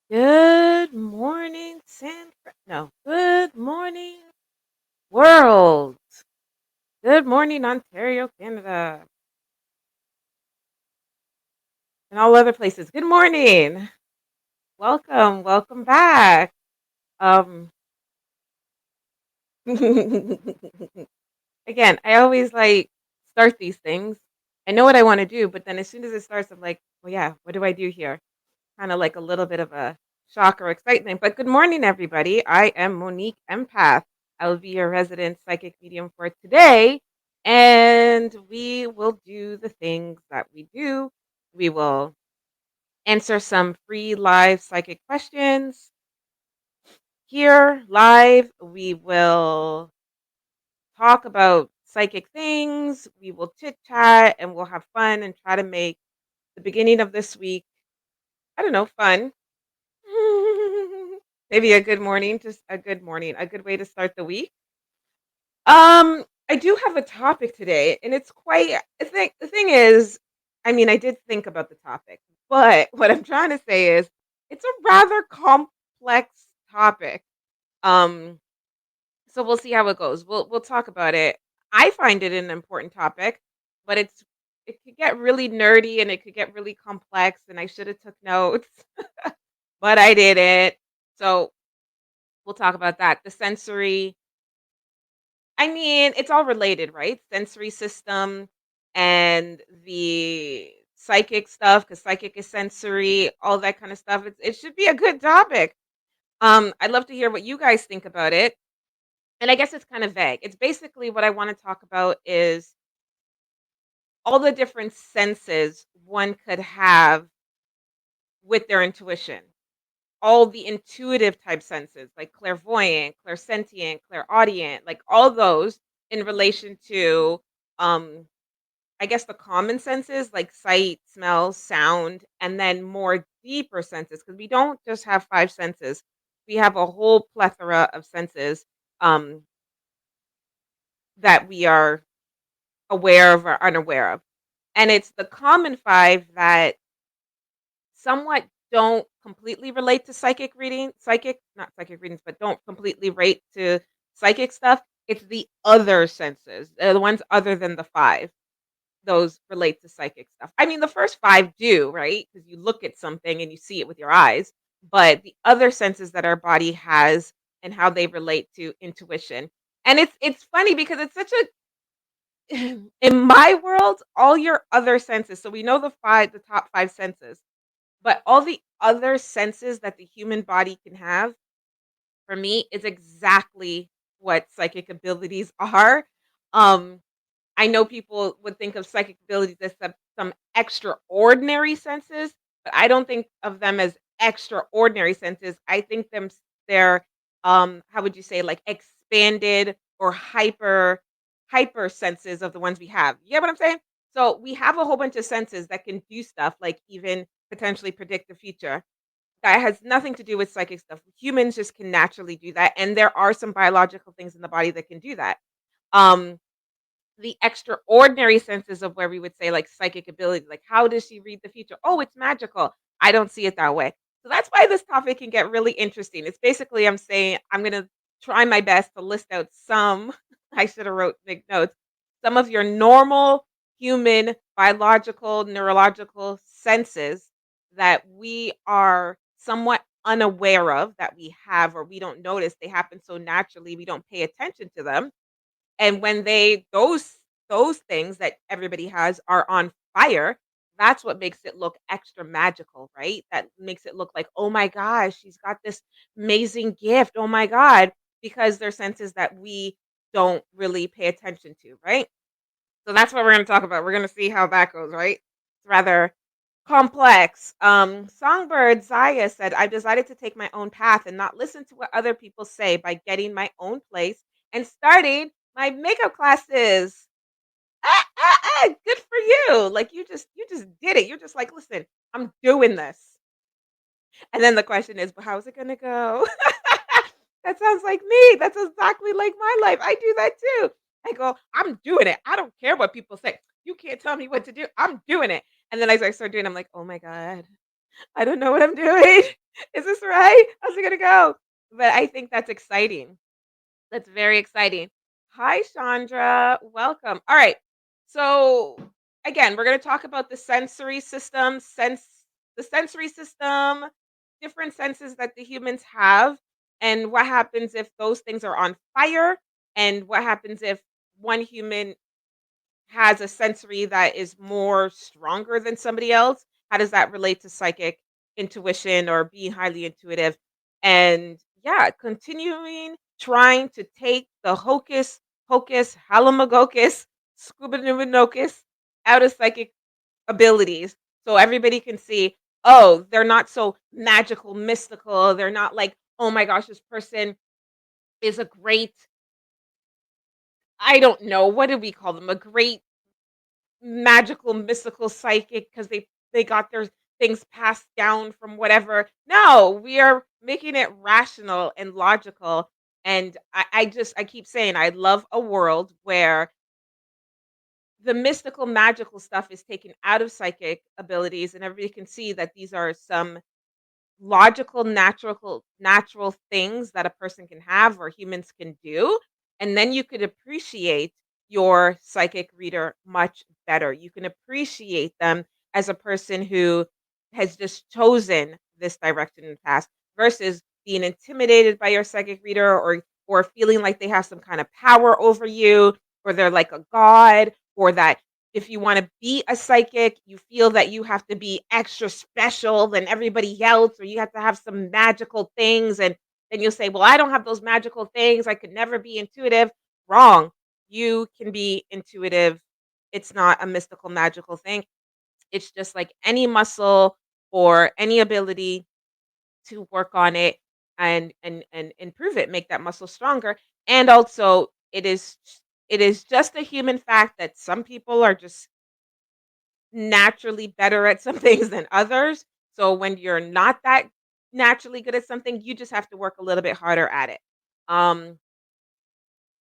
Good morning, no, good morning, world. Good morning, Ontario, Canada, and all other places. Good morning. Welcome back. Um, again, I always like start these things. I know what I want to do, but then as soon as it starts, I'm like, well, yeah, what do I do here? Kind of like a little bit of a shock or excitement. But good morning, everybody. I am Monique Empath. I will be your resident psychic medium for today. And we will do the things that we do. We will answer some free live psychic questions here live. We will talk about psychic things. We will chit chat and we'll have fun and try to make the beginning of this week, I don't know, fun. Maybe a good morning, just a good morning, a good way to start the week. I do have a topic today, and it's quite. The thing is, I mean, I did think about the topic, but what I'm trying to say is, it's a rather complex topic. Um, so we'll see how it goes. We'll talk about it. I find it an important topic, but it could get really nerdy and it could get really complex, and I should have took notes, but I didn't. So we'll talk about that. The sensory, I mean, it's all related, right? Sensory system and the psychic stuff, because psychic is sensory, all that kind of stuff. It should be a good topic. I'd love to hear what you guys think about it. And I guess it's kind of vague. It's basically what I want to talk about is all the different senses one could have with their intuition. All the intuitive type senses, like clairvoyant, clairsentient, clairaudient, like all those in relation to, um, I guess the common senses like sight, smell, sound, and then more deeper senses because we don't just have five senses. We have a whole plethora of senses um, that we are aware of or unaware of. And it's the common five that somewhat don't completely relate to not psychic readings, but don't completely relate to psychic stuff. It's the other senses, the ones other than the 5. Those relate to psychic stuff. I mean, the first 5 do, right? Because you look at something and you see it with your eyes, but the other senses that our body has and how they relate to intuition. And it's funny because it's such a in my world, all your other senses, so we know the top 5 senses, but all the other senses that the human body can have, for me, is exactly what psychic abilities are. Um, I know people would think of psychic abilities as some extraordinary senses, but I don't think of them as extraordinary senses. I think they're how would you say, like expanded or hyper senses of the ones we have. You get what I'm saying? So we have a whole bunch of senses that can do stuff like even potentially predict the future. That has nothing to do with psychic stuff. Humans just can naturally do that. And there are some biological things in the body that can do that. Um, the extraordinary senses of where we would say like psychic ability, like how does she read the future? Oh, it's magical. I don't see it that way. So that's why this topic can get really interesting. It's basically I'm saying I'm gonna try my best to list out some. I should have wrote big notes. Some of your normal human biological neurological senses that we are somewhat unaware of, that we have or we don't notice. They happen so naturally we don't pay attention to them, and when those things that everybody has are on fire, that's what makes it look extra magical, right? That makes it look like, "Oh my gosh, she's got this amazing gift. Oh my god," because they're senses that we don't really pay attention to, right? So that's what we're gonna talk about. We're gonna see how that goes, right? It's rather complex. Songbird Zaya said, I've decided to take my own path and not listen to what other people say by getting my own place and starting my makeup classes. Good for you. Like you just did it. You're just like, listen, I'm doing this. And then the question is, but how's it gonna go? That sounds like me. That's exactly like my life. I do that too. I go, I'm doing it. I don't care what people say. You can't tell me what to do. I'm doing it. And then as I start doing, I'm like, oh my God. I don't know what I'm doing. Is this right? How's it gonna go? But I think that's exciting. That's very exciting. Hi, Chandra. Welcome. All right. So again, we're going to talk about the sensory system, the sensory system, different senses that the humans have, and what happens if those things are on fire, and what happens if one human has a sensory that is more stronger than somebody else. How does that relate to psychic intuition or being highly intuitive? And yeah, continuing trying to take the hocus pocus halamagokus scubanumanokus out of psychic abilities so everybody can see, oh, they're not so magical, mystical. They're not like, oh my gosh, this person is a great, I don't know, what do we call them? A great magical, mystical, psychic because they got their things passed down from whatever. No, we are making it rational and logical. And I keep saying I love a world where the mystical, magical stuff is taken out of psychic abilities, and everybody can see that these are some logical, natural things that a person can have or humans can do, and then you could appreciate your psychic reader much better. You can appreciate them as a person who has just chosen this direction in the past versus being intimidated by your psychic reader or feeling like they have some kind of power over you or they're like a god or that if you wanna be a psychic, you feel that you have to be extra special than everybody else, or you have to have some magical things, and then you'll say, "Well, I don't have those magical things, I could never be intuitive." Wrong. You can be intuitive. It's not a mystical, magical thing. It's just like any muscle or any ability to work on it and improve it, make that muscle stronger, and also it is just a human fact that some people are just naturally better at some things than others. So when you're not that naturally good at something, you just have to work a little bit harder at it. Um,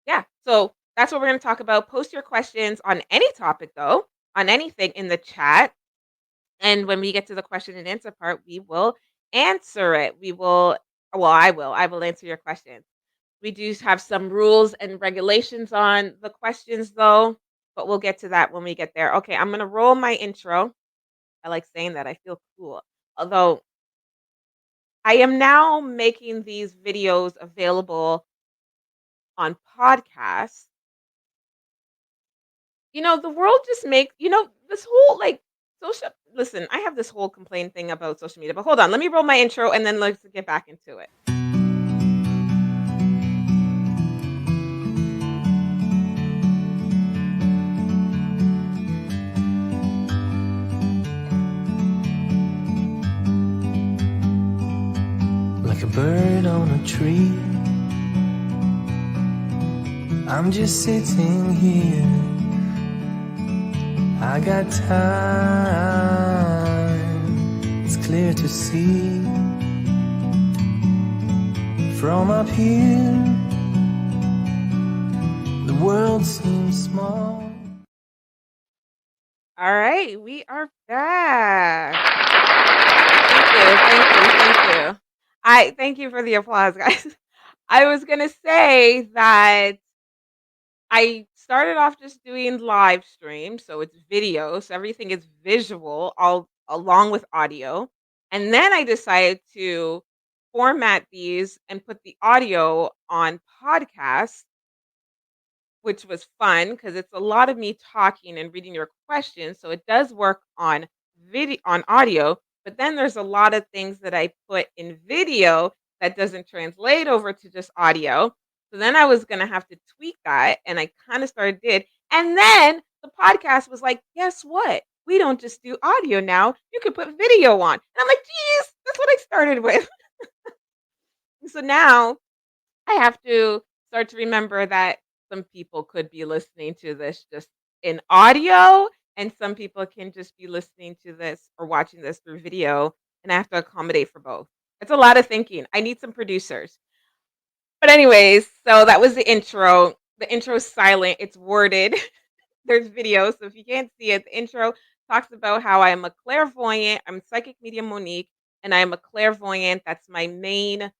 yeah. So that's what we're going to talk about. Post your questions on any topic, though, on anything in the chat. And when we get to the question and answer part, we will answer it. Well, I will. I will answer your questions. We do have some rules and regulations on the questions, though, but we'll get to that when we get there. Okay, I'm going to roll my intro. I like saying that, I feel cool. Although, I am now making these videos available on podcasts. The world just this whole, like, social listen, I have this whole complaint thing about social media, but hold on, let me roll my intro and then let's get back into it. Like a bird on a tree, I'm just sitting here. I got time, it's clear to see. From up here, the world seems small. All right, we are back. Thank you. I thank you for the applause, guys. I was gonna say that I started off just doing live stream, so it's video, so everything is visual all along with audio. And then I decided to format these and put the audio on podcasts, which was fun because it's a lot of me talking and reading your questions, so it does work on video on audio, but then there's a lot of things that I put in video that doesn't translate over to just audio. So then I was gonna have to tweak that, and I kinda started did, and then the podcast was like, "Guess what? We don't just do audio now, you could put video on." And I'm like, "Geez, that's what I started with." So now I have to start to remember that some people could be listening to this just in audio, and some people can just be listening to this or watching this through video, and I have to accommodate for both. It's a lot of thinking. I need some producers. But anyways, so that was the intro. The intro is silent. It's worded. There's video, so if you can't see it, the intro talks about how I'm a clairvoyant, I'm psychic medium Monique, and I'm a clairvoyant. That's my main.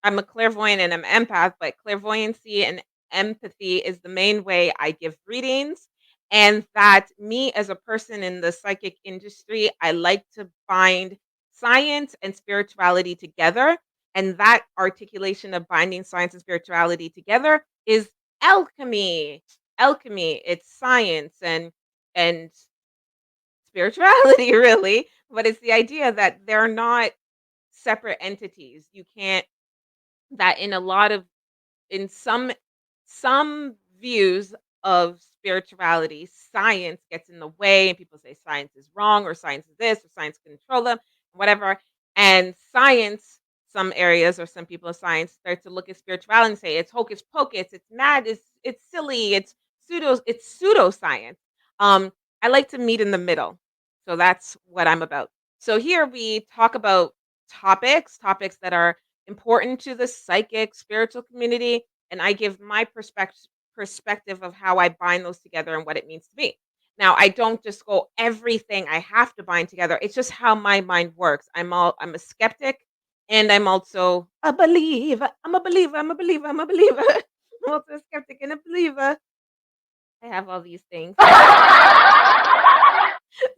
I'm a clairvoyant and I'm empath, but clairvoyancy and empathy is the main way I give readings. And that me as a person in the psychic industry, I like to bind science and spirituality together. And that articulation of binding science and spirituality together is alchemy. Alchemy, it's science and spirituality really, but it's the idea that they're not separate entities. You can't that in a lot of in some views of spirituality, science gets in the way, and people say science is wrong, or science is this, or science can control them, whatever. And science, some areas or some people of science start to look at spirituality and say it's hocus pocus, it's mad, it's silly, it's pseudoscience. Um, I like to meet in the middle, so that's what I'm about. So here we talk about topics that are important to the psychic spiritual community, and I give my perspective of how I bind those together and what it means to me. Now, I don't just go everything I have to bind together. It's just how my mind works. I'm a skeptic and I'm also a believer. I'm a believer. I'm a believer. I'm a believer. I'm also a skeptic and a believer. I have all these things.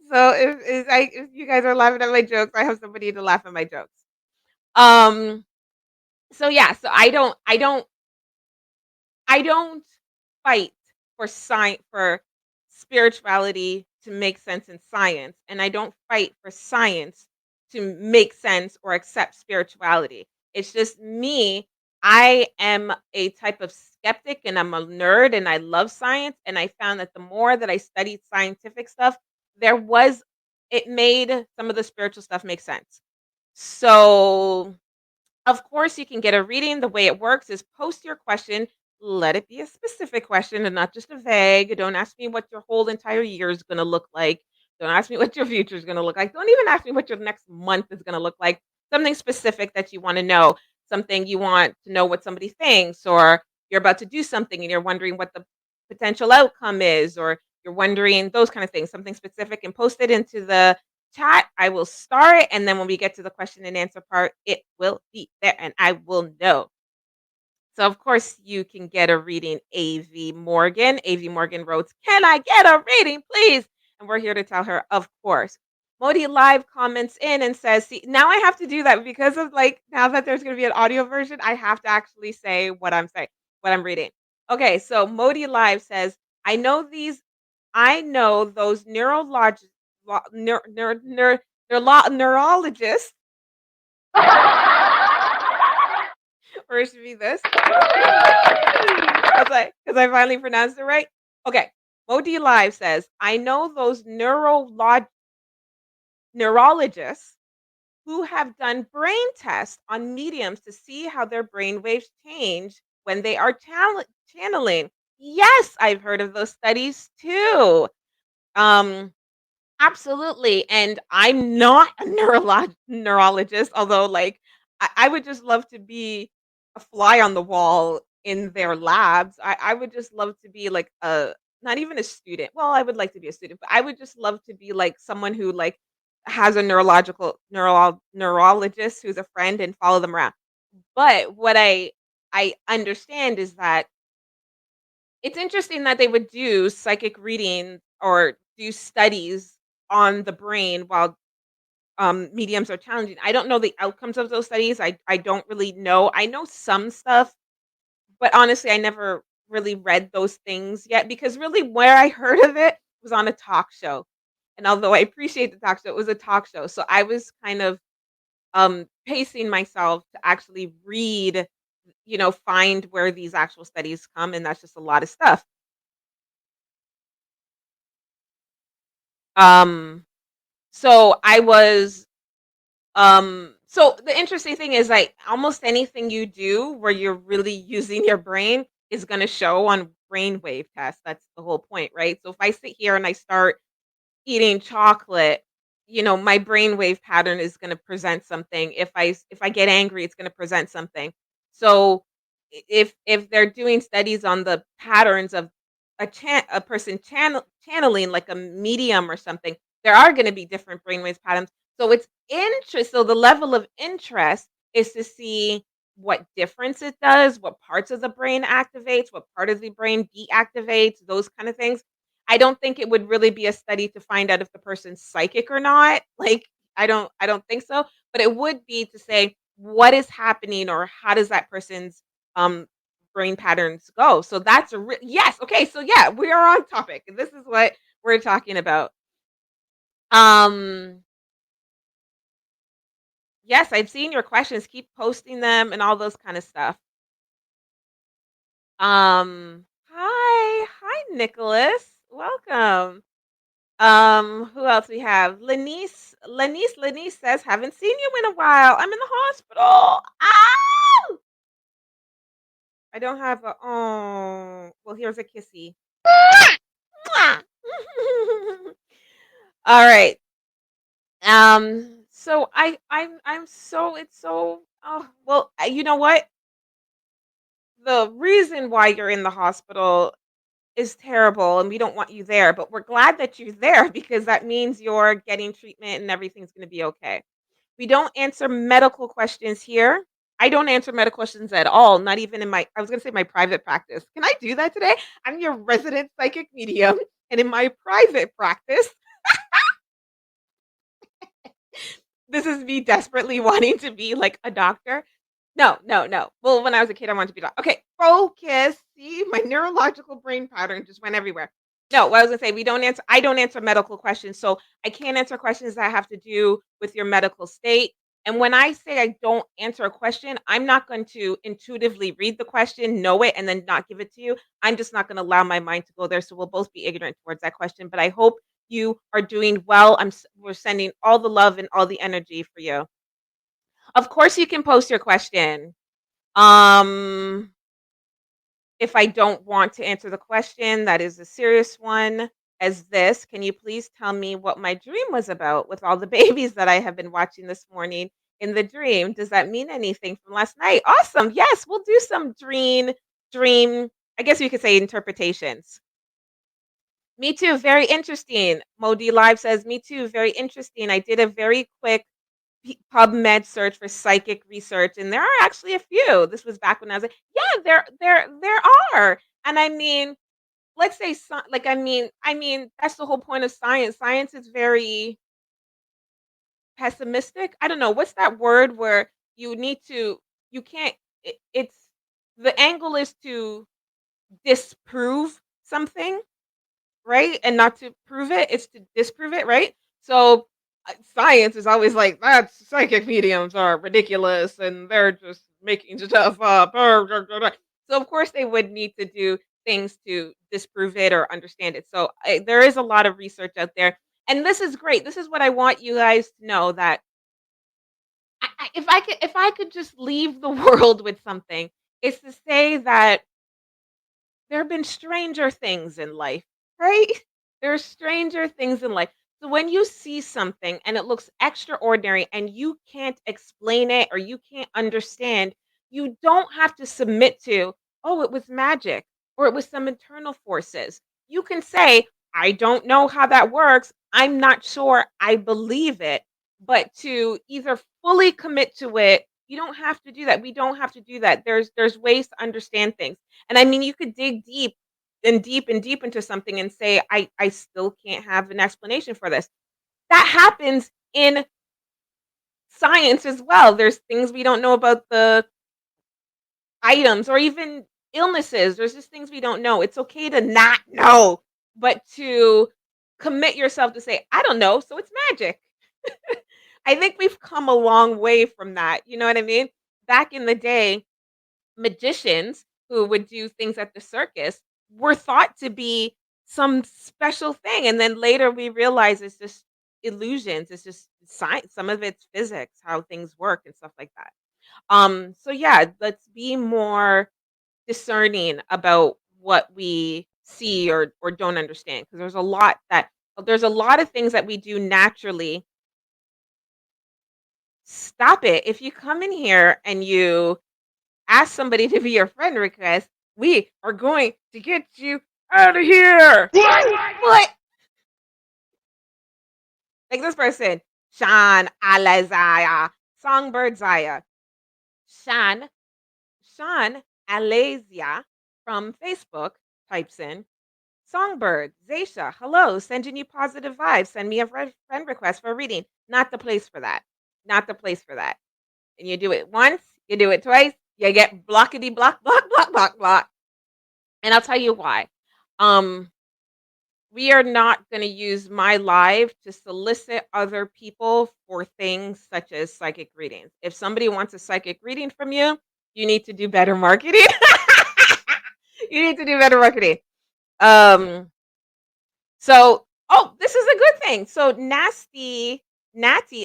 So if you guys are laughing at my jokes, I have somebody to laugh at my jokes. Um so yeah, so I don't fight for for spirituality to make sense in science, and I don't fight for science to make sense or accept spirituality. It's just me. I am a type of skeptic and I'm a nerd and I love science. And I found that the more that I studied scientific stuff, there was, it made some of the spiritual stuff make sense. So of course, you can get a reading. The way it works is post your question. Let it be a specific question and not just a vague. Don't ask me what your whole entire year is going to look like. Don't ask me what your future is going to look like. Don't even ask me what your next month is going to look like. Something specific that you want to know, something you want to know what somebody thinks, or you're about to do something and you're wondering what the potential outcome is, or you're wondering those kind of things, something specific, and post it into the chat. I will start, and then when we get to the question and answer part, it will be there and I will know. So, of course, you can get a reading, AV Morgan. AV Morgan wrote, "Can I get a reading, please?" And we're here to tell her, of course. Modi Live comments in and says, "See, now I have to do that because of like now that there's going to be an audio version, I have to actually say what I'm saying, what I'm reading." Okay, so Modi Live says, I know those neurologists, or it should be this. Because I finally pronounced it right. Okay. Modi Live says, I know those neurologists who have done brain tests on mediums to see how their brain waves change when they are channeling. Yes, I've heard of those studies too. Um, Absolutely, and I'm not a neurologist, although, like, I would just love to be a fly on the wall in their labs. I would just love to be, like, a not even a student. Well, I would like to be a student, but I would just love to be, like, someone who, like, has a neurologist who's a friend and follow them around. But what I understand is that it's interesting that they would do psychic reading or do studies on the brain while mediums are challenging. I don't know the outcomes of those studies. I don't really know. I know some stuff, but honestly, I never really read those things yet because really where I heard of it was on a talk show. And although I appreciate the talk show, it was a talk show. So I was kind of pacing myself to actually read, find where these actual studies come, and that's just a lot of stuff. Um so I was so the interesting thing is like almost anything you do where you're really using your brain is going to show on brainwave tests. That's the whole point, right? So if I sit here and I start eating chocolate, my brainwave pattern is going to present something. If I get angry, it's going to present something. So if they're doing studies on the patterns of a person channeling like a medium or something, There are gonna be different brainwaves patterns. So it's so the level of interest is to see what difference it does, what parts of the brain activates, what part of the brain deactivates, those kind of things. I don't think it would really be a study to find out if the person's psychic or not. Like, I don't think so, but it would be to say what is happening or how does that person's um brain patterns go. So that's yes, okay, so yeah, we are on topic. This is what we're talking about. Um, yes, I've seen your questions. Keep posting them and all those kind of stuff. Hi, Nicholas. Welcome. Who else we have? Lenice says, haven't seen you in a while. I'm in the hospital. Ah! I don't have a well, here's a kissy. Mwah! All right. So I'm so it's so oh well, you know what? The reason why you're in the hospital is terrible and we don't want you there, but we're glad that you're there because that means you're getting treatment and everything's going to be okay. We don't answer medical questions here. I don't answer medical questions at all, not even in my I was going to say my private practice. Can I do that today? I'm your resident psychic medium and in my private practice, this is me desperately wanting to be like a doctor. No, no, no. Well, when I was a kid, I wanted to be like, okay, focus. See, my neurological brain pattern just went everywhere. No, what I was gonna say, I don't answer medical questions. So I can't answer questions that have to do with your medical state. And when I say I don't answer a question, I'm not going to intuitively read the question, know it, and then not give it to you. I'm just not going to allow my mind to go there. So we'll both be ignorant towards that question. But I hope you are doing well. We're sending all the love and all the energy for you. Of course, you can post your question. Um, if I don't want to answer the question, that is a serious one. As this, can you please tell me what my dream was about with all the babies that I have been watching this morning in the dream? Does that mean anything from last night? Awesome. Yes, we'll do some dream. I guess you could say interpretations. Me too. Very interesting. Modi Live says, me too. Very interesting. I did a very quick PubMed search for psychic research, and there are actually a few. This was back when I was like, yeah, there are. And I mean, let's say like I mean that's the whole point of science. Science is very pessimistic. I don't know what's that word where you need to you can't it's the angle is to disprove something, right? And not to prove it, it's to disprove it, right? So science is always like that psychic mediums are ridiculous and they're just making stuff up. So of course they would need to do things to disprove it or understand it. So there is a lot of research out there, and this is great. This is what I want you guys to know that if I could just leave the world with something, it's to say that there have been stranger things in life, right? There are stranger things in life. So when you see something and it looks extraordinary and you can't explain it or you can't understand, you don't have to submit to, oh, it was magic or it was some internal forces. You can say, I don't know how that works. I'm not sure I believe it. But to either fully commit to it, you don't have to do that. We don't have to do that. There's ways to understand things. And I mean, you could dig deep and deep and deep into something and say, I still can't have an explanation for this. That happens in science as well. There's things we don't know about the items or even illnesses. There's just things we don't know. It's okay to not know, but to commit yourself to say, I don't know, so it's magic. I think we've come a long way from that. You know what I mean? Back in the day, magicians who would do things at the circus were thought to be some special thing, and then later we realize it's just illusions, it's just science, some of it's physics, how things work and stuff like that. So yeah, let's be more discerning about what we see or don't understand because there's a lot of things that we do naturally. Stop it. If you come in here and you ask somebody to be your friend request, we are going to get you out of here. What? Like this person, Sean Alazaya, Songbird Zaya. Sean, Sean Alazia from Facebook types in Songbird, Zaysha, hello, sending you positive vibes. Send me a friend request for a reading. Not the place for that. Not the place for that. And you do it once, you do it twice, you get blockety block, block, block, block, block. And I'll tell you why. Um, we are not going to use my live to solicit other people for things such as psychic readings. If somebody wants a psychic reading from you, you need to do better marketing. You need to do better marketing. Um, oh, this is a good thing. So Natty,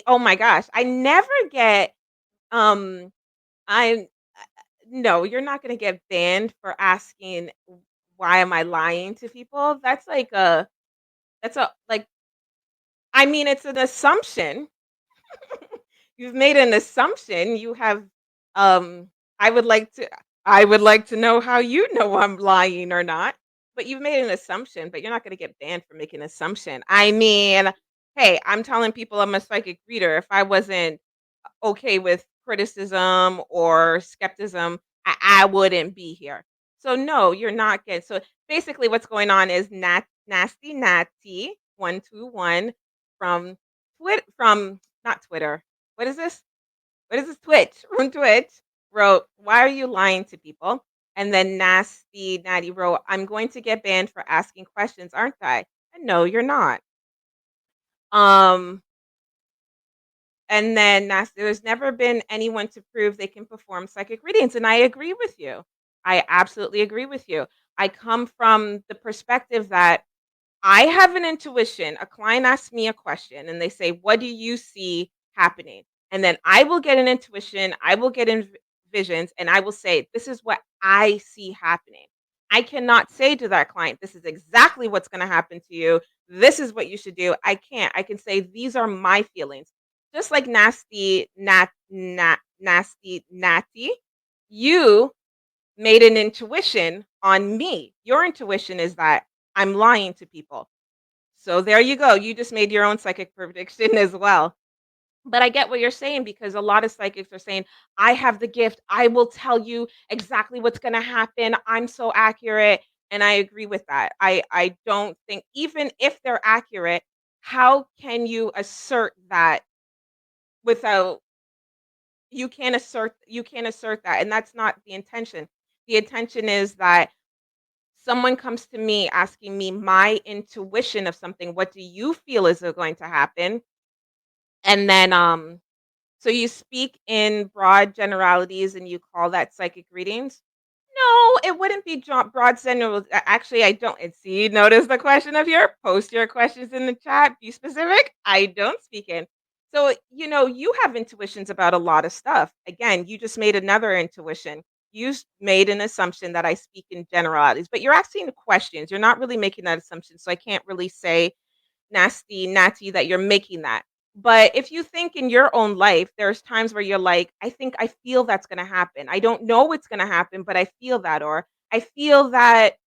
oh my gosh, I never get, um, I no, you're not gonna get banned for asking, "Why am I lying to people?" That's a like, I mean, it's an assumption. You've made an assumption. You have, um, I would like to I would like to know how you know I'm lying or not. But you've made an assumption, but you're not gonna get banned for making an assumption. I mean, hey, I'm telling people I'm a psychic reader. If I wasn't okay with criticism or skepticism, I wouldn't be here. So no, you're not good. So basically what's going on is Nasty Natty 121 from from not Twitter. What is this? What is this? Twitch. From Twitch wrote, "Why are you lying to people?" And then Nasty Natty wrote, "I'm going to get banned for asking questions, aren't I?" And no, you're not. Um And then there's never been anyone to prove they can perform psychic readings, and I agree with you. I absolutely agree with you. I come from the perspective that I have an intuition. A client asks me a question and they say, "What do you see happening?" And then I will get an intuition, I will get in visions, and I will say, "This is what I see happening." I cannot say to that client, "This is exactly what's going to happen to you. This is what you should do." I can't. I can say, "These are my feelings." Just like nasty natty, you made an intuition on me. Your intuition is that I'm lying to people. So there you go. You just made your own psychic prediction as well. But I get what you're saying because a lot of psychics are saying, "I have the gift. I will tell you exactly what's going to happen. I'm so accurate." And I agree with that. I don't think even if they're accurate, how can you assert that without you can't assert that, and that's not the intention. The intention is that someone comes to me asking me my intuition of something, "What do you feel is going to happen?" And then so you speak in broad generalities and you call that psychic readings? No, it wouldn't be broad general. Actually, I don't. And see, notice the question of here. Post your questions in the chat. Be specific. I don't speak in. So, you have intuitions about a lot of stuff. Again, you just made another intuition. You made an assumption that I speak in generalities, but you're asking questions. You're not really making that assumption. So I can't really say nasty, natty that you're making that. But if you think in your own life, there's times where you're like, "I think I feel that's going to happen. I don't know what's going to happen, but I feel that." Or I feel that,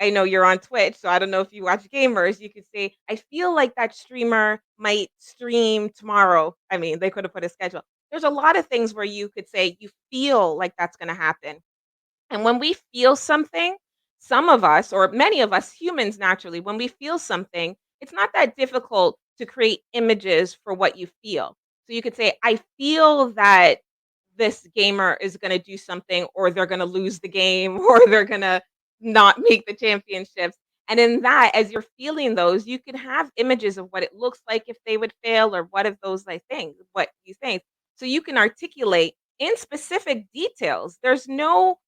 I know you're on Twitch, so I don't know if you watch gamers. You could say, "I feel like that streamer might stream tomorrow." I mean, they could have put a schedule. There's a lot of things where you could say you feel like that's going to happen. And when we feel something, some of us, or many of us humans naturally, when we feel something, it's not that difficult to create images for what you feel. So you could say, "I feel that this gamer is going to do something, or they're going to lose the game, or they're going to not make the championships." And in that, as you're feeling those, you can have images of what it looks like if they would fail, or what if those like things, what you think. So you can articulate in specific details. There's no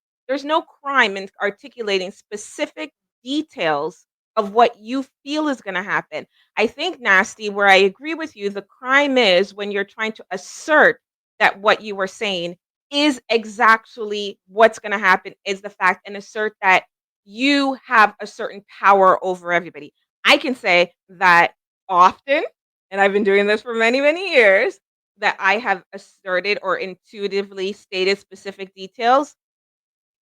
crime in articulating specific details of what you feel is going to happen. I think, Nasty, where I agree with you, the crime is when you're trying to assert that what you were saying is exactly what's going to happen, is the fact, and assert that you have a certain power over everybody. I can say that often, and I've been doing this for many, many years, that I have asserted or intuitively stated specific details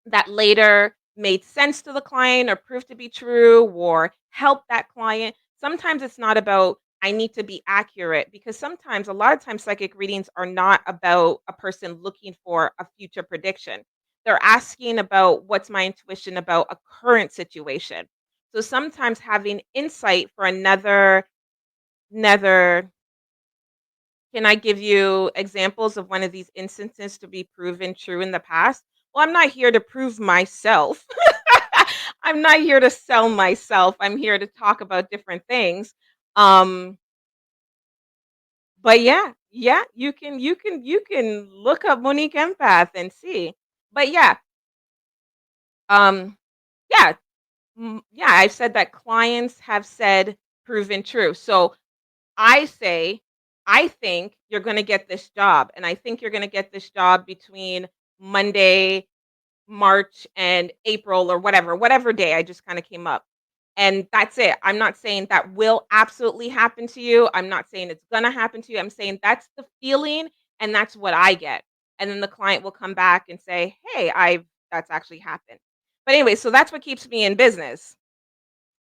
that later made sense to the client or proved to be true or helped that client. Sometimes it's not about I need to be accurate because sometimes, a lot of times, psychic readings are not about a person looking for a future prediction. They're asking about what's my intuition about a current situation. So sometimes having insight for another can I give you examples of one of these instances to be proven true in the past? Well, I'm not here to prove myself. I'm not here to sell myself. I'm here to talk about different things. Um, but yeah, you can look up Monique Empath and see. But um, yeah, yeah. I've said that clients have said proven true. So I say, I think you're going to get this job, and I think you're going to get this job between Monday, March, and April, or whatever day I just kind of came up. And that's it. I'm not saying that will absolutely happen to you. I'm not saying it's going to happen to you. I'm saying that's the feeling and that's what I get. And then the client will come back and say, "Hey, I've that's actually happened." But anyway, so that's what keeps me in business.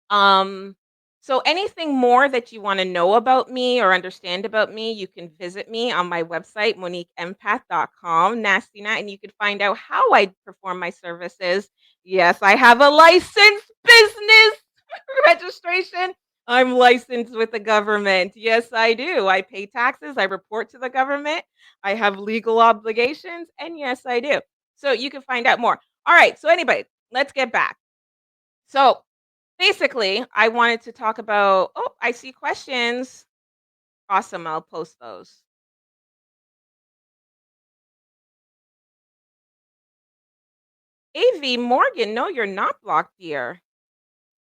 Um, so anything more that you want to know about me or understand about me, you can visit me on my website, moniqueempath.com, nasty nat, and you can find out how I perform my services. Yes, I have a licensed business registration. I'm licensed with the government. Yes, I do. I pay taxes. I report to the government. I have legal obligations. And yes, I do. So you can find out more. All right. So, anybody, let's get back. So, basically, I wanted to talk about oh, I see questions. Awesome, I'll post those. AV Morgan, no, you're not blocked, dear.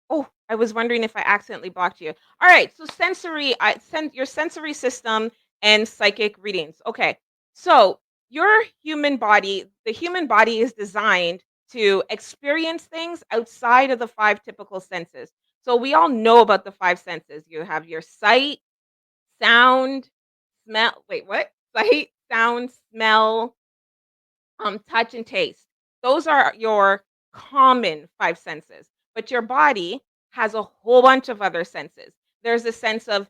Oh, I was wondering if I accidentally blocked you. All right, so sensory, I send your sensory system and psychic readings. Okay, so your human body, the human body is designed to experience things outside of the five typical senses. So we all know about the five senses. You have your sight, sound, smell wait, what? Sight, sound, smell, touch, and taste. Those are your common 5 senses, but your body has a whole bunch of other senses. There's a sense of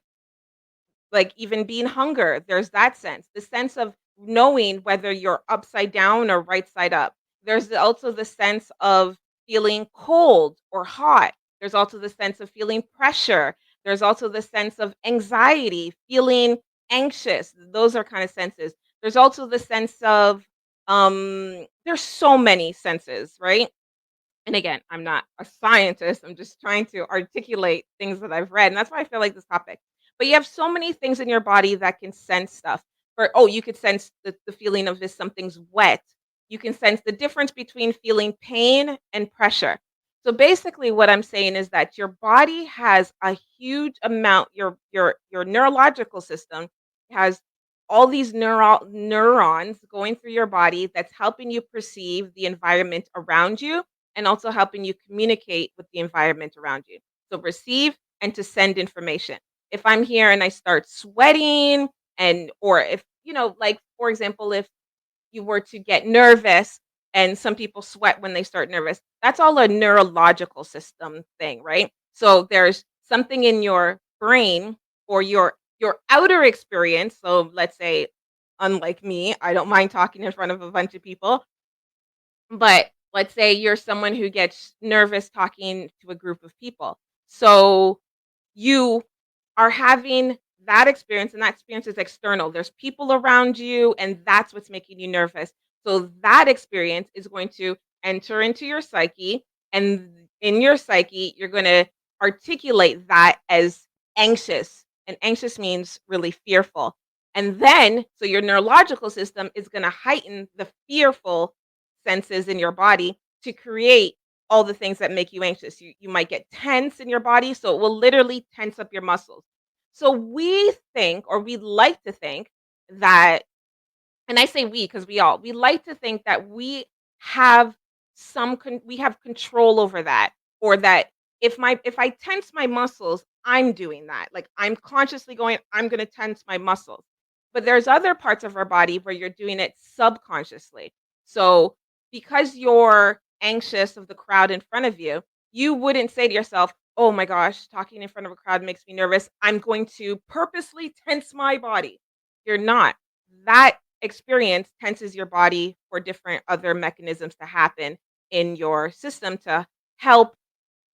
like, even being hunger, there's that sense. The sense of knowing whether you're upside down or right side up. There's also the sense of feeling cold or hot. There's also the sense of feeling pressure. There's also the sense of anxiety, feeling anxious. Those are kind of senses. There's also the sense of there's so many senses, right? And again, I'm not a scientist. I'm just trying to articulate things that I've read. And that's why I feel like this topic. But you have so many things in your body that can sense stuff. For oh, you could sense the feeling of this something's wet. You can sense the difference between feeling pain and pressure. So basically what I'm saying is that your body has a huge amount, your neurological system has all these neurons going through your body that's helping you perceive the environment around you and also helping you communicate with the environment around you. So receive and to send information. If I'm here and I start sweating and or if like for example, if you were to get nervous and some people sweat when they start nervous, that's all a neurological system thing, right? So there's something in your brain or your outer experience. So let's say unlike me, I don't mind talking in front of a bunch of people, but let's say you're someone who gets nervous talking to a group of people. So you are having that experience, and that experience is external. There's people around you, and that's what's making you nervous. So that experience is going to enter into your psyche, and in your psyche, you're going to articulate that as anxious. And anxious means really fearful. And then, so your neurological system is going to heighten the fearful senses in your body to create all the things that make you anxious. You might get tense in your body, so it will literally tense up your muscles. So we think, or we like to think that, and I say we because we like to think that we have we have control over that, or that if I tense my muscles, I'm doing that. Like I'm consciously going, I'm going to tense my muscles. But there's other parts of our body where you're doing it subconsciously. So because you're anxious of the crowd in front of you, you wouldn't say to yourself, "Oh my gosh, talking in front of a crowd makes me nervous. I'm going to purposely tense my body." You're not. That experience tenses your body for different other mechanisms to happen in your system to help.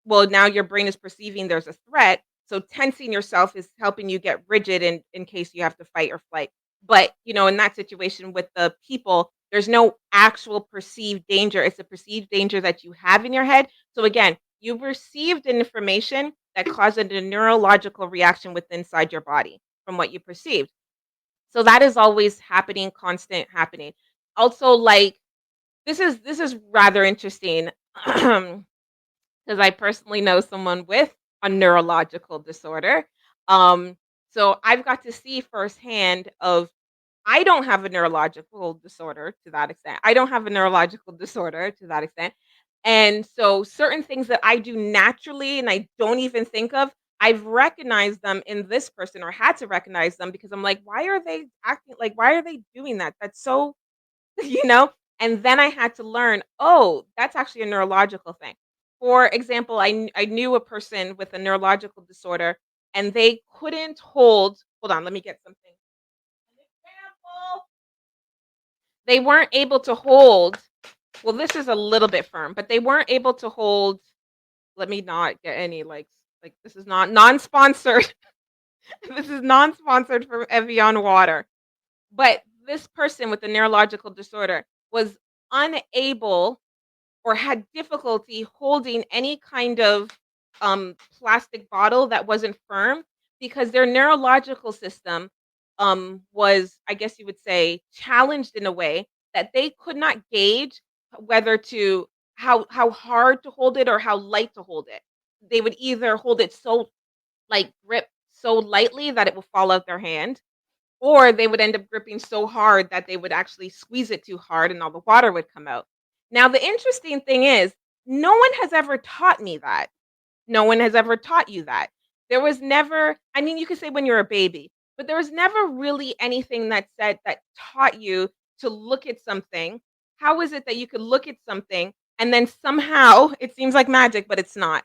Well, now your brain is perceiving there's a threat, so tensing yourself is helping you get rigid in case you have to fight or flight. But, in that situation with the people, there's no actual perceived danger. It's a perceived danger that you have in your head. So again, you received an information that caused a neurological reaction within inside your body from what you perceived. So that is always happening, constant happening. Also, like this is rather interesting. Because I personally know someone with a neurological disorder. Um, so I've got to see firsthand of I don't have a neurological disorder to that extent. I don't have a neurological disorder to that extent. And so certain things that I do naturally and I don't even think of, I've recognized them in this person or had to recognize them because I'm like, why are they acting like why are they doing that? That's so you know? And then I had to learn, oh, that's actually a neurological thing. For example, I knew a person with a neurological disorder and they couldn't hold on, let me get something. An example. They weren't able to hold, well, this is a little bit firm, but they weren't able to hold, let me not get any like this is not non-sponsored. This is non-sponsored from Evian water. But this person with the neurological disorder was unable or had difficulty holding any kind of plastic bottle that wasn't firm because their neurological system was, I guess you would say, challenged in a way that they could not gauge whether to how hard to hold it or how light to hold it. They would either hold it so like grip so lightly that it will fall out their hand, or they would end up gripping so hard that they would actually squeeze it too hard and all the water would come out. Now, the interesting thing is, no one has ever taught me that. No one has ever taught you that. There was never, I mean, you could say when you're a baby, but there was never really anything that said that taught you to look at something. How is it that you could look at something and then somehow it seems like magic, but it's not?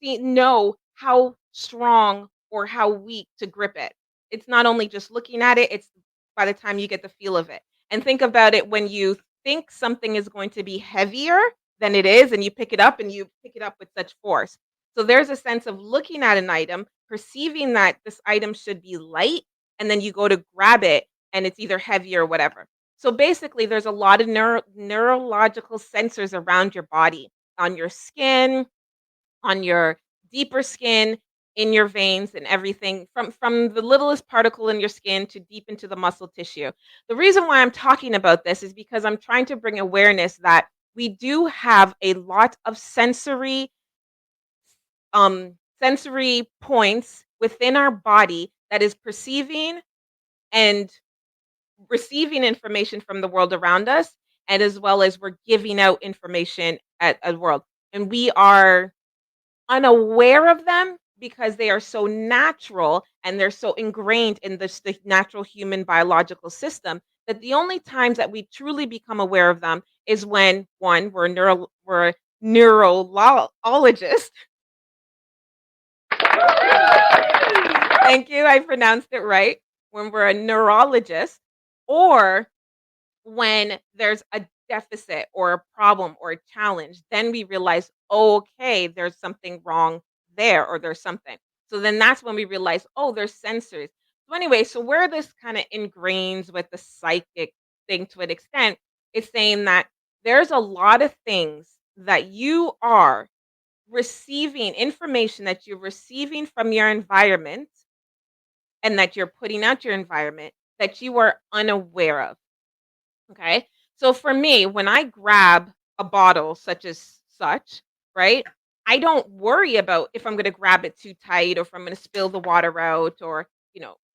Know how strong or how weak to grip it. It's not only just looking at it, it's by the time you get the feel of it. And think about it when you think something is going to be heavier than it is, and you pick it up and you pick it up with such force. So there's a sense of looking at an item, perceiving that this item should be light, and then you go to grab it and it's either heavy or whatever. So basically, there's a lot of neurological sensors around your body, on your skin, on your deeper skin, in your veins and everything from the littlest particle in your skin to deep into the muscle tissue. The reason why I'm talking about this is because I'm trying to bring awareness that we do have a lot of sensory points within our body that is perceiving and receiving information from the world around us, and as well as we're giving out information at a world. And we are unaware of them because they are so natural and they're so ingrained in the natural human biological system that the only times that we truly become aware of them is when one we're neurologist. Thank you, I pronounced it right. When we're a neurologist, or when there's a deficit or a problem or a challenge, then we realize, "Oh, okay, there's something wrong there or there's something." So then that's when we realize, "Oh, there's sensors." So anyway, so where this kind of ingrains with the psychic thing to an extent is saying that there's a lot of things that you are receiving information that you're receiving from your environment and that you're putting out your environment that you are unaware of. Okay. So for me, when I grab a bottle such as such, right, I don't worry about if I'm going to grab it too tight or if I'm going to spill the water out or,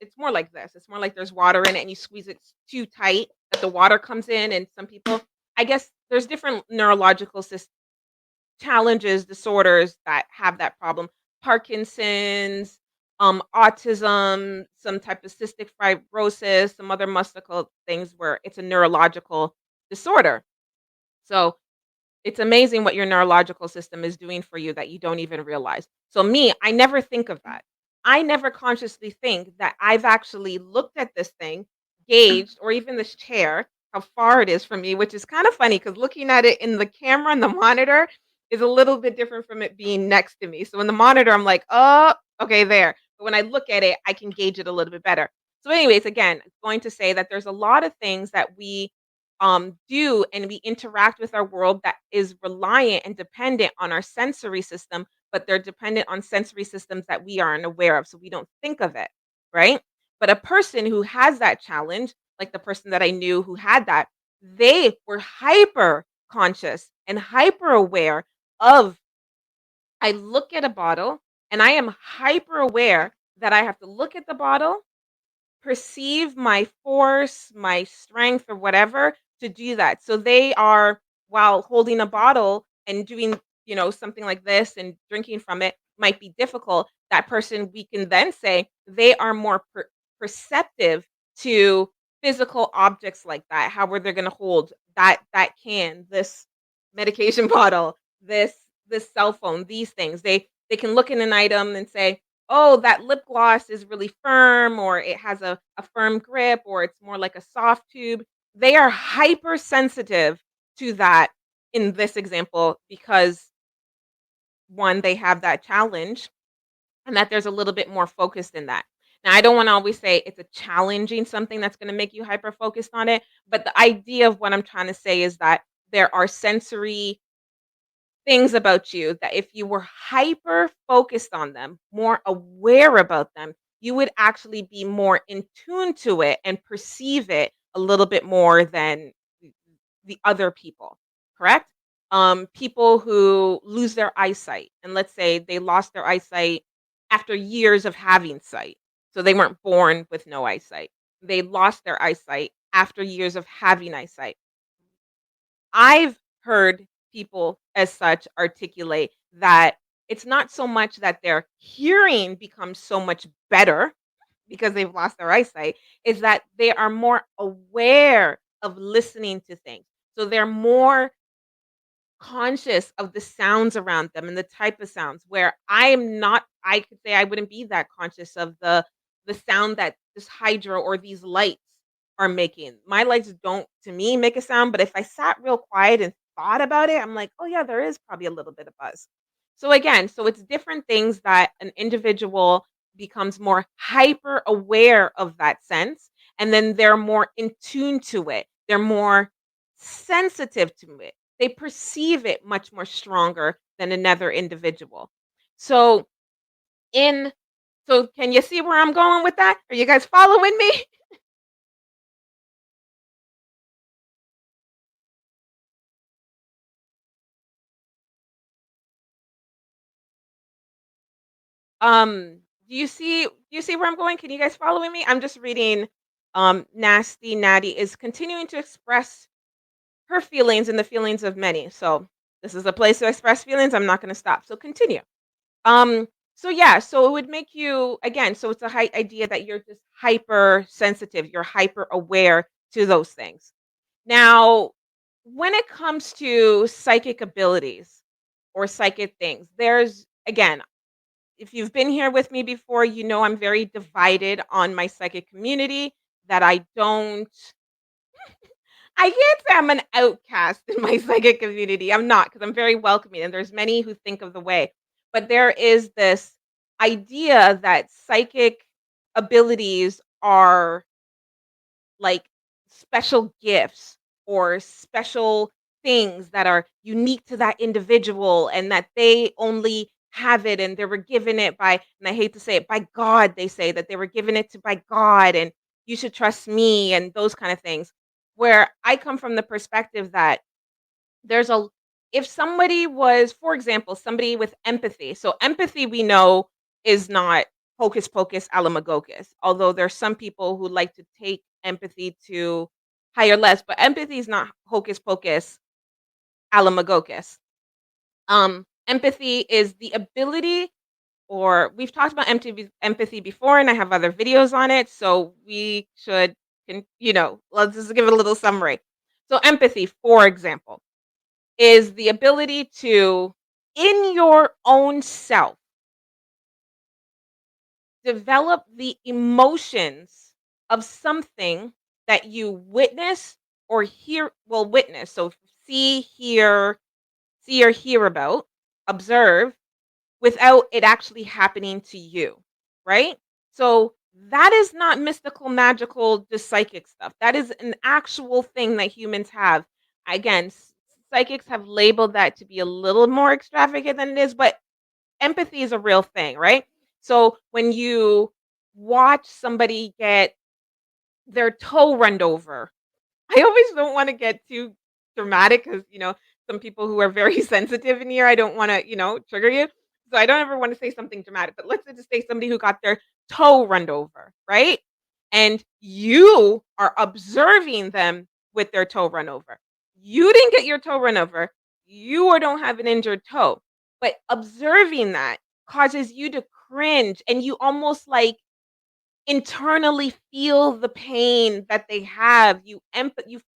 it's more like this. It's more like there's water in it and you squeeze it too tight that the water comes in. And some people, I guess there's different neurological challenges, disorders that have that problem. Parkinson's, autism, some type of cystic fibrosis, some other muscular things where it's a neurological disorder. So It's amazing what your neurological system is doing for you that you don't even realize. So me, I never think of that. I never consciously think that I've actually looked at this thing, gauged, or even this chair, how far it is from me, which is kind of funny because looking at it in the camera and the monitor is a little bit different from it being next to me. So in the monitor, I'm like, oh, okay, there. But when I look at it, I can gauge it a little bit better. So, anyways, again, going to say that there's a lot of things that we do and we interact with our world that is reliant and dependent on our sensory system, but they're dependent on sensory systems that we aren't aware of. So we don't think of it, right? But a person who has that challenge, like the person that I knew who had that, they were hyper conscious and hyper aware of I look at a bottle and I am hyper aware that I have to look at the bottle, perceive my force, my strength, or whatever to do that. So they are, while holding a bottle and doing, something like this and drinking from it might be difficult. That person, we can then say they are more perceptive to physical objects like that. How are they going to hold that can, this medication bottle, this cell phone, these things. They can look at an item and say, oh, that lip gloss is really firm, or it has a firm grip, or it's more like a soft tube. They are hypersensitive to that in this example because one, they have that challenge and that there's a little bit more focused in that. Now, I don't want to always say it's a challenging something that's going to make you hyper focused on it, but the idea of what I'm trying to say is that there are sensory things about you that if you were hyper focused on them, more aware about them, you would actually be more in tune to it and perceive it a little bit more than the other people, correct? People who lose their eyesight, and let's say they lost their eyesight after years of having sight. So they weren't born with no eyesight. They lost their eyesight after years of having eyesight. I've heard people as such articulate that it's not so much that their hearing becomes so much better because they've lost their eyesight, is that they are more aware of listening to things. So they're more conscious of the sounds around them and the type of sounds where I could say I wouldn't be that conscious of the sound that this hydra or these lights are making. My lights don't to me make a sound, but if I sat real quiet and thought about it, I'm like, "Oh yeah, there is probably a little bit of buzz." So again, so it's different things that an individual becomes more hyper aware of that sense and then they're more in tune to it. They're more sensitive to it, they perceive it much more stronger than another individual. So in so can you see where I'm going with that? Are you guys following me? Do you see where I'm going? Can you guys following me? I'm just reading Nasty Natty is continuing to express her feelings and the feelings of many. So this is a place to express feelings. I'm not going to stop. So continue. Um, so yeah, so it would make you again, so it's a high idea that you're just hyper sensitive, you're hyper aware to those things. Now, when it comes to psychic abilities or psychic things, there's again, if you've been here with me before, you know I'm very divided on my psychic community that I can't say I'm an outcast in my psychic community. I'm not because I'm very welcoming, and there's many who think of the way. But there is this idea that psychic abilities are like special gifts or special things that are unique to that individual and that they only have it and they were given it by, and I hate to say it, by God. They say that they were given it to by God and you should trust me and those kind of things, where I come from the perspective that there's a if somebody was, for example, somebody with empathy. So empathy we know is not hocus pocus alamagocus, although there's some people who like to take empathy to higher levels, but empathy is not hocus pocus alamagocus. Empathy is the ability, or we've talked about empathy before, and I have other videos on it, so we should, let's just give it a little summary. So empathy, for example, is the ability to, in your own self, develop the emotions of something that you witness or hear, well, witness. So see, see or hear about, observe, without it actually happening to you, right? So that is not mystical, magical, just psychic stuff. That is an actual thing that humans have. Again, psychics have labeled that to be a little more extravagant than it is, but empathy is a real thing, right? So when you watch somebody get their toe run over, I always don't wanna get too dramatic because some people who are very sensitive in here, I don't wanna, trigger you. So I don't ever wanna say something dramatic, but let's just say somebody who got their toe run over, right? And you are observing them with their toe run over. You didn't get your toe run over. You or don't have an injured toe. But observing that causes you to cringe and you almost like internally feel the pain that they have. You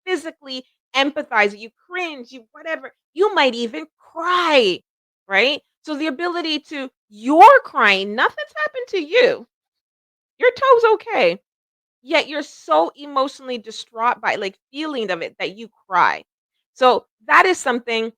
physically empathize, you cringe, you whatever. You might even cry, right? So the ability to you're crying, nothing's happened to you. Your toe's okay. Yet you're so emotionally distraught by like feeling of it that you cry. So that is something,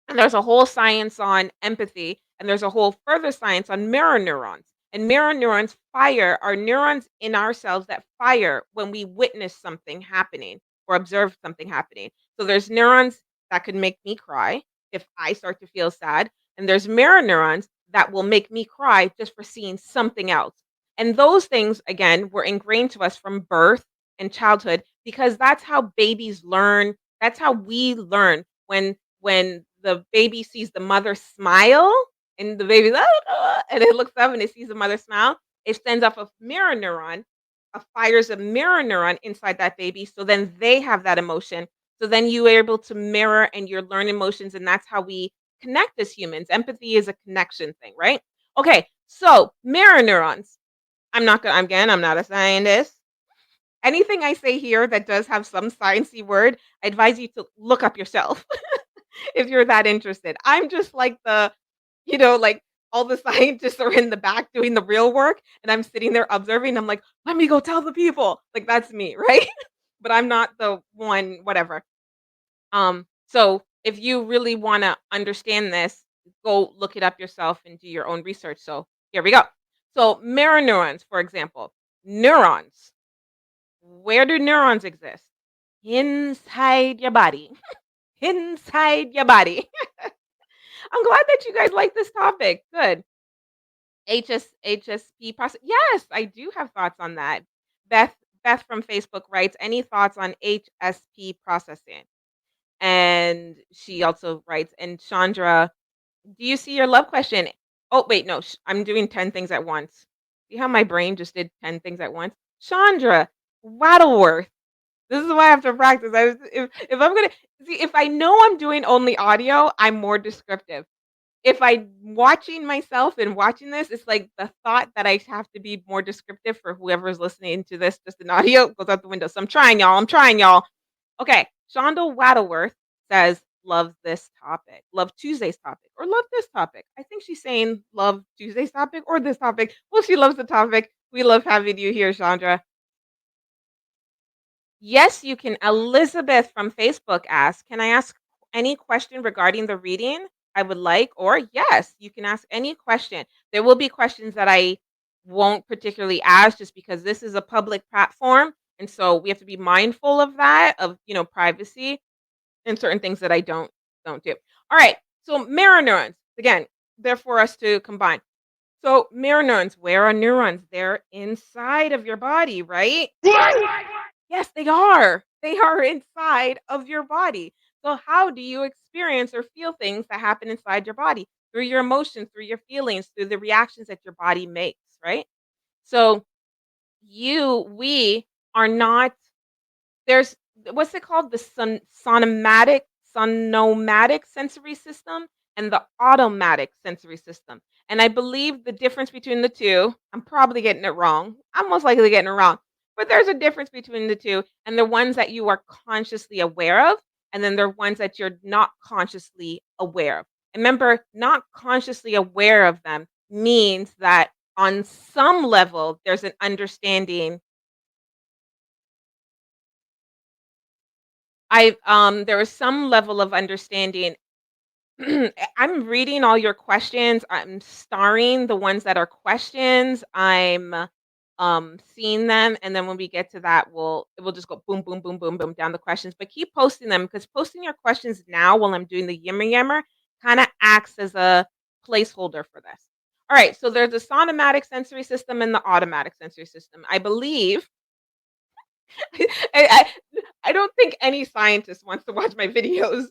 and there's a whole science on empathy, and there's a whole further science on mirror neurons. And mirror neurons fire are neurons in ourselves that fire when we witness something happening or observe something happening. So there's neurons that could make me cry if I start to feel sad, and there's mirror neurons that will make me cry just for seeing something else. And those things again were ingrained to us from birth and childhood because that's how babies learn. That's how we learn when the baby sees the mother smile and the baby's "Ah," and it looks up and it sees the mother smile, it sends off a mirror neuron, fires a mirror neuron inside that baby. So then they have that emotion. So then you are able to mirror and you're learning emotions, and that's how we connect as humans. Empathy is a connection thing, right? Okay, so mirror neurons. I'm not a scientist. Anything I say here that does have some sciencey word, I advise you to look up yourself. If you're that interested. I'm just like like all the scientists are in the back doing the real work and I'm sitting there observing. I'm like, let me go tell the people. Like that's me, right? But I'm not the one, whatever. So if you really want to understand this, go look it up yourself and do your own research. So here we go. So mirror neurons, for example, neurons. Where do neurons exist? Inside your body. Inside your body. I'm glad that you guys like this topic. Good. HSP process. Yes, I do have thoughts on that. Beth Beth from Facebook writes, "Any thoughts on HSP processing?" And she also writes, and Chandra, "Do you see your love question?" Oh, wait, no, I'm doing 10 things at once. See how my brain just did 10 things at once? Chandra Waddleworth. This is why I have to practice. If I'm gonna see if I know I'm doing only audio, I'm more descriptive. If I'm watching myself and watching this, it's like the thought that I have to be more descriptive for whoever's listening to this just in audio goes out the window. So I'm trying, y'all. I'm trying, y'all. Okay. Shonda Waddleworth says, love this topic, love Tuesday's topic, or love this topic. I think she's saying love Tuesday's topic or this topic. Well, she loves the topic. We love having you here, Chandra. Yes, you can. Elizabeth from Facebook asks, "Can I ask any question regarding the reading I would like?" Or, yes, you can ask any question. There will be questions that I won't particularly ask just because this is a public platform. And so we have to be mindful of that, of, privacy and certain things that I don't do. All right. So mirror neurons, again, they're for us to combine. So mirror neurons, where are neurons? They're inside of your body, right? Yes, they are. They are inside of your body. So how do you experience or feel things that happen inside your body? Through your emotions, through your feelings, through the reactions that your body makes, right? So we are not there's what's it called? The sonomatic sensory system and the automatic sensory system. And I believe the difference between the two, I'm probably getting it wrong. I'm most likely getting it wrong. But there's a difference between the two, and the ones that you are consciously aware of and then there are ones that you're not consciously aware of. And remember, not consciously aware of them means that on some level there's an understanding. There is some level of understanding. I'm reading all your questions. I'm starring the ones that are questions. I'm seeing them, and then when we get to that, we'll just go boom, boom, boom, boom, boom down the questions. But keep posting them because posting your questions now while I'm doing the yimmer yammer kind of acts as a placeholder for this. All right, so there's the sonomatic sensory system and the automatic sensory system. I believe I, I I don't think any scientist wants to watch my videos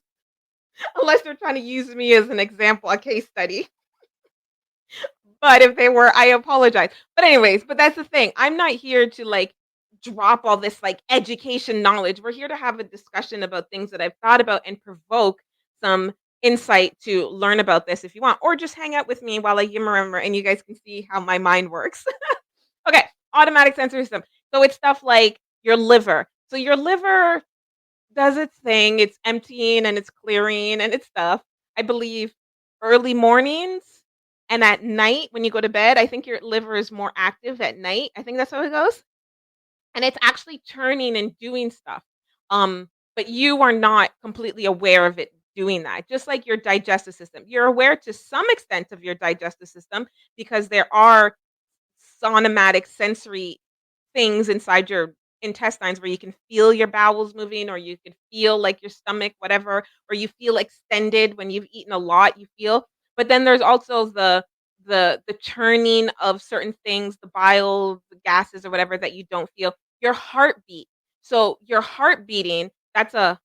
unless they're trying to use me as an example, a case study. But if they were, I apologize. But anyways, but that's the thing. I'm not here to like drop all this like education knowledge. We're here to have a discussion about things that I've thought about and provoke some insight to learn about this if you want, or just hang out with me while I yimmer and you guys can see how my mind works. Okay, automatic sensory system. So it's stuff like your liver. So your liver does its thing. It's emptying and it's clearing and it's stuff. I believe early mornings and at night when you go to bed, I think your liver is more active at night. I think that's how it goes. And it's actually churning and doing stuff. But you are not completely aware of it doing that. Just like your digestive system. You're aware to some extent of your digestive system because there are sonomatic sensory things inside your intestines where you can feel your bowels moving or you can feel like your stomach whatever or you feel extended when you've eaten a lot you feel, but then there's also the churning of certain things, the bile, the gases or whatever that you don't feel, your heartbeat. So your heart beating, that's the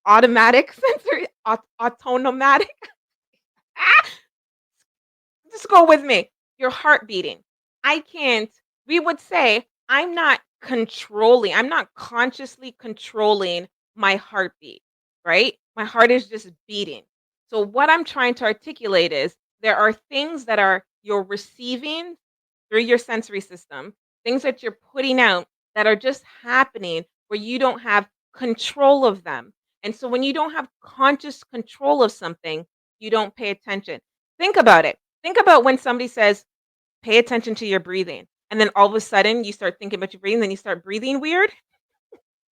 automatic sensory autonomatic. Just go with me. Your heart beating. I can't We would say I'm not consciously controlling my heartbeat, right? My heart is just beating. So what I'm trying to articulate is there are things that are you're receiving through your sensory system, things that you're putting out that are just happening where you don't have control of them. And so when you don't have conscious control of something, you don't pay attention. Think about it. Think about when somebody says, "Pay attention to your breathing," and then all of a sudden you start thinking about your breathing, then you start breathing weird.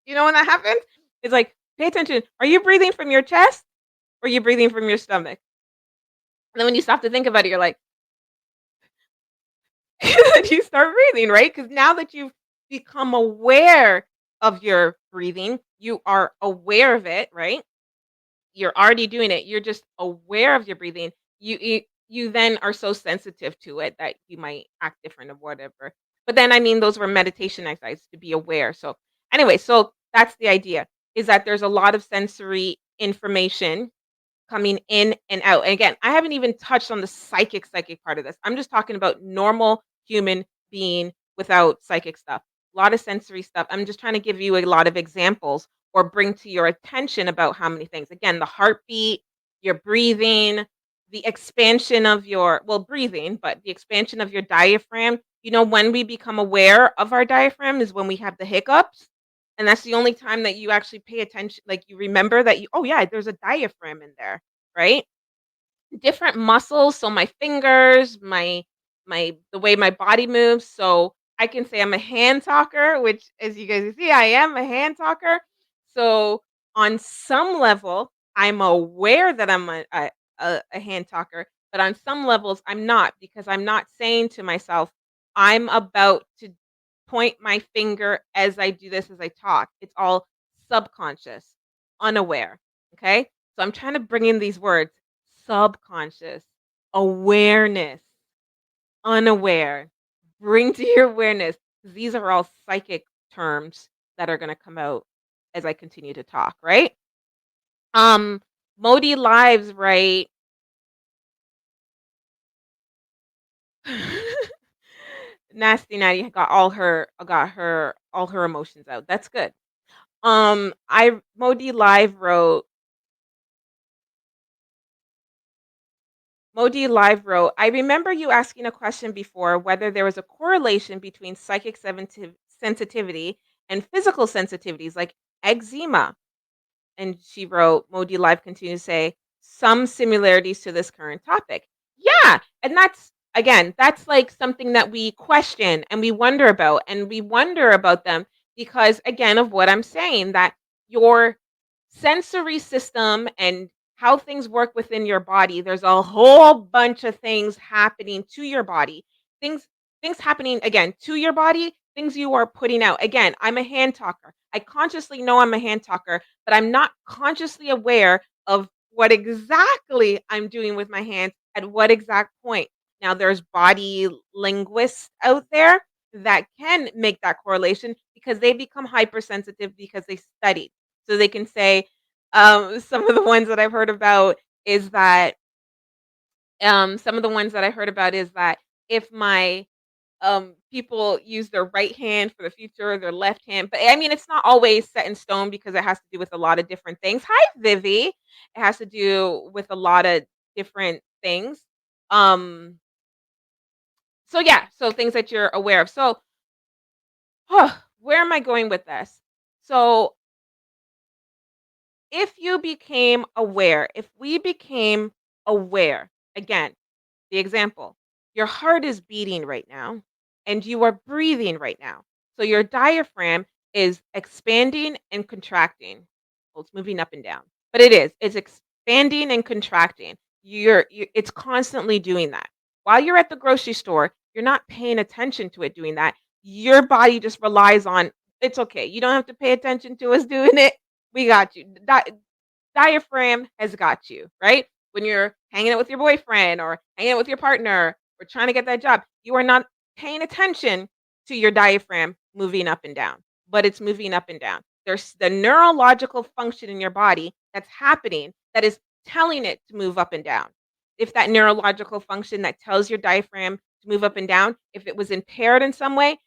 You know when that happens? It's like, "Pay attention. Are you breathing from your chest or are you breathing from your stomach?" And then when you stop to think about it, you're like, you start breathing, right? Because now that you've become aware of your breathing, you are aware of it, right? You're already doing it. You're just aware of your breathing. You then are so sensitive to it that you might act different or whatever. But then I mean those were meditation exercises to be aware. So anyway, so that's the idea is that there's a lot of sensory information coming in and out. And again, I haven't even touched on the psychic part of this. I'm just talking about normal human being without psychic stuff. A lot of sensory stuff. I'm just trying to give you a lot of examples or bring to your attention about how many things. Again, the heartbeat, your breathing, the expansion of your breathing, but the expansion of your diaphragm. You know, when we become aware of our diaphragm is when we have the hiccups. And that's the only time that you actually pay attention, like you remember that oh yeah, there's a diaphragm in there, right? Different muscles, so my fingers, my the way my body moves, so I can say I'm a hand talker, which as you guys can see, I am a hand talker. So on some level, I'm aware that I'm a hand talker, but on some levels I'm not because I'm not saying to myself, I'm about to point my finger as I do this as I talk. It's all subconscious, unaware. Okay? So I'm trying to bring in these words subconscious, awareness, unaware. Bring to your awareness. These are all psychic terms that are going to come out as I continue to talk, right? Um Modi Lives, right? Nasty Natty got her all her emotions out. That's good. I Modi Live wrote, I remember you asking a question before whether there was a correlation between sensitivity and physical sensitivities like eczema. and she wrote, Modi Live continues to say, some similarities to this current topic. Yeah. And that's, again, that's like something that we question and we wonder about. And we wonder about them because, again, of what I'm saying, that your sensory system and how things work within your body, there's a whole bunch of things happening to your body. Things things happening again to your body, things you are putting out. Again, I'm a hand talker. I consciously know I'm a hand talker, but I'm not consciously aware of what exactly I'm doing with my hands at what exact point. Now, there's body linguists out there that can make that correlation because they become hypersensitive because they studied. So they can say, some of the ones that I've heard about is that, some of the ones that I heard about is that if my people use their right hand for the future, their left hand. But I mean, it's not always set in stone because it has to do with a lot of different things. Hi, Vivi. It has to do with a lot of different things. Um, so yeah, so things that you're aware of. So where am I going with this? So if we became aware, again, the example, your heart is beating right now and you are breathing right now. So your diaphragm is expanding and contracting. Well, it's moving up and down, but it's expanding and contracting. It's constantly doing that. While you're at the grocery store, you're not paying attention to it doing that. Your body just relies on it's okay. You don't have to pay attention to us doing it. We got you. Diaphragm has got you, right? When you're hanging out with your boyfriend or hanging out with your partner or trying to get that job, you are not paying attention to your diaphragm moving up and down, but it's moving up and down. There's the neurological function in your body that's happening that is telling it to move up and down. If that neurological function that tells your diaphragm to move up and down, if it was impaired in some way,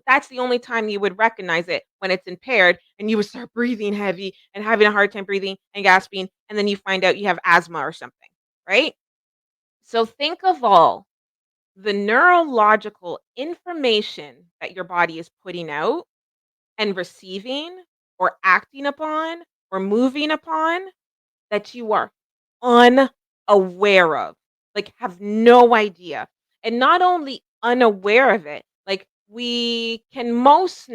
that's the only time you would recognize it when it's impaired and you would start breathing heavy and having a hard time breathing and gasping and then you find out you have asthma or something, right? So think of all the neurological information that your body is putting out and receiving or acting upon or moving upon that you are unaware of, like, have no idea. And not only unaware of it, like, we most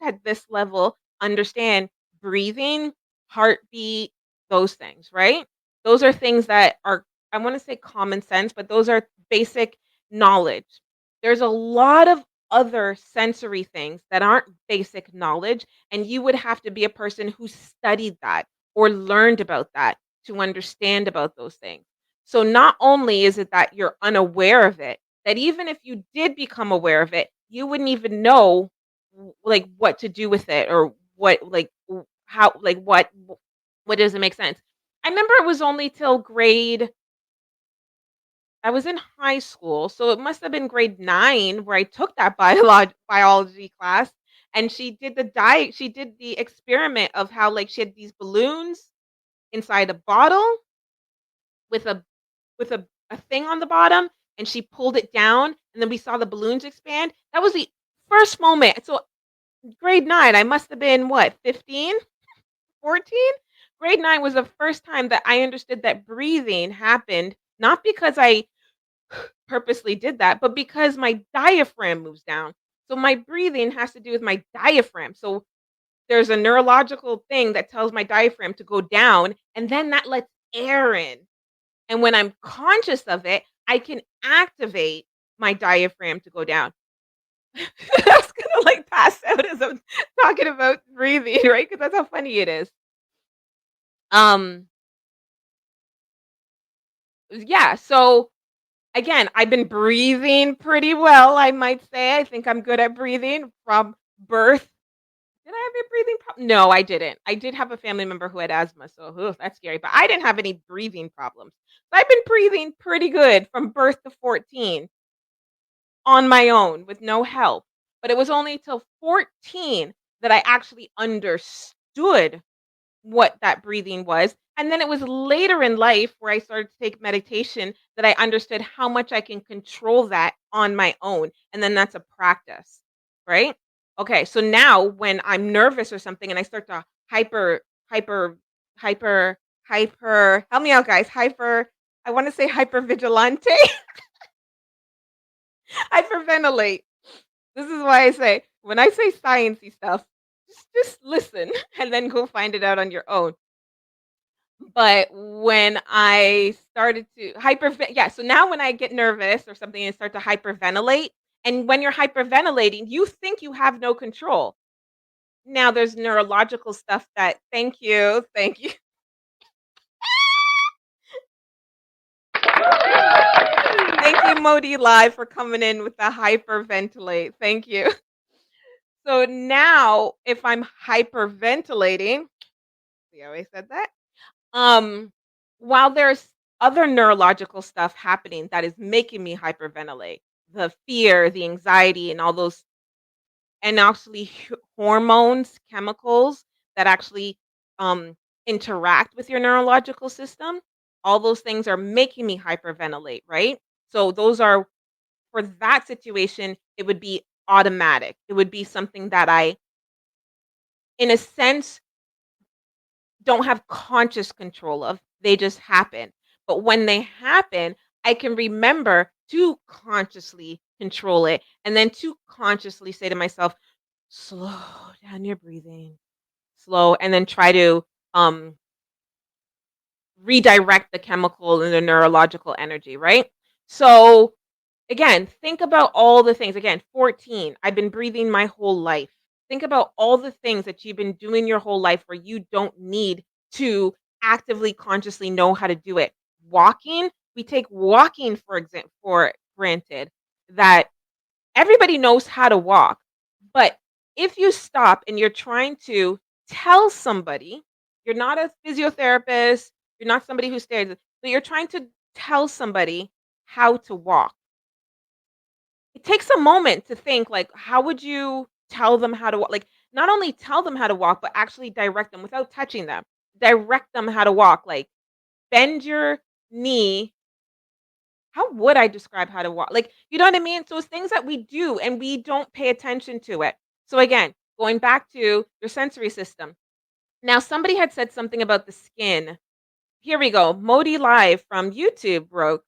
at this level understand breathing, heartbeat, those things, right? Those are things that are, I wanna say common sense, but those are basic knowledge. There's a lot of other sensory things that aren't basic knowledge, and you would have to be a person who studied that or learned about that to understand about those things. So not only is it that you're unaware of it, that even if you did become aware of it, you wouldn't even know like what to do with it or how what doesn't make sense. I remember it was only till grade I was in high school, so it must have been grade 9 where I took that biology class, and she did the experiment of how, like, she had these balloons inside a bottle with a thing on the bottom, and she pulled it down, and then we saw the balloons expand. That was the first moment. So, grade 9, I must have been what, 15, 14? Grade 9 was the first time that I understood that breathing happened, not because I purposely did that, but because my diaphragm moves down. So my breathing has to do with my diaphragm. So there's a neurological thing that tells my diaphragm to go down, and then that lets air in. And when I'm conscious of it, I can activate my diaphragm to go down. I was gonna like pass out as I'm talking about breathing, right? Because that's how funny it is. Um, yeah. So again, I've been breathing pretty well, I might say. I think I'm good at breathing from birth. Did I have a breathing problem? No, I didn't. I did have a family member who had asthma, so ugh, that's scary. But I didn't have any breathing problems. So I've been breathing pretty good from birth to 14 on my own with no help. But it was only till 14 that I actually understood what that breathing was. And then it was later in life where I started to take meditation that I understood how much I can control that on my own. And then that's a practice, right? Okay, so now when I'm nervous or something and I start to hyper hyper hyper help me out guys, I wanna say hypervigilante, hyperventilate. This is why I say, when I say sciencey stuff, just listen and then go find it out on your own. But when I started to yeah, so now when I get nervous or something and start to hyperventilate, and when you're hyperventilating, you think you have no control. Now there's neurological stuff that thank you. Thank you, Modi Live, for coming in with the hyperventilate. Thank you. So now if I'm hyperventilating, see how I said that? Um, while there's other neurological stuff happening that is making me hyperventilate, the fear, the anxiety, and all those, and actually hormones, chemicals that actually interact with your neurological system, all those things are making me hyperventilate, right? So those are, for that situation, it would be automatic. It would be something that I, in a sense, don't have conscious control of. They just happen. But when they happen, I can remember to consciously control it and then to consciously say to myself, slow down your breathing, slow, and then try to um redirect the chemical and the neurological energy, right? So again, think about all the things. Again, 14, I've been breathing my whole life. Think about all the things that you've been doing your whole life where you don't need to actively consciously know how to do it. Walking, we take walking for example for granted, that everybody knows how to walk. But if you stop and you're trying to tell somebody, you're not a physiotherapist, you're not somebody who stares, but you're trying to tell somebody how to walk, it takes a moment to think, like, how would you tell them how to walk? Like, not only tell them how to walk, but actually direct them without touching them. Direct them how to walk. Like, bend your knee. How would I describe how to walk? Like, you know what I mean? So it's things that we do and we don't pay attention to it. So again, going back to your sensory system. Now, somebody had said something about the skin. Here we go. Modi Live from YouTube wrote,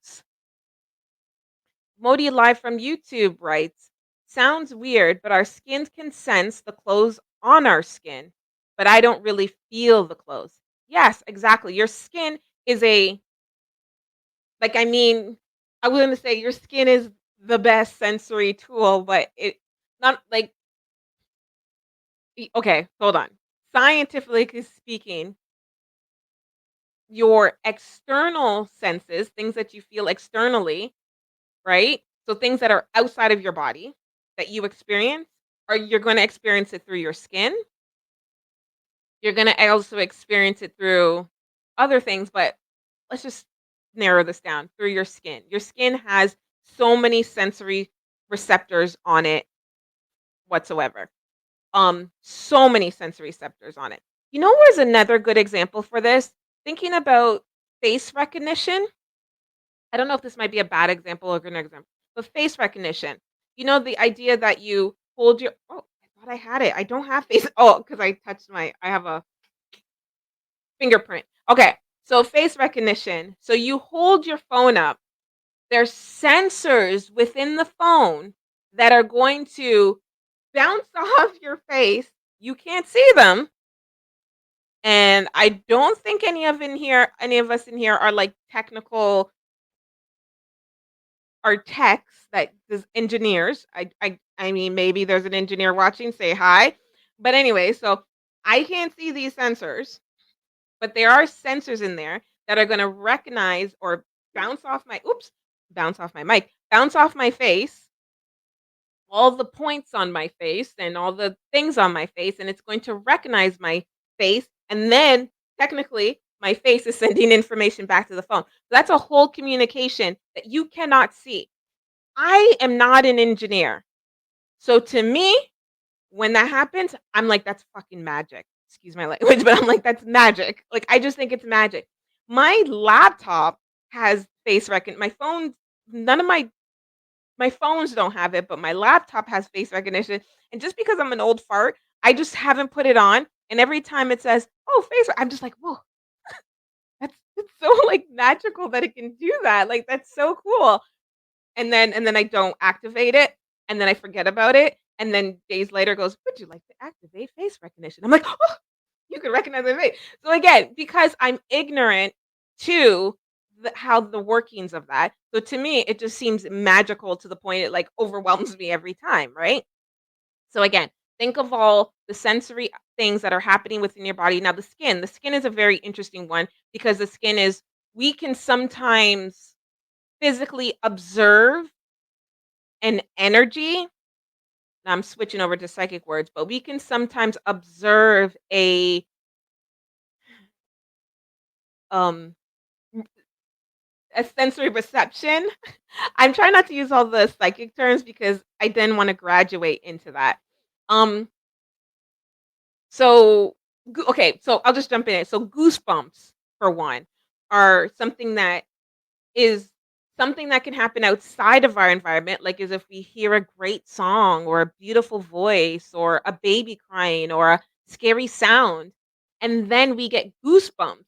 Modi Live from YouTube writes, sounds weird, but our skin can sense the clothes on our skin, but I don't really feel the clothes. Yes, exactly. Your skin is a, like, I mean, I was gonna say your skin is the best sensory tool, but it not like okay, hold on. Scientifically speaking, your external senses, things that you feel externally, right? So things that are outside of your body that you experience, or you're going to experience it through your skin. You're going to also experience it through other things, but let's just narrow this down through your skin. Your skin has so many sensory receptors on it whatsoever. So many sensory receptors on it. You know where's another good example for this? Thinking about face recognition. I don't know if this might be a bad example or a good example, but face recognition. You know, the idea that you hold your, oh, I thought I had it. I don't have face. Oh, because I touched I have a fingerprint. Okay. So face recognition. So you hold your phone up. There's sensors within the phone that are going to bounce off your face. You can't see them. And I don't think any of us in here are like technical, are techs, that is engineers. I mean, maybe there's an engineer watching, say hi. But anyway, so I can't see these sensors, but there are sensors in there that are gonna recognize or bounce off my mic, bounce off my face, all the points on my face and all the things on my face, and it's going to recognize my face, and then technically my face is sending information back to the phone. So that's a whole communication that you cannot see. I am not an engineer. So to me, when that happens, I'm like, that's fucking magic. Excuse my language, but I'm like, that's magic. Like, I just think it's magic. My laptop has face recognition. My phone, none of my My phones don't have it, but my laptop has face recognition, and just because I'm an old fart, I just haven't put it on, and every time it says, "Oh, I'm just like, "Whoa, that's it's so, like, magical that it can do that, like, that's so cool." And then I don't activate it, and then I forget about it, and then days later it goes, "Would you like to activate face recognition?" I'm like, "Oh, you can recognize my face." So again, because I'm ignorant to how the workings of that, so to me, it just seems magical to the point it, like, overwhelms me every time, right? So again, think of all the sensory things that are happening within your body. Now the skin is a very interesting one because the skin is we can sometimes physically observe an energy. Now I'm switching over to psychic words, but we can sometimes observe um a sensory perception. I'm trying not to use all the psychic terms because I then want to graduate into that. Um so okay, so I'll just jump in it. So goosebumps for one are something that is something that can happen outside of our environment, like as if we hear a great song or a beautiful voice or a baby crying or a scary sound, and then we get goosebumps.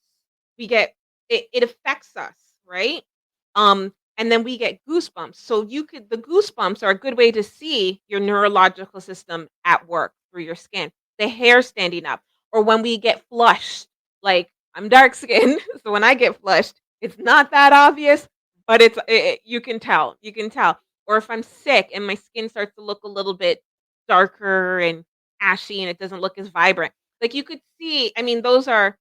We get it affects us, right? And then we get goosebumps. So the goosebumps are a good way to see your neurological system at work through your skin. The hair standing up, or when we get flushed, like I'm dark skinned, so when I get flushed, it's not that obvious, but you can tell, you can tell. Or if I'm sick and my skin starts to look a little bit darker and ashy and it doesn't look as vibrant. Like you could see, I mean, those are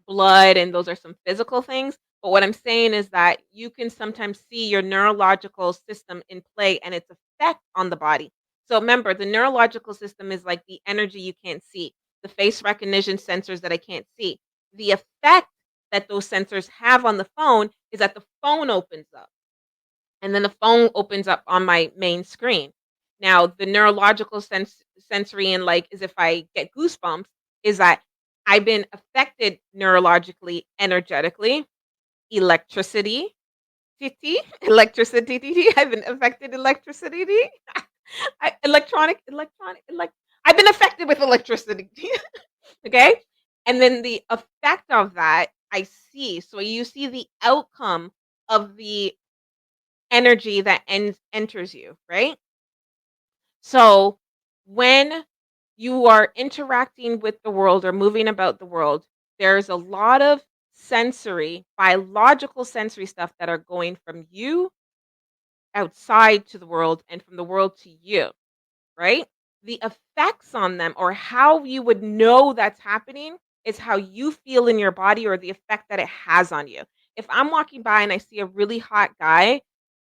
blood and those are some physical things. But what I'm saying is that you can sometimes see your neurological system in play and its effect on the body. So remember, the neurological system is like the energy you can't see, the face recognition sensors that I can't see. The effect that those sensors have on the phone is that the phone opens up and then the phone opens up on my main screen. Now, the neurological sensory and like is if I get goosebumps is that I've been affected neurologically, energetically, electricity, electricity. I've been affected electricity. I've been affected with electricity. Okay, and then the effect of that I see. So you see the outcome of the energy that enters you, right? So when you are interacting with the world or moving about the world, there's a lot of sensory, biological sensory stuff that are going from you outside to the world and from the world to you, right? The effects on them or how you would know that's happening is how you feel in your body or the effect that it has on you. If I'm walking by and I see a really hot guy,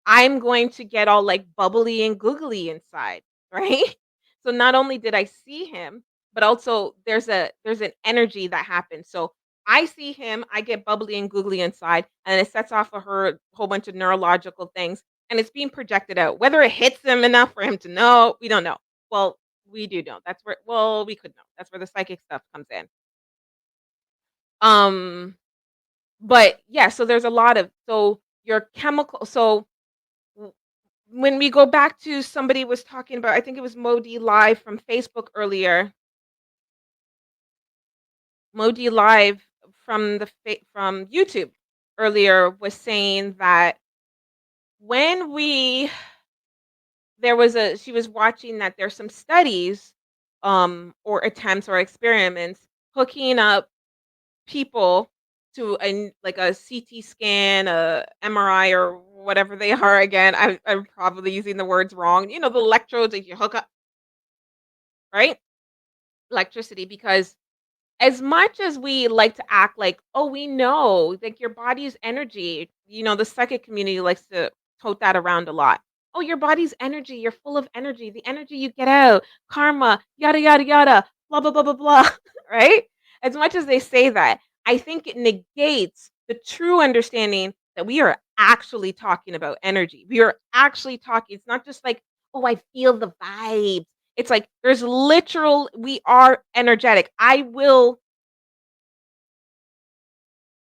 I'm going to get all like bubbly and googly inside, right? So not only did I see him, but also there's an energy that happens. So I see him, I get bubbly and googly inside, and it sets off a whole bunch of neurological things, and it's being projected out. Whether it hits him enough for him to know, we don't know. Well, we do know. That's where well, we could know. That's where the psychic stuff comes in. Um, but yeah, so there's a lot of so your chemical so w- when we go back to somebody was talking about, I think it was Modi Live from Facebook earlier. Modi Live from from YouTube earlier was saying that when we there was a she was watching that there's some studies or attempts or experiments hooking up people to like a CT scan, a MRI or whatever they are again. I'm probably using the words wrong. You know, the electrodes that you hook up, right? Electricity, because as much as we like to act like, oh, we know, like your body's energy, the psychic community likes to tote that around a lot. Oh, your body's energy, you're full of energy, the energy you get out, karma, yada, yada, yada, blah, blah, blah, blah, blah, right? As much as they say that, I think it negates the true understanding that we are actually talking about energy. We are actually talking, it's not just like, oh, I feel the vibes. It's like there's literal we are energetic. I will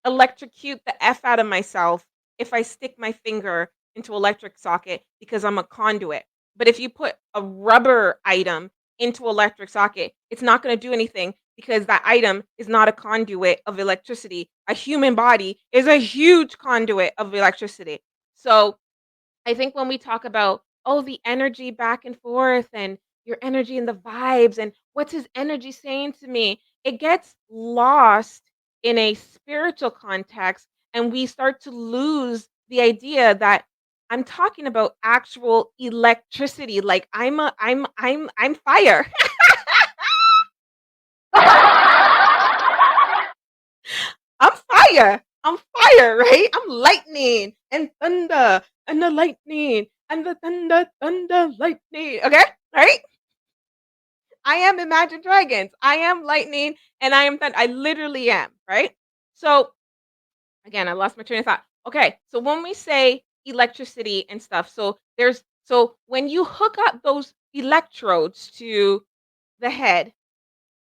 electrocute the F out of myself if I stick my finger into electric socket because I'm a conduit. But if you put a rubber item into electric socket, it's not going to do anything because that item is not a conduit of electricity. A human body is a huge conduit of electricity. So I think when we talk about, oh, the energy back and forth and your energy and the vibes and what's his energy saying to me, it gets lost in a spiritual context and we start to lose the idea that I'm talking about actual electricity. Like I'm fire. I'm fire. I'm fire, right? I'm lightning and thunder and the lightning and the thunder, thunder, lightning. Okay, right? I am Imagine Dragons. I am lightning and I am thunder. I literally am, right? So again, I lost my train of thought. Okay, so when we say electricity and stuff, so when you hook up those electrodes to the head,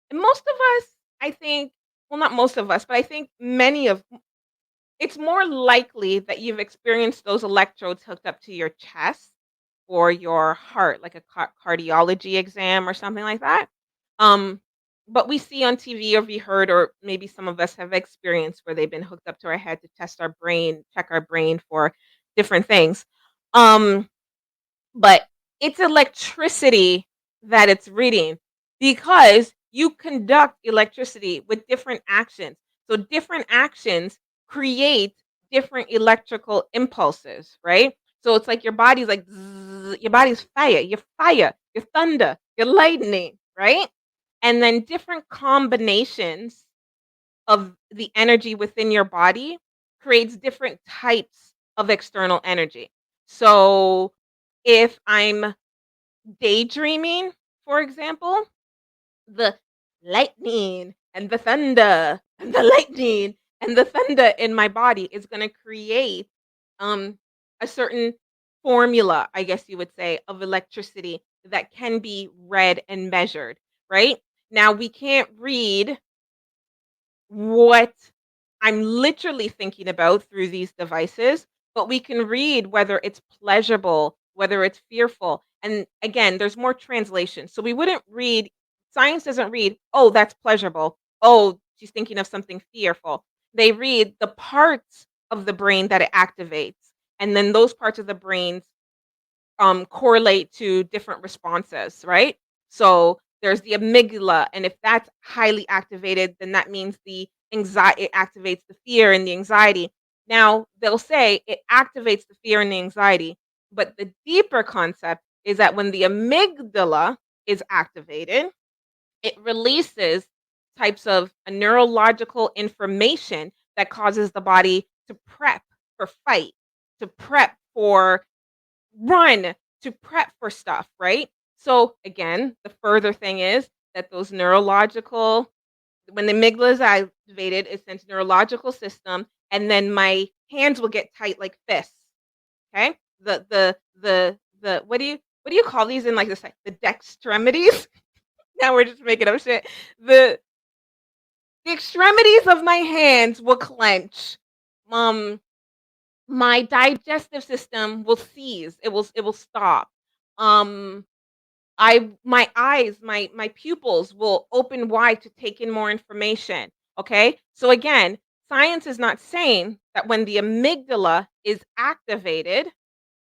and most of us, I think, well, not most of us, but I think many of it's more likely that you've experienced those electrodes hooked up to your chest or your heart, like a cardiology exam or something like that. Um, but we see on TV or we heard, or maybe some of us have experienced where they've been hooked up to our head to test our brain, check our brain for different things. Um, but it's electricity that it's reading because you conduct electricity with different actions. So different actions create different electrical impulses, right? So it's like your body's like zzz, your body's fire, your thunder, your lightning, right? And then different combinations of the energy within your body creates different types of external energy. So if I'm daydreaming, for example, the lightning and the thunder and the lightning and the thunder in my body is going to create um a certain formula, I guess you would say, of electricity that can be read and measured, right? Now we can't read what I'm literally thinking about through these devices, but we can read whether it's pleasurable, whether it's fearful. And again, there's more translation. So we wouldn't read, science doesn't read, oh, that's pleasurable. Oh, she's thinking of something fearful. They read the parts of the brain that it activates. And then those parts of the brain correlate to different responses, right? So there's the amygdala, and if that's highly activated, then that means the anxiety, it activates the fear and the anxiety. Now they'll say it activates the fear and the anxiety, but the deeper concept is that when the amygdala is activated, it releases types of neurological information that causes the body to prep for fight, to prep for run, to prep for stuff, right? So again, the further thing is that those neurological, when the amygdala is activated, it sends neurological system, and then my hands will get tight like fists. Okay, the what do you call these in like this, like the dextremities? Now we're just making up shit. The the extremities of my hands will clench. Um, my digestive system will cease. It will stop. Um, my eyes, my pupils will open wide to take in more information. Okay? So again, science is not saying that when the amygdala is activated,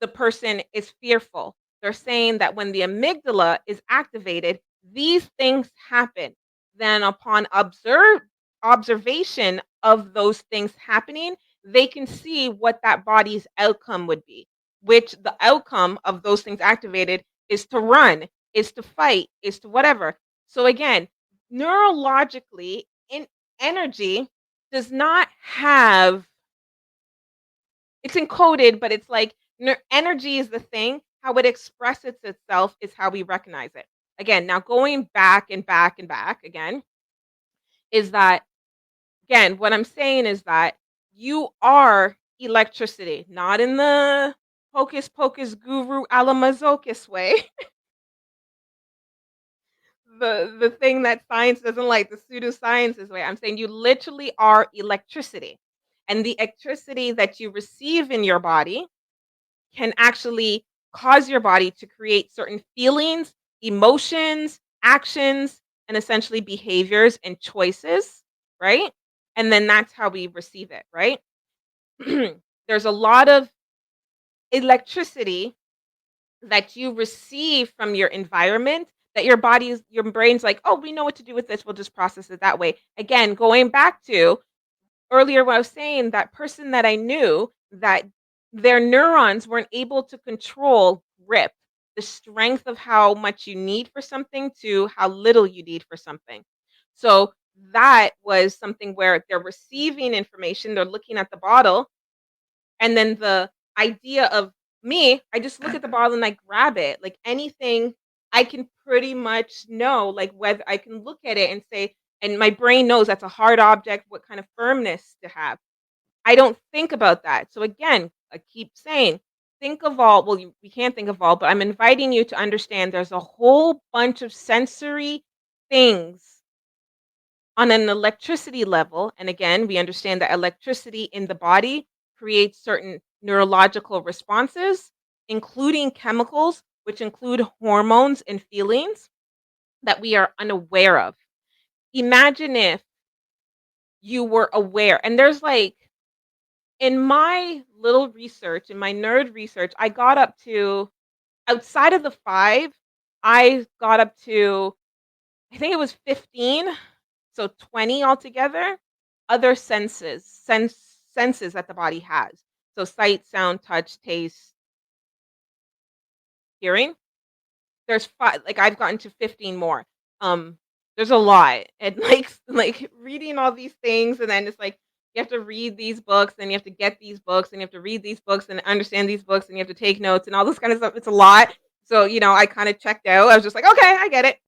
the person is fearful. They're saying that when the amygdala is activated, these things happen. Then, upon observation of those things happening, they can see what that body's outcome would be, which the outcome of those things activated is to run, is to fight, is to whatever. So, again, neurologically, in energy does not have it's encoded, but it's like energy is the thing. How it expresses itself is how we recognize it. Again, now going back and back and back again, is that, again, what I'm saying is that you are electricity, not in the hocus pocus guru alamazocus way, the thing that science doesn't like, the pseudosciences way. I'm saying you literally are electricity. And the electricity that you receive in your body can actually cause your body to create certain feelings, emotions, actions, and essentially behaviors and choices, right? And then that's how we receive it, right? There's a lot of electricity that you receive from your environment that your brain's like, "Oh, we know what to do with this. We'll just process it that way." Again, going back to earlier when I was saying that person that I knew that their neurons weren't able to control grip, the strength of how much you need for something to how little you need for something. So that was something where they're receiving information, they're looking at the bottle, and then the idea of me, I just look at the bottle and I grab it. Like anything, I can pretty much know, like whether I can look at it and say, and my brain knows that's a hard object, what kind of firmness to have. I don't think about that. So again, I keep saying, think of all, well, we can't think of all, but I'm inviting you to understand there's a whole bunch of sensory things on an electricity level. And again, we understand that electricity in the body creates certain neurological responses, including chemicals, which include hormones and feelings that we are unaware of. Imagine if you were aware, and there's like, in my little research, in my nerd research, I got up to, outside of the five, I got up to, I think it was 15, so 20 altogether, other senses that the body has. So sight, sound, touch, taste, hearing. There's 5, like, I've gotten to 15 more. Um, there's a lot, and, like, reading all these things, and then it's like, you have to read these books, and you have to get these books, and you have to read these books, and understand these books, and you have to take notes, and all this kind of stuff, it's a lot. So, I kinda checked out. I was just like, "Okay, I get it."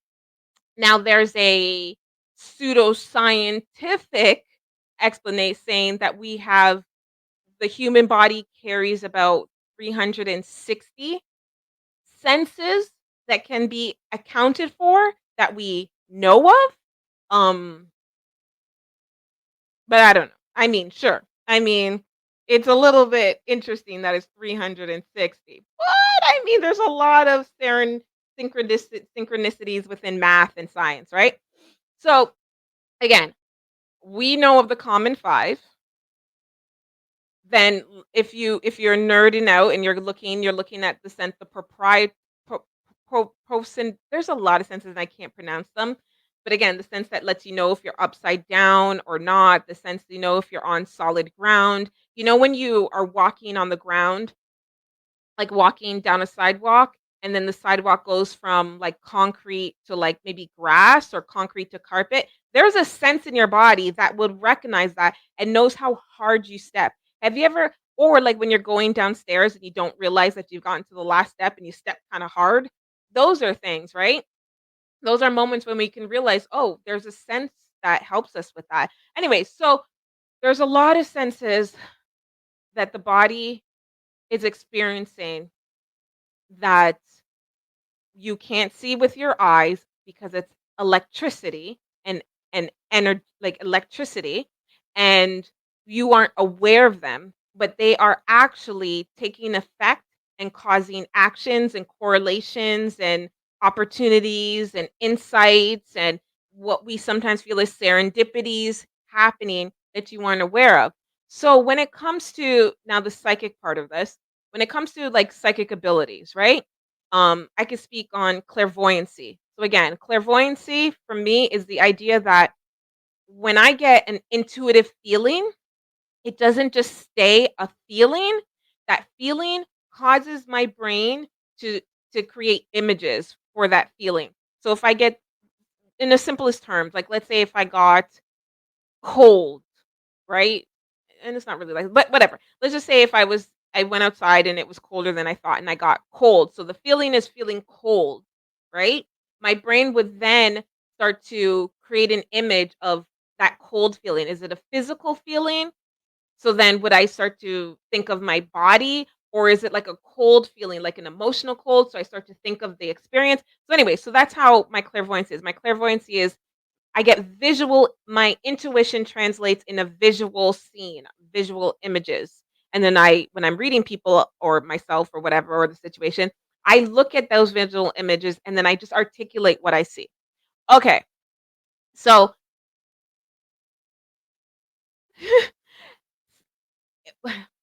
Now there's a pseudoscientific explanation saying that the human body carries about 360 senses that can be accounted for that we know of. Um, but I don't know. I mean, sure. I mean, it's a little bit interesting that it's 360. But I mean, there's a lot of synchronicities within math and science, right? So again, we know of the common five. Then if you're nerding out and you're looking at the sense the propriet pro pro prosen there's a lot of senses and I can't pronounce them, but again, the sense that lets you know if you're upside down or not, the sense you know if you're on solid ground. You know when you are walking on the ground, like walking down a sidewalk, and then the sidewalk goes from like concrete to like maybe grass or concrete to carpet. There's a sense in your body that would recognize that and knows how hard you step. Have you ever, or like when you're going downstairs and you don't realize that you've gotten to the last step and you step kind of hard? Those are things, right? Those are moments when we can realize, oh, there's a sense that helps us with that. Anyway, so there's a lot of senses that the body is experiencing that you can't see with your eyes because it's electricity and like electricity, and you aren't aware of them, but they are actually taking effect and causing actions and correlations and opportunities and insights and what we sometimes feel is serendipities happening that you weren't aware of. So when it comes to now the psychic part of this, when it comes to like psychic abilities, right? I could speak on clairvoyancy. So again, clairvoyancy for me is the idea that when I get an intuitive feeling, it doesn't just stay a feeling. That feeling causes my brain to create images for that feeling. So if I get, in the simplest terms, like let's say if I got cold, right? And it's not really like, but whatever. Let's just say if I went outside and it was colder than I thought and I got cold. So the feeling is feeling cold, right? My brain would then start to create an image of that cold feeling. Is it a physical feeling? So then would I start to think of my body, or is it like a cold feeling, like an emotional cold? So I start to think of the experience. So anyway, so that's how my clairvoyance is. My clairvoyancy is I get visual, my intuition translates in a visual scene, visual images. And then when I'm reading people or myself or whatever, or the situation, I look at those visual images and then I just articulate what I see. Okay. So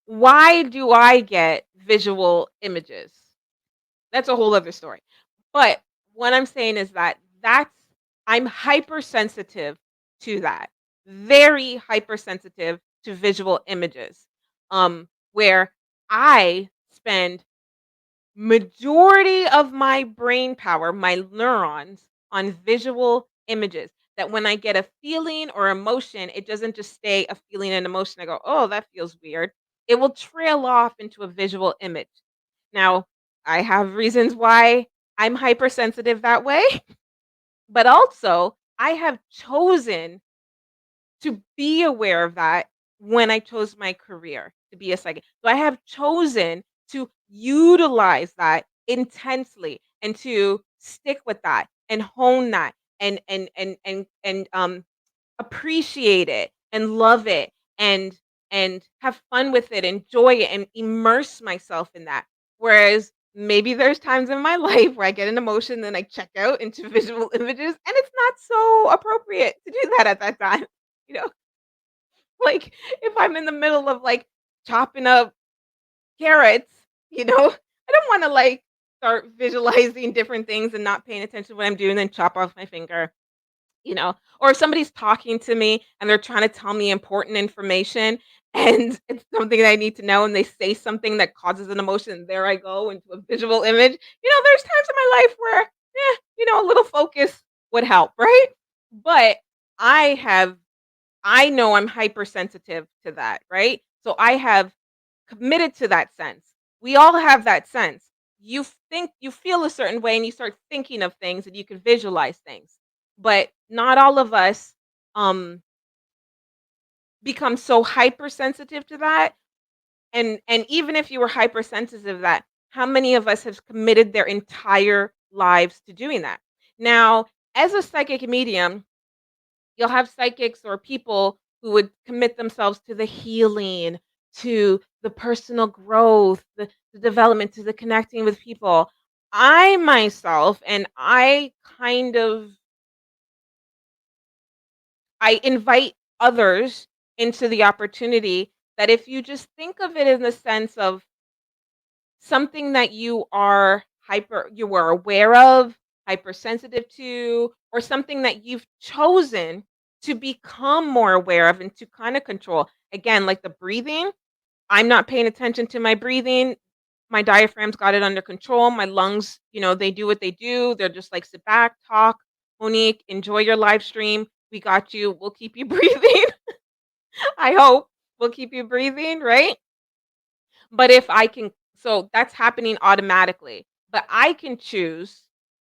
why do I get visual images? That's a whole other story. But what I'm saying is that I'm hypersensitive to that. Very hypersensitive to visual images. Where I spend majority of my brain power, my neurons, on visual images. That when I get a feeling or emotion, it doesn't just stay a feeling and emotion. I go, oh, that feels weird. It will trail off into a visual image. Now, I have reasons why I'm hypersensitive that way, but also I have chosen to be aware of that when I chose my career to be a psychic. So I have chosen to utilize that intensely and to stick with that and hone that and appreciate it and love it and have fun with it, enjoy it, and immerse myself in that. Whereas maybe there's times in my life where I get an emotion, then I check out into visual images, and it's not so appropriate to do that at that time. You know, like if I'm in the middle of like chopping up carrots, I don't want to like start visualizing different things and not paying attention to what I'm doing, then chop off my finger. Or if somebody's talking to me and they're trying to tell me important information and it's something that I need to know and they say something that causes an emotion, and there I go into a visual image. There's times in my life where, a little focus would help, right? But I have I know I'm hypersensitive to that, right? So I have committed to that sense. We all have that sense. You feel a certain way and you start thinking of things and you can visualize things. But not all of us um become so hypersensitive to that. And even if you were hypersensitive to that, how many of us have committed their entire lives to doing that? Now, as a psychic medium, you'll have psychics or people who would commit themselves to the healing, to the personal growth, the development, to the connecting with people. I myself, and I invite others into the opportunity that if you just think of it in the sense of something that you were aware of, hypersensitive to, or something that you've chosen to become more aware of and to kind of control. Again, like the breathing, I'm not paying attention to my breathing. My diaphragm's got it under control. My lungs, they do what they do. They're just like, sit back, talk, Monique, enjoy your live stream. We got you. We'll keep you breathing. I hope we'll keep you breathing, right? But if I can so that's happening automatically, but I can choose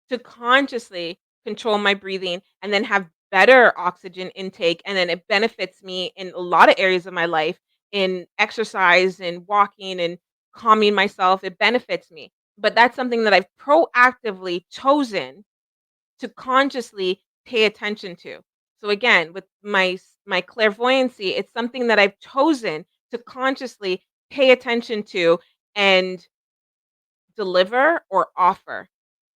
to consciously control my breathing and then have better oxygen intake, and then it benefits me in a lot of areas of my life, in exercise and walking and calming myself, it benefits me. But that's something that I've proactively chosen to consciously pay attention to. So again, with my clairvoyancy, it's something that I've chosen to consciously pay attention to and deliver or offer,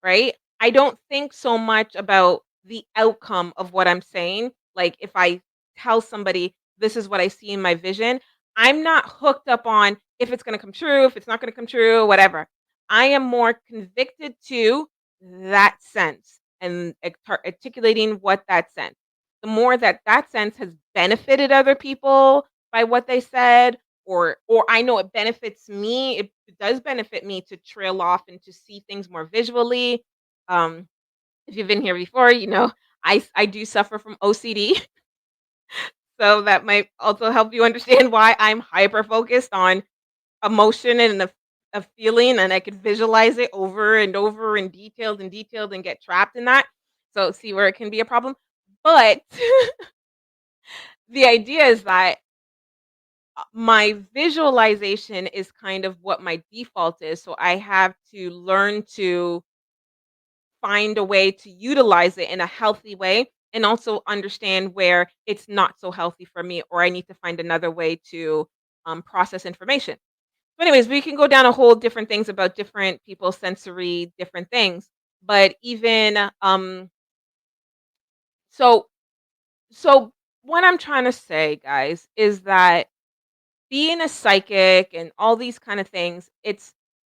right? I don't think so much about the outcome of what I'm saying. Like if I tell somebody this is what I see in my vision, I'm not hooked up on if it's going to come true, if it's not going to come true, whatever. I am more convicted to that sense and articulating what that sense. The more that that sense has benefited other people by what they said, or I know it benefits me, it does benefit me to trail off and to see things more visually. Um, if you've been here before, I do suffer from OCD, so that might also help you understand why I'm hyper focused on emotion and a feeling, and I could visualize it over and over and detailed and get trapped in that. So see where it can be a problem. But the idea is that my visualization is kind of what my default is, so I have to learn to find a way to utilize it in a healthy way and also understand where it's not so healthy for me, or I need to find another way to process information. But anyways, we can go down a whole different things about different people's sensory different things. But even so so what I'm trying to say, guys, is that being a psychic and all these kind of things,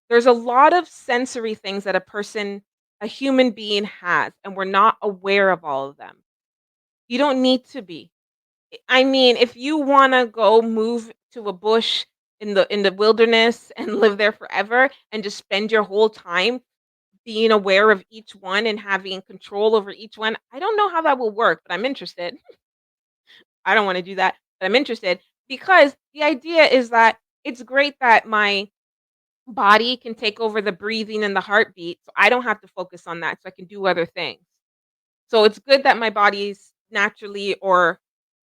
there's a lot of sensory things that a human being has, and we're not aware of all of them. You don't need to be. I mean, if you wanna go move to a bush in the wilderness and live there forever and just spend your whole time being aware of each one and having control over each one, I don't know how that will work, but I'm interested. I don't wanna do that, but I'm interested because the idea is that it's great that my body can take over the breathing and the heartbeat, so I don't have to focus on that, so I can do other things. So it's good that my body's naturally or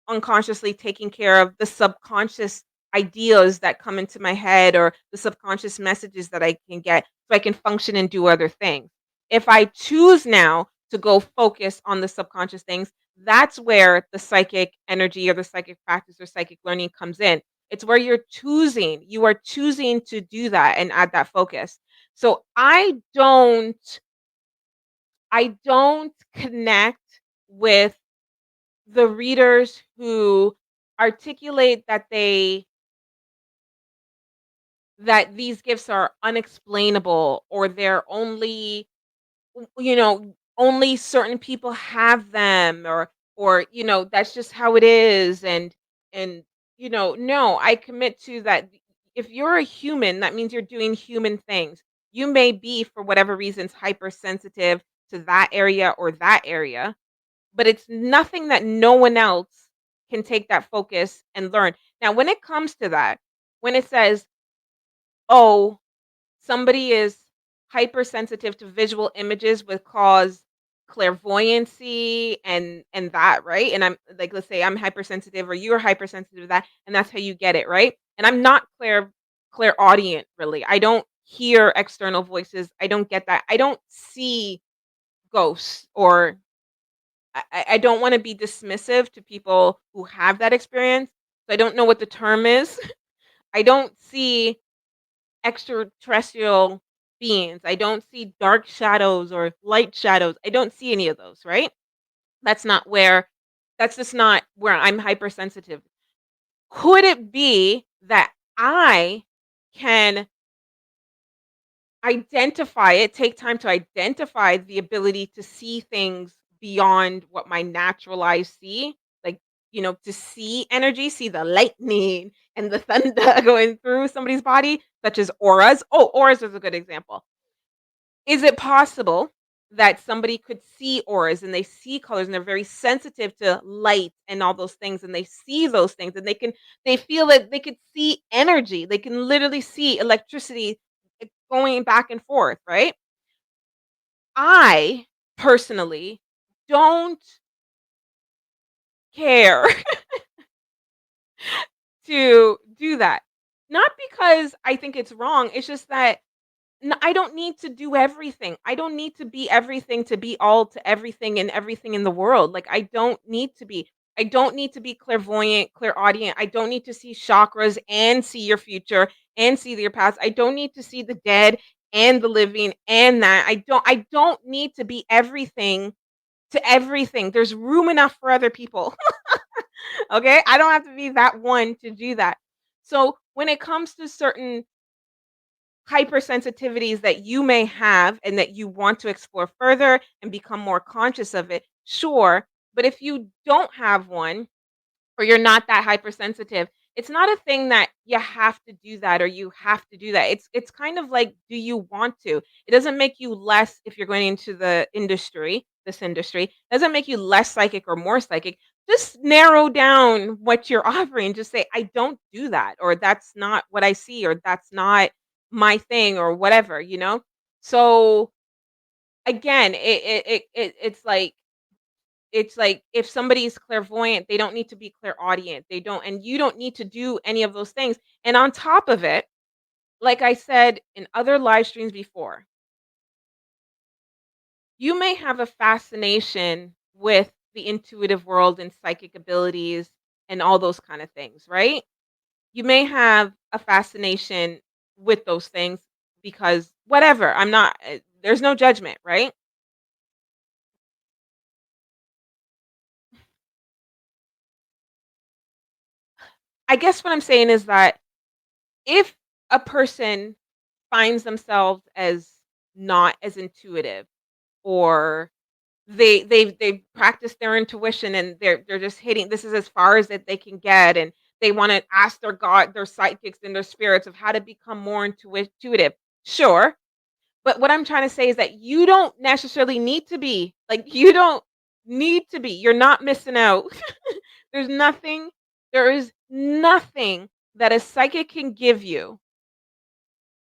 unconsciously taking care of the subconscious ideas that come into my head or the subconscious messages that I can get so I can function and do other things. If I choose now to go focus on the subconscious things, that's where the psychic energy or the psychic practice or psychic learning comes in. It's where you are choosing to do that and add that focus. So I don't connect with the readers who articulate that these gifts are unexplainable or they're only only certain people have them or that's just how it is and no, I commit to that. If you're a human, that means you're doing human things. You may be, for whatever reasons, hypersensitive to that area or that area, but it's nothing that no one else can take that focus and learn. Now, when it comes to that, when it says, "Oh, somebody is hypersensitive to visual images would cause clairvoyancy and that," right? And I'm like, let's say I'm hypersensitive or you're hypersensitive to that, and that's how you get it, right? And I'm not clairaudient really. I don't hear external voices. I don't get that. I don't see ghosts or I don't wanna be dismissive to people who have that experience, so I don't know what the term is. I don't see extraterrestrial beings. I don't see dark shadows or light shadows. I don't see any of those, right? That's not where that's just not where I'm hypersensitive. Could it be that I can take time to identify the ability to see things beyond what my natural eyes see, like, to see energy, see the lightning and the thunder going through somebody's body, such as auras. Oh, auras is a good example. Is it possible that somebody could see auras and they see colors and they're very sensitive to light and all those things and they see those things and they feel that they could see energy. They can literally see electricity going back and forth, right? I personally don't care to do that. Not because I think it's wrong, it's just that I don't need to do everything. I don't need to be everything to be all to everything and everything in the world. Like, I don't need to be. I don't need to be clairvoyant, clairaudient. I don't need to see chakras and see your future and see your past. I don't need to see the dead and the living and that. I don't need to be everything to everything. There's room enough for other people. Okay? I don't have to be that one to do that. So, when it comes to certain hypersensitivities that you may have and that you want to explore further and become more conscious of it, sure. But if you don't have one, or you're not that hypersensitive, it's not a thing that you have to do that or you have to do that. It's kind of like, do you want to? It doesn't make you less if you're going into this industry. It doesn't make you less psychic or more psychic. Just narrow down what you're offering. Just say, I don't do that, or that's not what I see, or that's not my thing, or whatever. So again, it's like if somebody's clairvoyant, they don't need to be clairaudient. They don't, and you don't need to do any of those things. And on top of it, like I said in other live streams before, you may have a fascination with the intuitive world and psychic abilities and all those kind of things, right? You may have a fascination with those things because whatever, I'm not there's no judgment, right? I guess what I'm saying is that if a person finds themselves as not as intuitive, or they've practiced their intuition and they're just hitting this is as far as that they can get, and they want to ask their psychics and their spirits of how to become more intuitive. Sure. But what I'm trying to say is that you don't necessarily need to be. Like, you don't need to be. You're not missing out. There's nothing there is nothing that a psychic can give you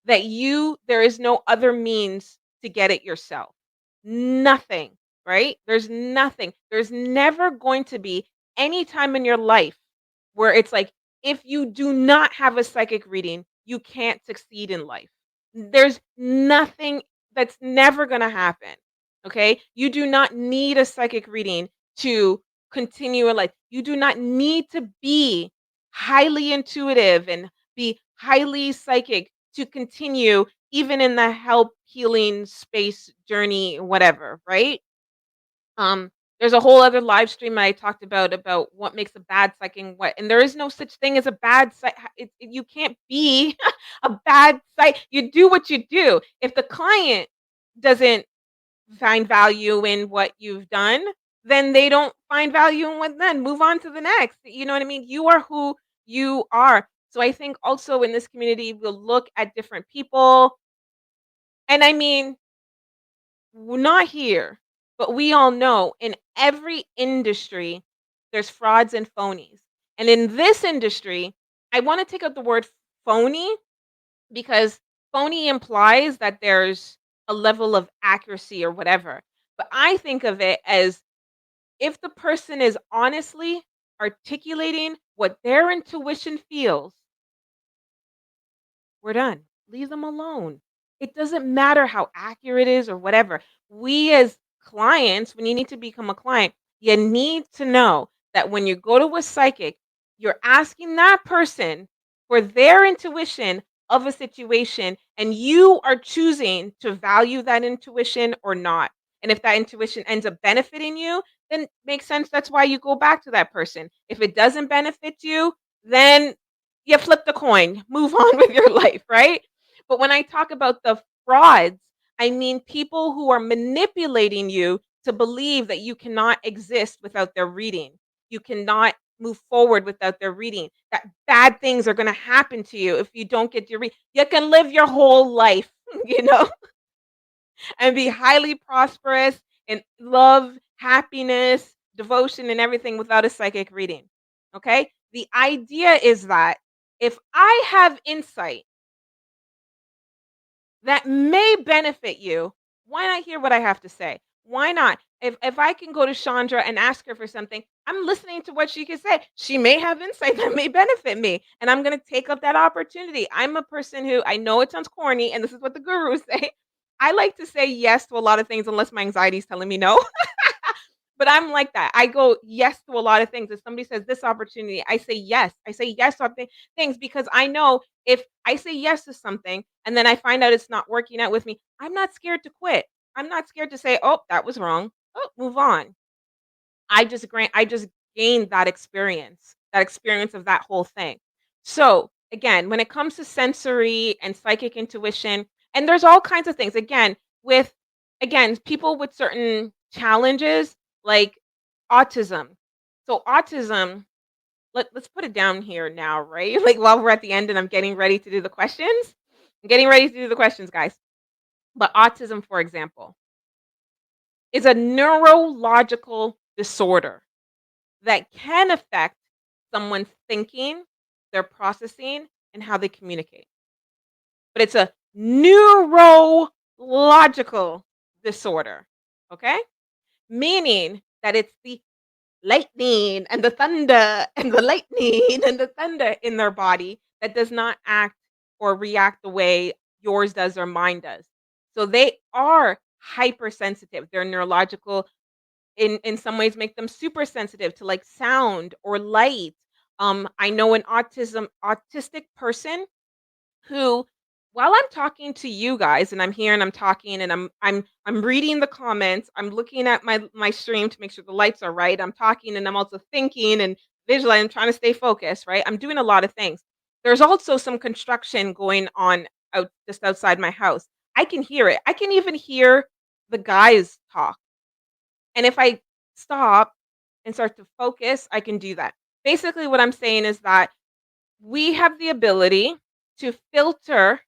that you there is no other means to get it yourself. Nothing, right? There's nothing. There's never going to be any time in your life where it's like, if you do not have a psychic reading, you can't succeed in life. There's nothing that's never going to happen. Okay? You do not need a psychic reading to continue in life. You do not need to be highly intuitive and be highly psychic to continue even in the help healing space journey, whatever, right? Um, there's a whole other live stream I talked about what makes a bad psychic and what, and there is no such thing as a bad psych. You can't be a bad psych. You do what you do. If the client doesn't find value in what you've done, then they don't find value in what, then move on to the next. You know what I mean? You are who you are. So I think also in this community, we'll look at different people. And I mean, not here, but we all know in every industry, there's frauds and phonies. And in this industry, I want to take out the word phony because phony implies that there's a level of accuracy or whatever. But I think of it as, if the person is honestly articulating what their intuition feels, we're done. Leave them alone. It doesn't matter how accurate it is or whatever. We as clients, when you need to become a client, you need to know that when you go to a psychic, you're asking that person for their intuition of a situation, and you are choosing to value that intuition or not. And if that intuition ends up benefiting you, then makes sense. That's why you go back to that person. If it doesn't benefit you, then you flip the coin, move on with your life, right? But when I talk about the frauds, I mean people who are manipulating you to believe that you cannot exist without their reading. You cannot move forward without their reading. That bad things are going to happen to you if you don't get your read. You can live your whole life, you know, and be highly prosperous in love, happiness, devotion, and everything without a psychic reading. Okay? The idea is that if I have insight that may benefit you, why not hear what I have to say? Why not? If I can go to Chandra and ask her for something, I'm listening to what she can say. She may have insight that may benefit me, and I'm going to take up that opportunity. I'm a person who, I know it sounds corny, and this is what the gurus say. I like to say yes to a lot of things unless my anxiety is telling me no. But I'm like that. I go yes to a lot of things. If somebody says this opportunity, I say yes. I say yes to things because I know if I say yes to something and then I find out it's not working out with me, I'm not scared to quit. I'm not scared to say, "Oh, that was wrong. Oh, move on." I just gained that experience of that whole thing. So, again, when it comes to sensory and psychic intuition, and there's all kinds of things, again, with people with certain challenges like autism. So autism, let's put it down here now, right? Like, while we're at the end and I'm getting ready to do the questions. I'm getting ready to do the questions, guys. But autism, for example, is a neurological disorder that can affect someone's thinking, their processing, and how they communicate. But it's a neurological disorder, okay? Meaning that it's the lightning and the thunder and the lightning and the thunder in their body that does not act or react the way yours does or mine does. So they are hypersensitive. Their neurological in some ways make them super sensitive to like sound or light I know an autistic person who, while I'm talking to you guys and I'm here and I'm talking and I'm reading the comments, I'm looking at my stream to make sure the lights are right. I'm talking and I'm also thinking and visualizing, I'm trying to stay focused, right? I'm doing a lot of things. There's also some construction going on out just outside my house. I can hear it. I can even hear the guys talk. And if I stop and start to focus, I can do that. Basically, what I'm saying is that we have the ability to filter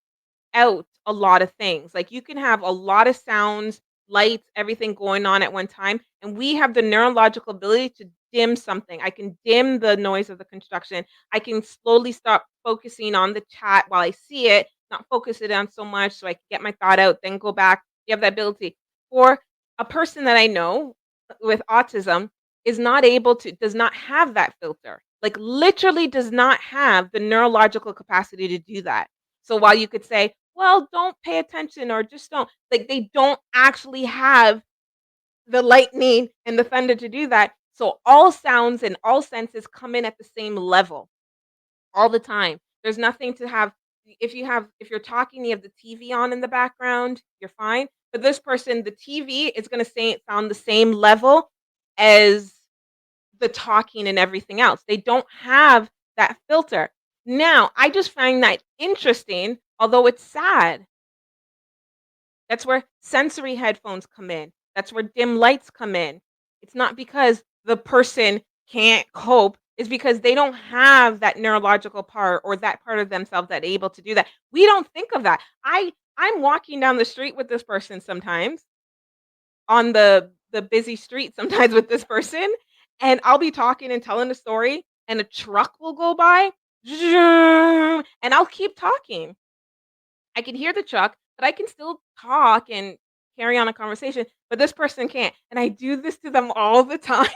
out a lot of things. Like, you can have a lot of sounds, lights, everything going on at one time, and we have the neurological ability to dim something. I can dim the noise of the construction. I can slowly stop focusing on the chat while I see it, not focus it on so much so I can get my thought out, then go back. You have that ability. For a person that I know with autism is not able to does not have that filter. Like, literally does not have the neurological capacity to do that. So while you could say, "Well, don't pay attention," or "Just don't," like, they don't actually have the lightning and the thunder to do that. So all sounds and all senses come in at the same level all the time. There's nothing to have if you're talking, you have the TV on in the background, you're fine. But this person, the TV is gonna say sound the same level as the talking and everything else. They don't have that filter. Now, I just find that interesting, although it's sad. That's where sensory headphones come in. That's where dim lights come in. It's not because the person can't cope, it's because they don't have that neurological part or that part of themselves that able to do that. We don't think of that. I'm walking down the street with this person sometimes on the busy street sometimes with this person, and I'll be talking and telling a story, and a truck will go by, and I'll keep talking. I can hear the truck, but I can still talk and carry on a conversation, but this person can't, and I do this to them all the time,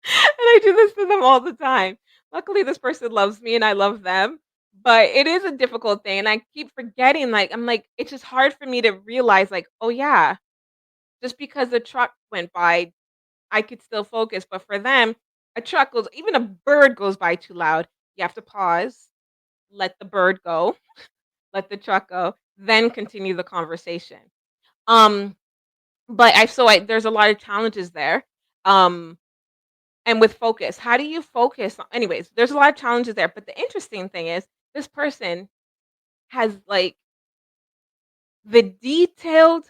and I do this to them all the time. Luckily, this person loves me and I love them, but it is a difficult thing, and I keep forgetting, like, I'm like, it's just hard for me to realize, like, "Oh, yeah, just because the truck went by, I could still focus," but for them, a truck goes even a bird goes by too loud, you have to pause, let the bird go, let the truck go, then continue the conversation. Um, but I there's a lot of challenges there, um, and with focus, how do you focus anyways, there's a lot of challenges there, but the interesting thing is this person has, like, the detailed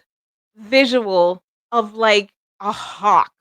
visual of, like, a hawk.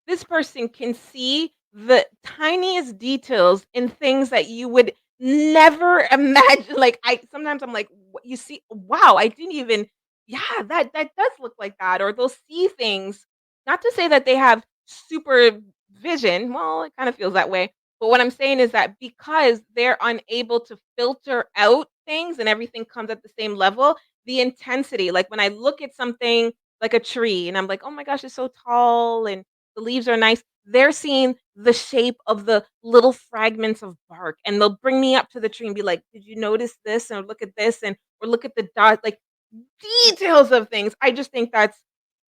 This person can see the tiniest details in things that you would never imagine. Like, I sometimes I'm like, "What you see? Wow, I didn't even yeah, that does look like that," or they'll see things. Not to say that they have super vision, well, it kinda feels that way, but what I'm saying is that because they're unable to filter out things and everything comes at the same level, the intensity, like, when I look at something like a tree and I'm like, "Oh my gosh, it's so tall and the leaves are nice." They're seeing the shape of the little fragments of bark, and they'll bring me up to the tree and be like, "Did you notice this? And look at this, and or look at the dot," like, details of things. I just think that's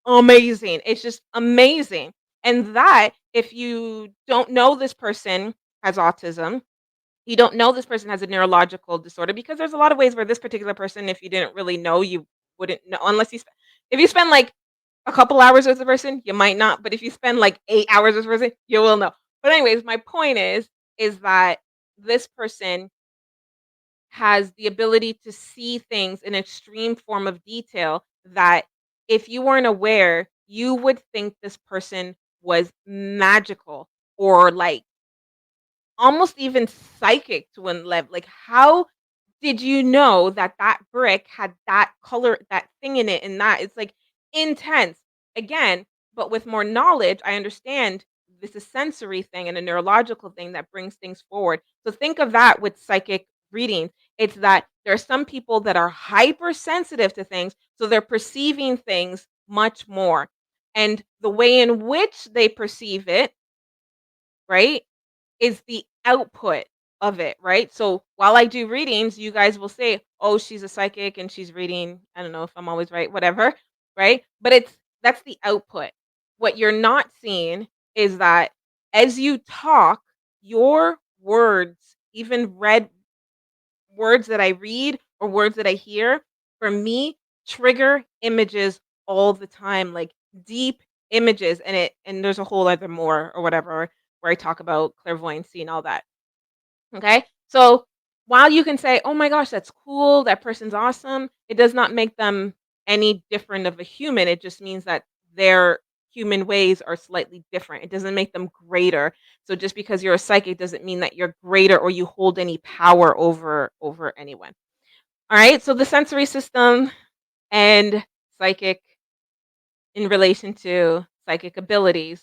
amazing. It's just amazing. And that if you don't know this person has autism, you don't know this person has a neurological disorder because there's a lot of ways where this particular person, if you didn't really know, you wouldn't know unless if you spend like a couple hours with the person, you might not, but if you spend like 8 hours with the person, you will know. But anyways, my point is that this person has the ability to see things in extreme form of detail that if you weren't aware, you would think this person was magical or like almost even psychic to one level. Like, how did you know that that brick had that color, that thing in it, and that it's like intense again, but with more knowledge, I understand this is sensory thing and a neurological thing that brings things forward. So think of that with psychic reading. It's that there are some people that are hypersensitive to things, so they're perceiving things much more. And the way in which they perceive it, right, is the output of it, right? So while I do readings, you guys will say, "Oh, she's a psychic and she's reading." I don't know if I'm always right, whatever, right? But that's the output. What you're not seeing is that as you talk, your words, even read words that I read or words that I hear, for me, trigger images all the time, like deep images. And there's a whole other more or whatever where I talk about clairvoyancy and all that. Okay. So while you can say, oh my gosh, that's cool, that person's awesome, it does not make them any different of a human. It just means that their human ways are slightly different. It doesn't make them greater. So just because you're a psychic doesn't mean that you're greater or you hold any power over anyone. All right. So the sensory system and psychic in relation to psychic abilities,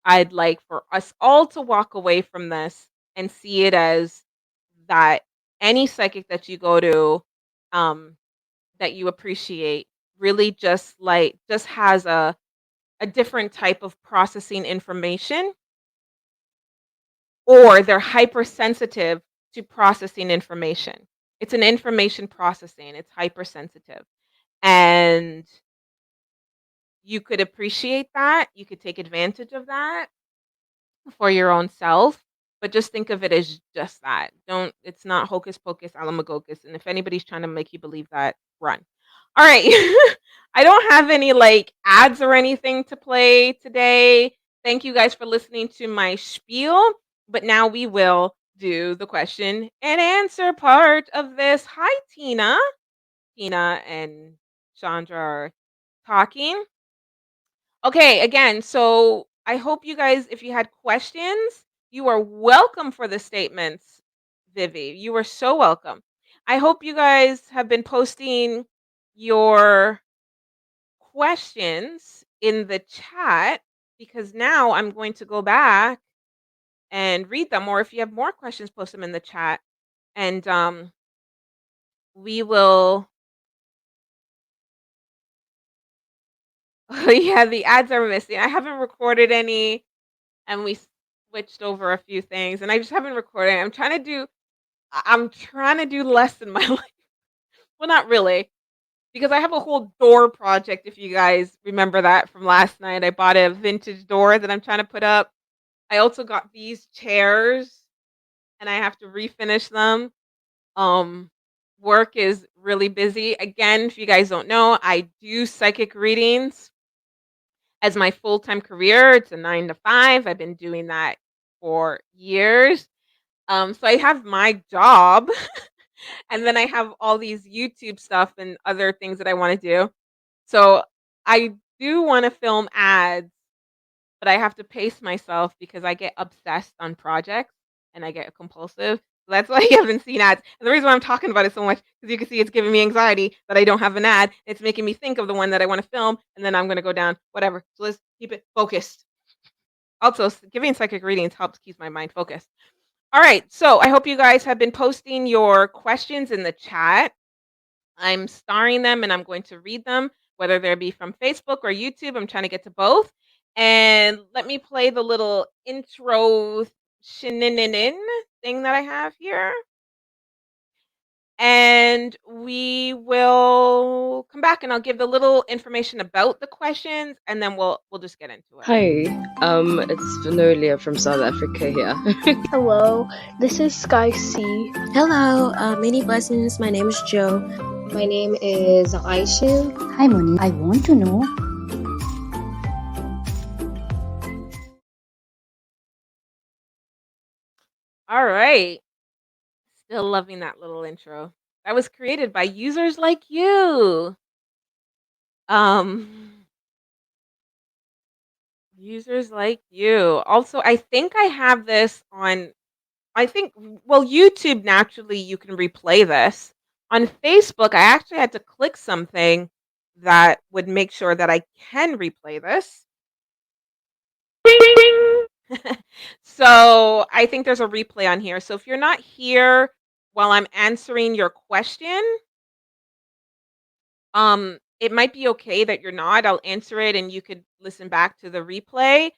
I'd like for us all to walk away from this and see it as that any psychic that you go to, um, that you appreciate really just has a different type of processing information, or they're hypersensitive to processing information. It's an information processing, it's hypersensitive. And you could appreciate that, you could take advantage of that for your own self, but just think of it as just that. Don't It's not hocus pocus alamagocus, and if anybody's trying to make you believe that, run. All right. I don't have any like ads or anything to play today. Thank you guys for listening to my spiel, but now we will do the question and answer part of this. Hi Tina. Tina and Chandra are talking. Okay, again, so I hope you guys, if you had questions, you are welcome for the statements, Vivi. You are so welcome. I hope you guys have been posting your questions in the chat because now I'm going to go back and read them. Or if you have more questions, post them in the chat, and we will. Yeah, the ads are missing. I haven't recorded any, and we switched over a few things, and I just haven't recorded. I'm trying to do less in my life. Well, not really, because I have a whole door project. If you guys remember that from last night, I bought a vintage door that I'm trying to put up. I also got these chairs, and I have to refinish them. Um, Work is really busy. Again, if you guys don't know, I do psychic readings as my full-time career. It's a 9 to 5. I've been doing that for years. So I have my job, and then I have all these YouTube stuff and other things that I wanna do. So I do wanna film ads, but I have to pace myself because I get obsessed on projects and I get compulsive. So that's why you haven't seen ads. And the reason why I'm talking about it so much because you can see it's giving me anxiety that I don't have an ad. It's making me think of the one that I wanna film, and then I'm gonna go down, whatever. So let's keep it focused. Also, giving psychic readings helps keep my mind focused. All right, so I hope you guys have been posting your questions in the chat. I'm starring them and I'm going to read them, whether they be from Facebook or YouTube. I'm trying to get to both. And let me play the little intro shenanigan thing that I have here. And we will come back and I'll give the little information about the questions and then we'll just get into it. Hi, it's Vanolia from South Africa here. Hello, this is Sky C. Hello, many blessings. My name is Joe. My name is Aishu. Hi Moni, I want to know. All right. Still loving that little intro. That was created by users like you. Users like you. Also, I think I have this on YouTube naturally you can replay this. On Facebook, I actually had to click something that would make sure that I can replay this. So, I think there's a replay on here. So if you're not here while I'm answering your question, it might be okay that you're not. I'll answer it and you could listen back to the replay.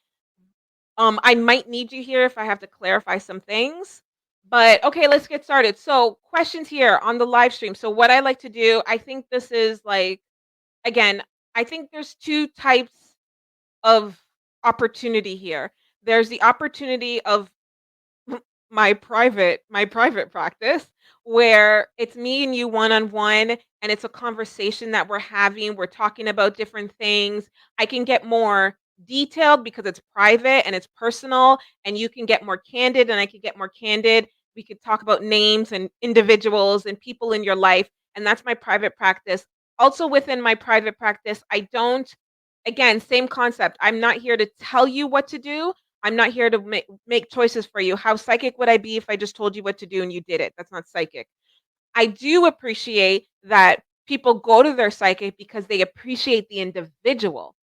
I might need you here if I have to clarify some things. But okay, let's get started. So, questions here on the live stream. So, what I like to do, I think this is like, again, I think there's two types of opportunity here. There's the opportunity of my private practice where it's me and you one on one and it's a conversation that we're having. We're talking about different things. I can get more detailed because it's private and it's personal and you can get more candid and I can get more candid. We could talk about names and individuals and people in your life and that's my private practice. Also within my private practice, I don't again, same concept. I'm not here to tell you what to do. I'm not here to make choices for you. How psychic would I be if I just told you what to do and you did it? That's not psychic. I do appreciate that people go to their psychic because they appreciate the individual.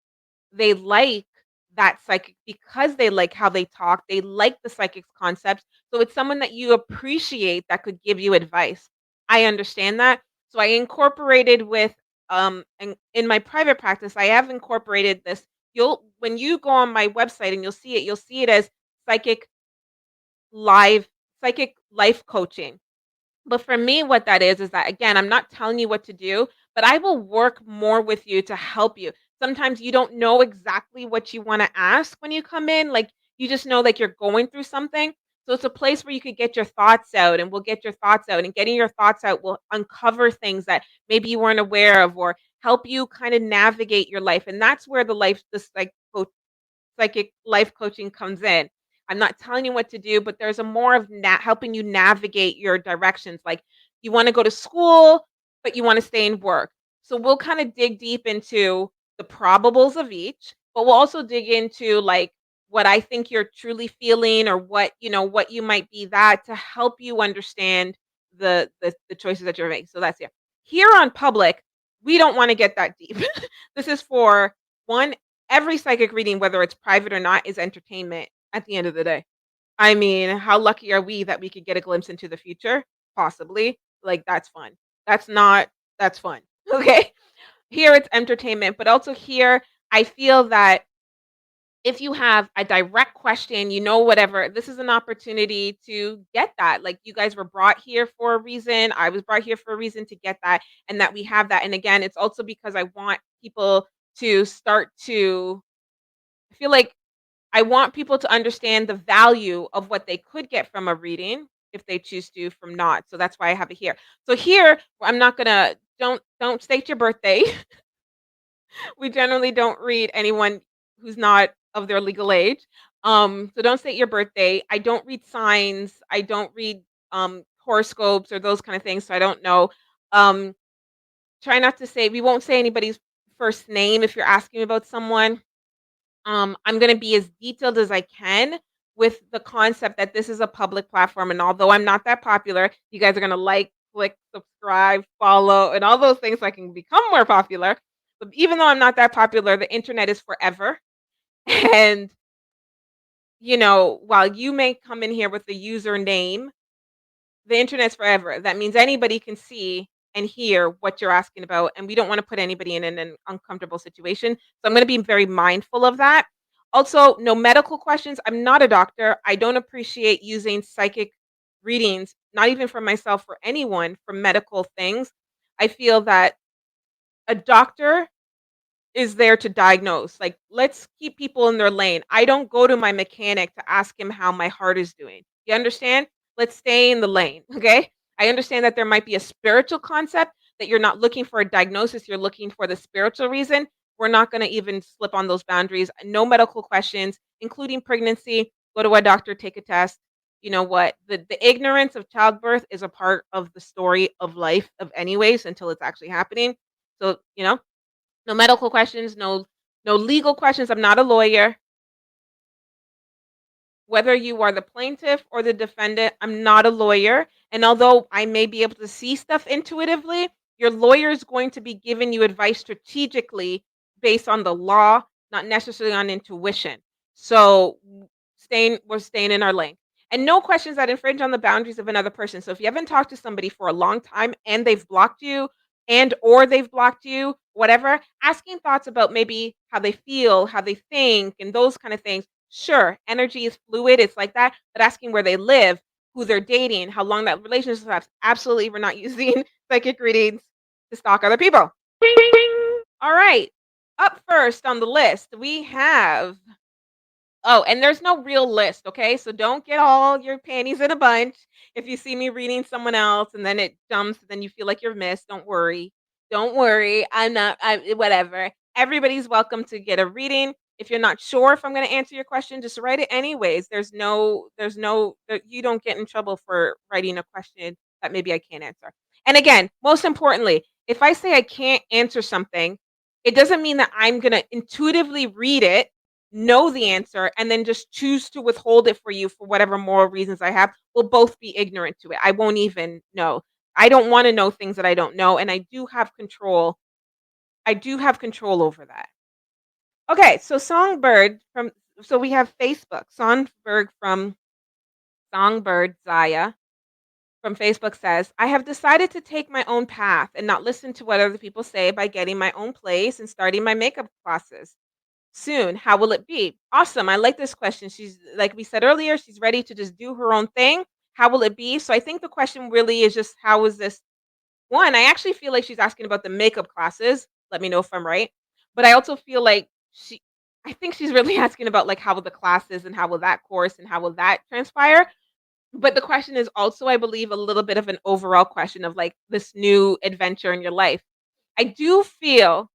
They like that psychic because they like how they talk. They like the psychic's concepts. So it's someone that you appreciate that could give you advice. I understand that. So I incorporated with in my private practice, I have incorporated this. You'll when you go on my website and you'll see it as psychic live psychic life coaching. But for me, what that is that again, I'm not telling you what to do, but I will work more with you to help you. Sometimes you don't know exactly what you want to ask when you come in. Like you just know like you're going through something. So it's a place where you could get your thoughts out and we'll get your thoughts out. And getting your thoughts out will uncover things that maybe you weren't aware of or help you kind of navigate your life. And that's where this like psychic life coaching comes in. I'm not telling you what to do, but there's a more of helping you navigate your directions. Like you want to go to school, but you want to stay in work. So we'll kind of dig deep into the probables of each, but we'll also dig into like what I think you're truly feeling or what you might be that to help you understand the choices that you're making. So that's here on public, we don't want to get that deep. This is for one every psychic reading, whether it's private or not, is entertainment at the end of the day. I mean, how lucky are we that we could get a glimpse into the future? Possibly. Like, that's fun. That's not, that's fun. Okay. Here it's entertainment, but also here, I feel that if you have a direct question, whatever, this is an opportunity to get that. Like, you guys were brought here for a reason. I was brought here for a reason to get that, and that we have that. And again, it's also because I want people to start to I feel like I want people to understand the value of what they could get from a reading if they choose to from not. So that's why I have it here. So here, I'm not gonna don't state your birthday. We generally don't read anyone who's not of their legal age. So don't state your birthday. I don't read signs. I don't read horoscopes or those kind of things. So I don't know. Um, try not to say we won't say anybody's first name if you're asking about someone. I'm gonna be as detailed as I can with the concept that this is a public platform, and although I'm not that popular, you guys are gonna like, click, subscribe, follow, and all those things so I can become more popular. But even though I'm not that popular, the internet is forever. And, while you may come in here with a username, the internet's forever. That means anybody can see and hear what you're asking about, and we don't wanna put anybody in an uncomfortable situation, so I'm gonna be very mindful of that. Also, no medical questions. I'm not a doctor. I don't appreciate using psychic readings, not even for myself, for anyone, for medical things. I feel that a doctor is there to diagnose. Like, let's keep people in their lane. I don't go to my mechanic to ask him how my heart is doing. You understand? Let's stay in the lane, okay? I understand that there might be a spiritual concept that you're not looking for a diagnosis, you're looking for the spiritual reason. We're not going to even slip on those boundaries. No medical questions, including pregnancy. Go to a doctor, take a test. You know what? The ignorance of childbirth is a part of the story of life of anyways until it's actually happening. So, no medical questions, no legal questions. I'm not a lawyer. Whether you are the plaintiff or the defendant, I'm not a lawyer. And although I may be able to see stuff intuitively, your lawyer is going to be giving you advice strategically based on the law, not necessarily on intuition. So we're staying in our lane. And no questions that infringe on the boundaries of another person. So if you haven't talked to somebody for a long time and they've blocked you or they've blocked you, whatever, asking thoughts about maybe how they feel, how they think, and those kind of things. Sure, energy is fluid, it's like that, but asking where they live, who they're dating, how long that relationship has, absolutely, we're not using psychic readings to stalk other people. All right, up first on the list, we have Oh, and there's no real list, okay? So don't get all your panties in a bunch. If you see me reading someone else and then it jumps, then you feel like you're missed, don't worry. Don't worry. I'm not whatever. Everybody's welcome to get a reading. If you're not sure if I'm going to answer your question, just write it anyways. You don't get in trouble for writing a question that maybe I can't answer. And again, most importantly, if I say I can't answer something, it doesn't mean that I'm going to intuitively read it, know the answer, and then just choose to withhold it for you for whatever moral reasons I have. We'll both be ignorant to it. I won't even know. I don't want to know things that I don't know, and I do have control. I do have control over that. Okay, so Songbird from so we have Facebook. Songbird Zaya from Facebook says, I have decided to take my own path and not listen to what other people say by getting my own place and starting my makeup classes soon. How will it be? Awesome. I like this question. She's like we said earlier, she's ready to just do her own thing. How will it be? So I think the question really is just how is this one? I actually feel like she's asking about the makeup classes. Let me know if I'm right. But I also feel like I think she's really asking about like how will the classes and how will that course and how will that transpire. But the question is also, I believe, a little bit of an overall question of like this new adventure in your life. I do feel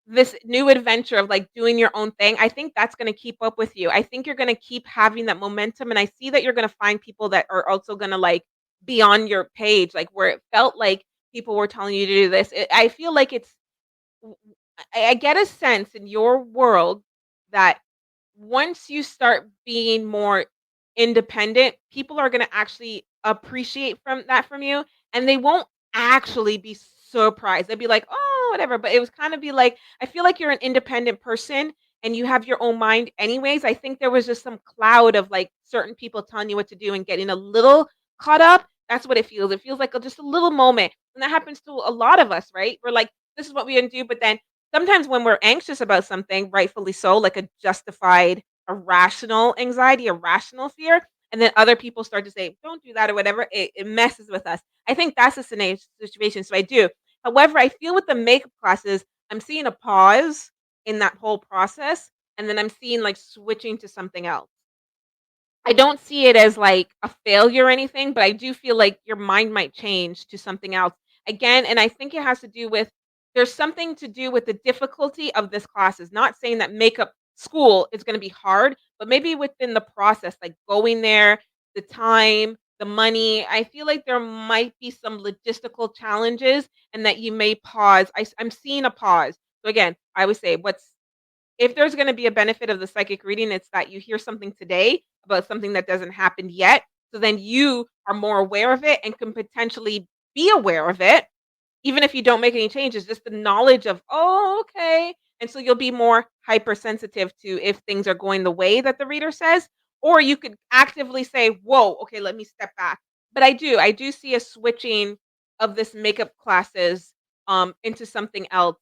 this new adventure of, like, doing your own thing, I think that's gonna keep up with you. I think you're gonna keep having that momentum, and I see that you're gonna find people that are also gonna, like, be on your page, like, where it felt like people were telling you to do this. I feel like it's w I get a sense in your world that once you start being more independent, people are gonna actually appreciate from you, and they won't actually be surprised. They'll be like, "Oh, whatever," but it was kinda be like, I feel like you're an independent person and you have your own mind anyways. I think there was just some cloud of, like, certain people telling you what to do and getting a little caught up. That's what it feels. It feels like just a little moment, and that happens to a lot of us, right? We're like, "This is what we're gonna do," but then sometimes when we're anxious about something, rightfully so, like a justified, a rational anxiety, a rational fear, and then other people start to say, "Don't do that," or whatever, it messes with us. I think that's the situation, so I do. However, I feel with the makeup classes, I'm seeing a pause in that whole process, and then I'm seeing, like, switching to something else. I don't see it as, like, a failure or anything, but I do feel like your mind might change to something else. Again, and I think it has to do with there's something to do with the difficulty of this classes, not saying that makeup school is gonna be hard, but maybe within the process, like going there, the time, the money, I feel like there might be some logistical challenges and that you may pause. I'm seeing a pause. So again, I would say what's if there's gonna be a benefit of the psychic reading, it's that you hear something today about something that doesn't happen yet, so then you are more aware of it and can potentially be aware of it, even if you don't make any changes, just the knowledge of, "Oh, okay," and so you'll be more hypersensitive to if things are going the way that the reader says, or you could actively say, "Whoa, okay, let me step back." But I do see a switching of this makeup classes, into something else,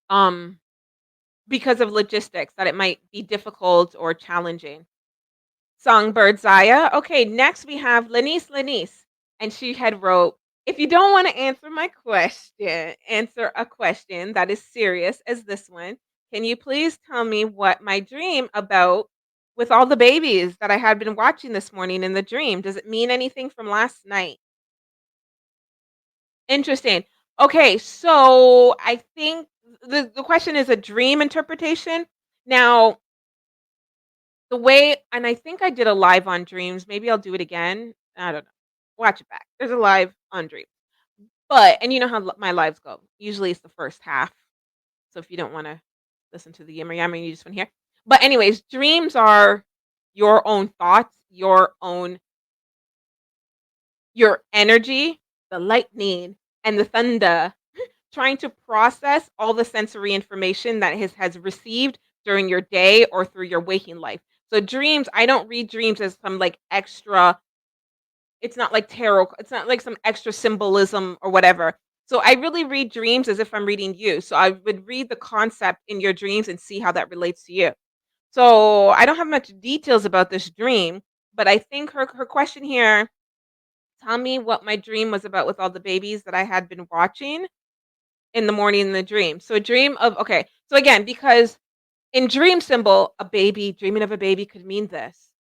um because of logistics, that it might be difficult or challenging. Songbird Zaya. Okay, next we have Lenice, and she had wrote, "If you don't wanna answer a question that is serious as this one, can you please tell me what my dream about with all the babies that I had been watching this morning in the dream? Does it mean anything from last night?" Interesting. Okay, so I think the question is a dream interpretation. Now, the way and I think I did a live on dreams, maybe I'll do it again. I don't know. Watch it back. There's a live on dreams. But and you know how my lives go. Usually it's the first half. So if you don't wanna listen to the yammer yammer, you just wanna hear. But anyways, dreams are your own thoughts, your energy, the lightning, and the thunder trying to process all the sensory information that has received during your day or through your waking life. So dreams, I don't read dreams as some like extra, it's not like tarot, it's not like some extra symbolism or whatever. So I really read dreams as if I'm reading you. So I would read the concept in your dreams and see how that relates to you. So I don't have much details about this dream, but I think her question here, tell me what my dream was about with all the babies that I had been watching in the morning in the dream. So a dream of okay. So again, because in dream symbol, a baby dreaming of a baby could mean this.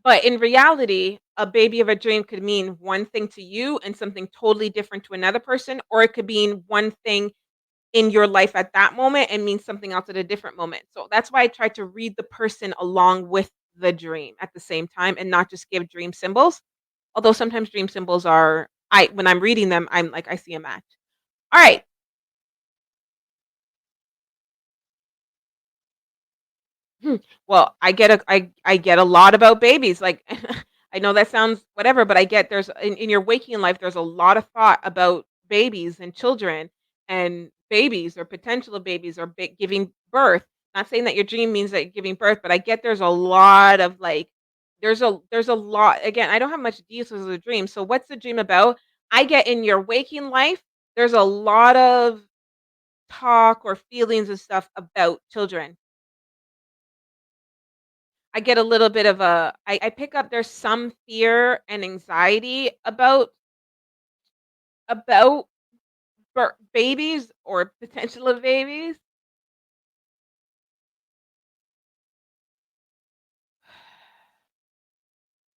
But in reality, a baby of a dream could mean one thing to you and something totally different to another person, or it could mean one thing in your life at that moment and mean something else at a different moment. So that's why I try to read the person along with the dream at the same time and not just give dream symbols. Although sometimes dream symbols are I when I'm reading them, I'm like I see a match. All right. Hmm. Well, I get a lot about babies, like, I know that sounds whatever, but I get there's in your waking life, there's a lot of thought about babies and children and babies or potential of babies or giving birth. Not saying that your dream means that you're giving birth, but I get there's a lot of, like there's a lot again, I don't have much details of the dream, so what's the dream about? I get in your waking life, there's a lot of talk or feelings and stuff about children. I get a little bit of I pick up there's some fear and anxiety about babies or potential of babies.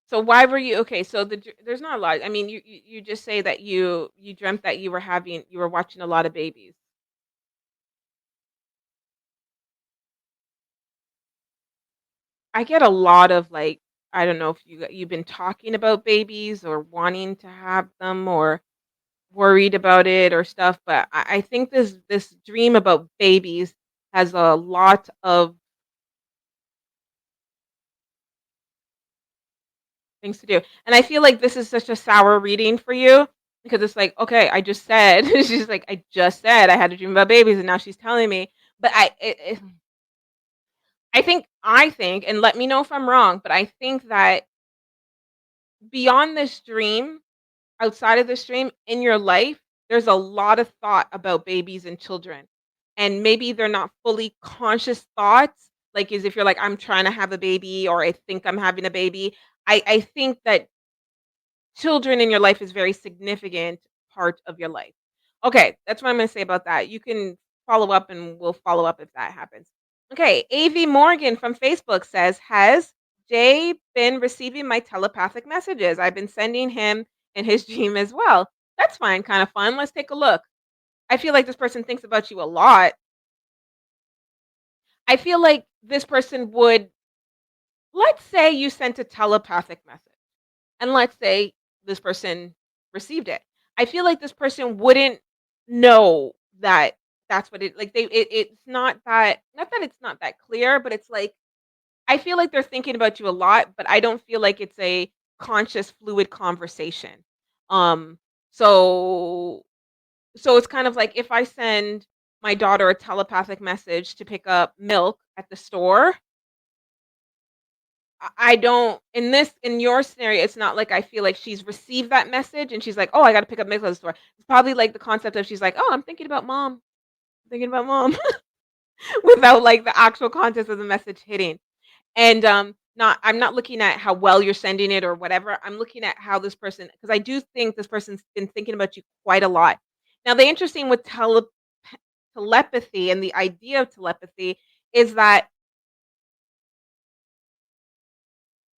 So why were you okay, so there's not a lot. I mean, you just say that you dreamt that you were watching a lot of babies. I get a lot of, like, I don't know if you've been talking about babies or wanting to have them or worried about it or stuff, but I think this dream about babies has a lot of things to do. And I feel like this is such a sour reading for you because it's like, okay, I just said she's like, I just said I had a dream about babies, and now she's telling me. But I think, and let me know if I'm wrong, but I think that beyond this dream, outside of this dream, in your life, there's a lot of thought about babies and children. And maybe they're not fully conscious thoughts, like as if you're like, I'm trying to have a baby or I think I'm having a baby. I think that children in your life is very significant part of your life. Okay, that's what I'm gonna say about that. You can follow up and we'll follow up if that happens. Okay, AV Morgan from Facebook says, has Jay been receiving my telepathic messages? I've been sending him in his dream as well. That's fine, kind of fun. Let's take a look. I feel like this person thinks about you a lot. I feel like this person would, let's say you sent a telepathic message. And let's say this person received it. I feel like this person wouldn't know that that's what it like it's not that it's not that clear, but it's like I feel like they're thinking about you a lot, but I don't feel like it's a conscious fluid conversation. Um so it's kind of like if I send my daughter a telepathic message to pick up milk at the store, I don't in your scenario, it's not like I feel like she's received that message and she's like, "Oh, I gotta pick up milk at the store." It's probably like the concept of she's like, "Oh, I'm thinking about mom. Thinking about mom," without like the actual context of the message hitting. And not I'm not looking at how well you're sending it or whatever. I'm looking at how this person because I do think this person's been thinking about you quite a lot. Now, the interesting with telepathy and the idea of telepathy is that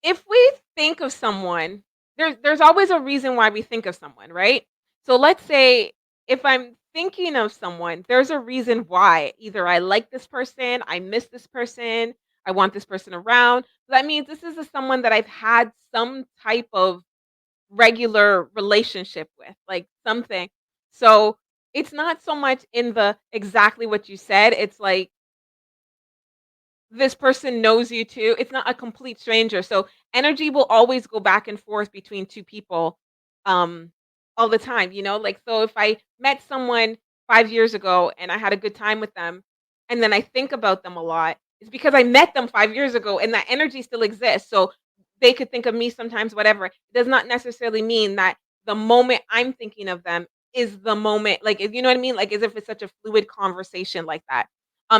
if we think of someone, there's always a reason why we think of someone, right? So let's say if I'm thinking of someone, there's a reason why. Either I like this person, I miss this person, I want this person around. That means this is someone that I've had some type of regular relationship with, like something. So it's not so much in the exactly what you said. It's like this person knows you too. It's not a complete stranger. So energy will always go back and forth between two people um all the time, Like so if I met someone 5 years ago and I had a good time with them and then I think about them a lot, it's because I met them 5 years ago and that energy still exists. So they could think of me sometimes whatever. It does not necessarily mean that the moment I'm thinking of them is the moment like you know what I mean? Like as if it's such a fluid conversation like that.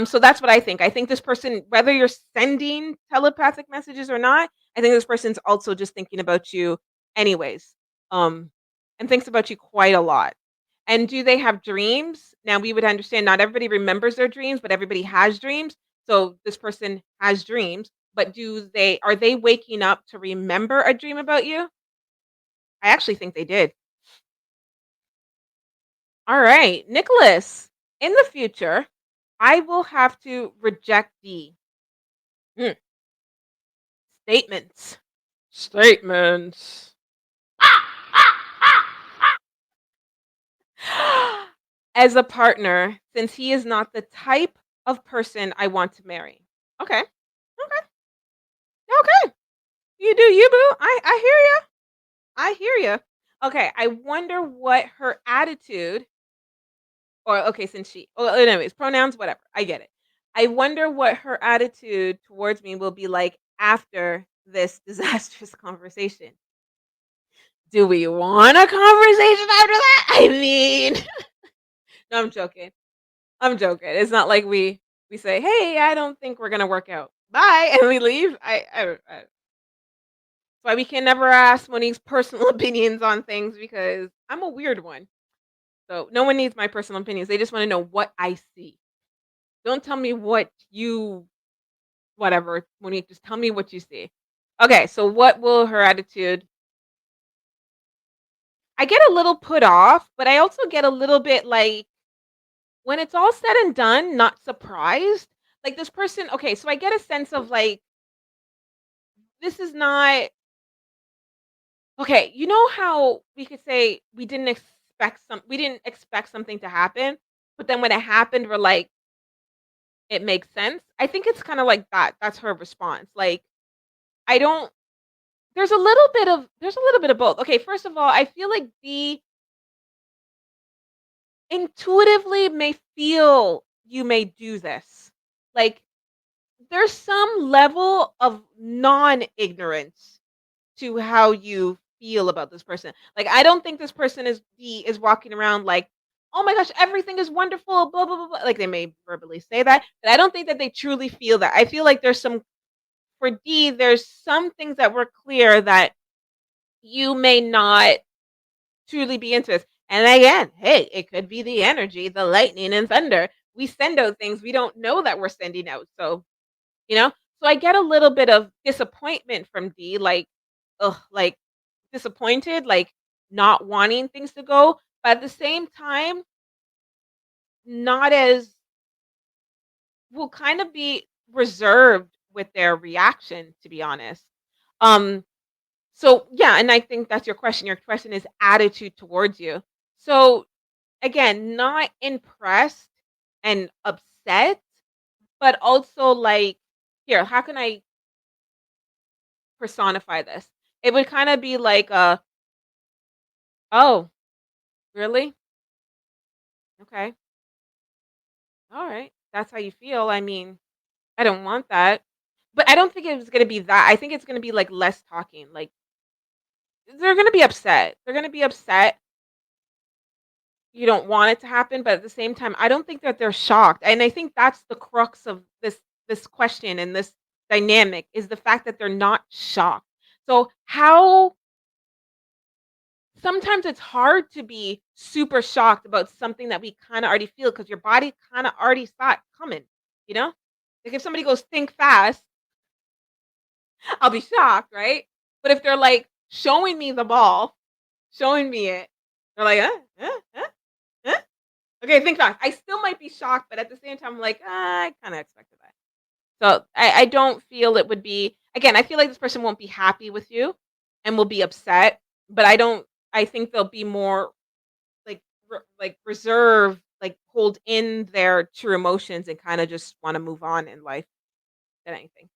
So that's what I think. I think this person, whether you're sending telepathic messages or not, I think this person's also just thinking about you anyways. Um, and thinks about you quite a lot. And do they have dreams? Now we would understand not everybody remembers their dreams, but everybody has dreams. So this person has dreams, but are they waking up to remember a dream about you? I actually think they did. All right, Nicholas. In the future, I will have to reject D. Hmm, statements. Statements. As a partner, since he is not the type of person I want to marry. Okay. Okay. Okay. You do you, boo. I hear you. I hear you. Okay. I wonder what her attitude, or okay, since she, well, anyways, pronouns, whatever. I get it. I wonder what her attitude towards me will be like after this disastrous conversation. Do we want a conversation after that? I mean, no, I'm joking. I'm joking. It's not like we say, "Hey, I don't think we're gonna work out. Bye," and we leave. That's why we can never ask Monique's personal opinions on things because I'm a weird one. So no one needs my personal opinions. They just want to know what I see. Don't tell me what you whatever, Monique. Just tell me what you see. Okay, so what will her attitude? I get a little put off, but I also get a little bit like when it's all said and done, not surprised. Like this person, okay, so I get a sense of like this is not okay. You know how we could say we didn't expect something to happen, but then when it happened, we're like, it makes sense. I think it's kind of like that. That's her response. Like, I don't there's a little bit of both. Okay, first of all, I feel like the intuitively may feel you may do this. Like there's some level of non-ignorance to how you feel about this person. Like, I don't think this person is walking around like, "Oh my gosh, everything is wonderful, blah, blah, blah, blah." Like, they may verbally say that, but I don't think that they truly feel that. I feel like for D, there's some things that were clear that you may not truly be into this. And again, hey, it could be the energy, the lightning and thunder. We send out things we don't know that we're sending out. So, you know? So I get a little bit of disappointment from D, like, ugh, like disappointed, like not wanting things to go, but at the same time, not as will kind of be reserved with their reaction, to be honest. Um, so yeah, and I think that's your question. Your question is attitude towards you. So again, not impressed and upset, but also like, here, how can I personify this? It would kind of be like, oh, really? Okay. All right. That's how you feel. I mean, I don't want that. But I don't think it was gonna be that. I think it's gonna be like less talking. Like they're gonna be upset. They're gonna be upset. You don't want it to happen, but at the same time, I don't think that they're shocked. And I think that's the crux of this question and this dynamic is the fact that they're not shocked. So how sometimes it's hard to be super shocked about something that we kind of already feel because your body kind of already saw it coming, you know? Like if somebody goes think fast, I'll be shocked, right? But if they're like showing me the ball, showing me it, they're like, huh? Okay, think fast. I still might be shocked, but at the same time, I'm like, I kind of expected that. So I don't feel it would be, again, I feel like this person won't be happy with you and will be upset, but I think they'll be more like, like reserve, like hold in their true emotions and kind of just want to move on in life than anything.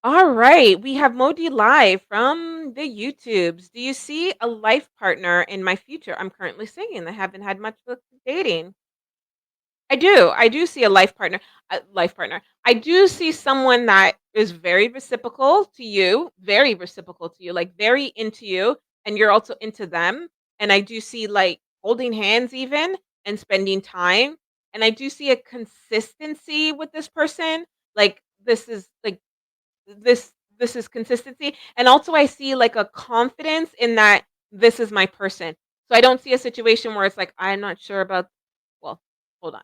All right, we have Modi live from the YouTubes. Do you see a life partner in my future? I'm currently single. I haven't had much luck dating. I do. I do see a life partner. A life partner. I do see someone that is very reciprocal to you, very reciprocal to you, like very into you, and you're also into them. And I do see like holding hands even and spending time. And I do see a consistency with this person. Like this is consistency. And also I see like a confidence in that this is my person. So I don't see a situation where it's like I'm not sure about well, hold on.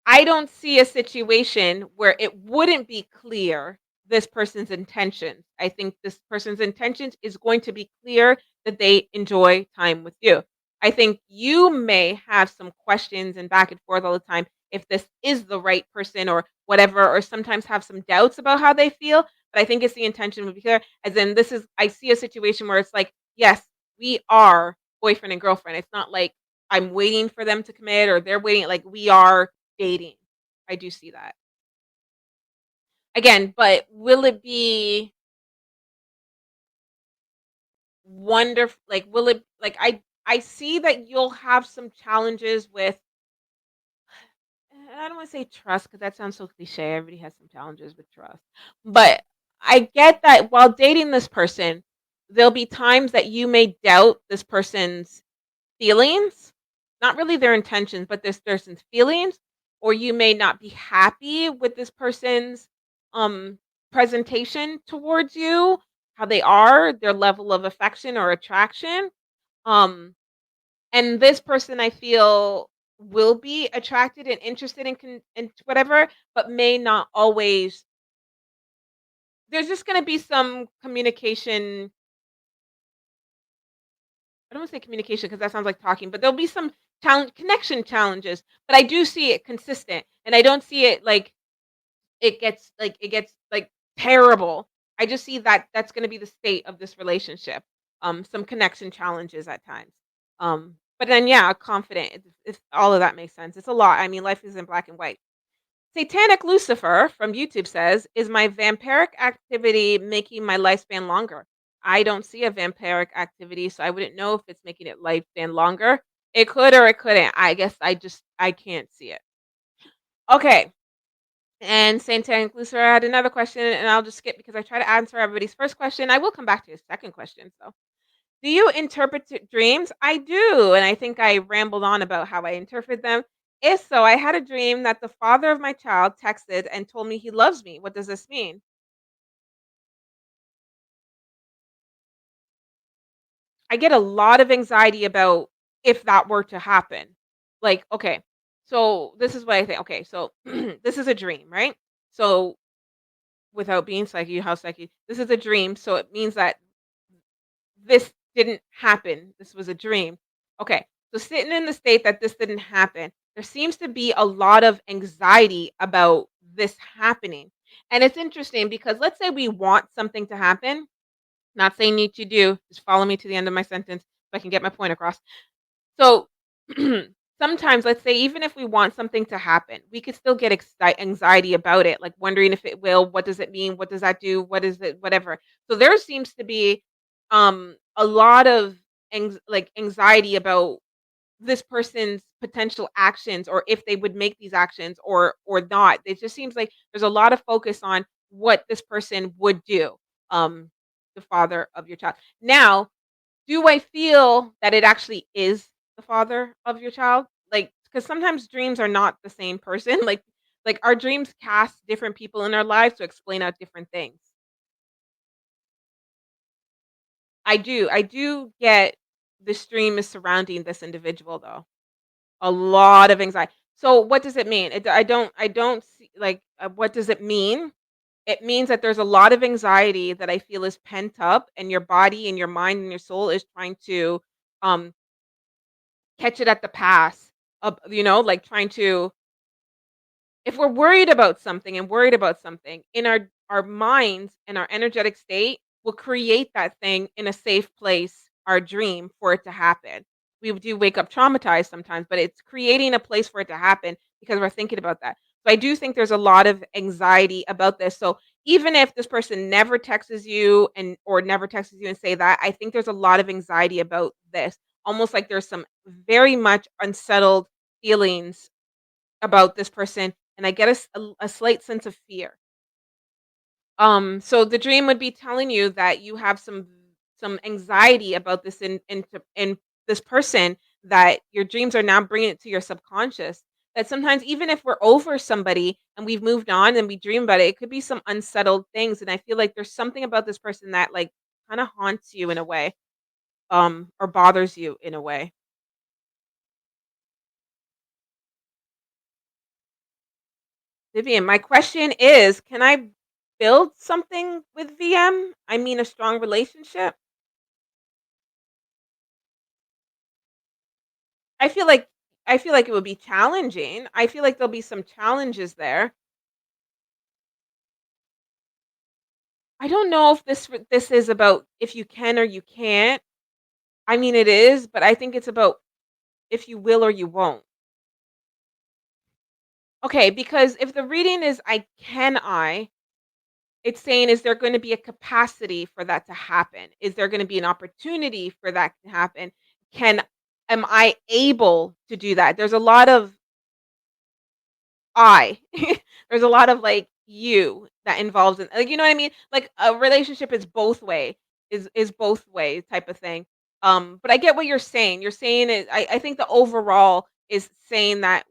I don't see a situation where it wouldn't be clear this person's intentions. I think this person's intentions is going to be clear that they enjoy time with you. I think you may have some questions and back and forth all the time if this is the right person or whatever, or sometimes have some doubts about how they feel. But I think it's the intention would be clear. As in, I see a situation where it's like, yes, we are boyfriend and girlfriend. It's not like I'm waiting for them to commit or they're waiting. Like we are dating. I do see that. Again, but will it be wonderful? Like, will it like I see that you'll have some challenges with and I don't want to say trust because that sounds so cliche. Everybody has some challenges with trust. But I get that while dating this person, there'll be times that you may doubt this person's feelings, not really their intentions, but this person's feelings, or you may not be happy with this person's um presentation towards you, how they are, their level of affection or attraction. Um and this person I feel will be attracted and interested in whatever, but may not always. There's just going to be some communication. I don't want to say communication because that sounds like talking, but there'll be some connection challenges. But I do see it consistent, and I don't see it like it gets terrible. I just see that that's going to be the state of this relationship. Some connection challenges at times. But then yeah, confident. It's all of that makes sense. It's a lot. I mean, life is in black and white. Satanic Lucifer from YouTube says, "Is my vampiric activity making my lifespan longer?" I don't see a vampiric activity, so I wouldn't know if it's making it lifespan longer. It could or it couldn't. I guess I can't see it. Okay. And Satanic Lucifer had another question, and I'll just skip because I try to answer everybody's first question. I will come back to his second question. So, do you interpret dreams? I do, and I think I rambled on about how I interpret them. If so, I had a dream that the father of my child texted and told me he loves me. What does this mean? I get a lot of anxiety about if that were to happen. Like, okay, so this is what I think. Okay, so this is a dream, right? So without being psyche, how psyche, this is a dream. So it means that this didn't happen. This was a dream. Okay. So sitting in the state that this didn't happen, there seems to be a lot of anxiety about this happening. And it's interesting because let's say we want something to happen. Not saying need you do. Just follow me to the end of my sentence so I can get my point across. So sometimes, let's say, even if we want something to happen, we could still get anxiety about it, like wondering if it will. What does it mean? What does that do? What is it? Whatever. So there seems to be a lot of anxiety about this person's potential actions or if they would make these actions or not. It just seems like there's a lot of focus on what this person would do. Um, the father of your child. Now, do I feel that it actually is the father of your child? Like, because sometimes dreams are not the same person. Like our dreams cast different people in our lives to explain out different things. I do get this dream is surrounding this individual though. A lot of anxiety. So what does it mean? I don't see like what does it mean? It means that there's a lot of anxiety that I feel is pent up and your body and your mind and your soul is trying to um catch it at the pass of like trying to if we're worried about something and worried about something in our minds and our energetic state will create that thing in a safe place, our dream for it to happen. We do wake up traumatized sometimes, but it's creating a place for it to happen because we're thinking about that. So I do think there's a lot of anxiety about this. So even if this person never texts you and or never texts you and say that, I think there's a lot of anxiety about this. Almost like there's some very much unsettled feelings about this person, and I get a slight sense of fear. So the dream would be telling you that you have some anxiety about this in this person that your dreams are now bringing it to your subconscious. That sometimes even if we're over somebody and we've moved on and we dream about it, it could be some unsettled things. And I feel like there's something about this person that like kind of haunts you in a way, or bothers you in a way. Vivian, my question is, can I build something with VM? I mean, a strong relationship? I feel like I feel like it would be challenging. I feel like there'll be some challenges there. I don't know if this is about if you can or you can't. I mean, it is, but I think it's about if you will or you won't. Okay, because if the reading is it's saying, is there going to be a capacity for that to happen? Is there going to be an opportunity for that to happen? Can am I able to do that? There's a lot of I. There's a lot of like you that involves in like you know what I mean? Like a relationship is both way is both way type of thing. But I get what you're saying. You're saying it I think the overall is saying that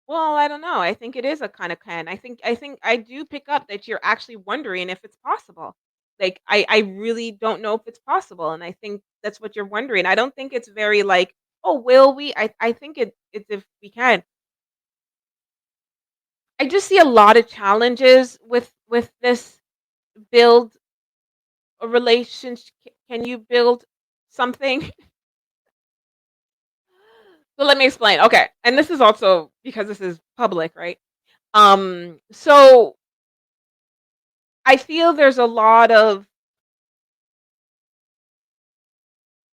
well, I don't know. I think it is a kind of can. I think I do pick up that you're actually wondering if it's possible. Like I really don't know if it's possible, and I think that's what you're wondering. I don't think it's very like, "Oh, will we?" I think it's if we can. I just see a lot of challenges with this build a relationship. Can you build something? So let me explain. Okay. And this is also because this is public, right? So I feel there's a lot of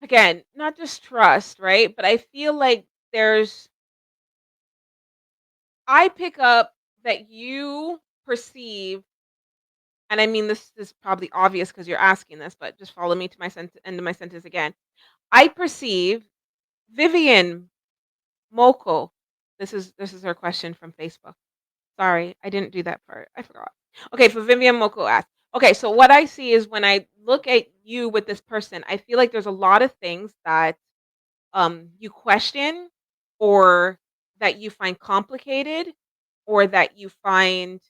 again, not just trust, right? But I feel like there's I pick up that you perceive, and I mean this is probably obvious because you're asking this, but just follow me to my end of my sentence again. I perceive Vivian Moko. This is her question from Facebook. Sorry, I didn't do that part. I forgot. Okay, for Vivian Moko asked. Okay, so what I see is when I look at you with this person, I feel like there's a lot of things that you question or that you find complicated or that you find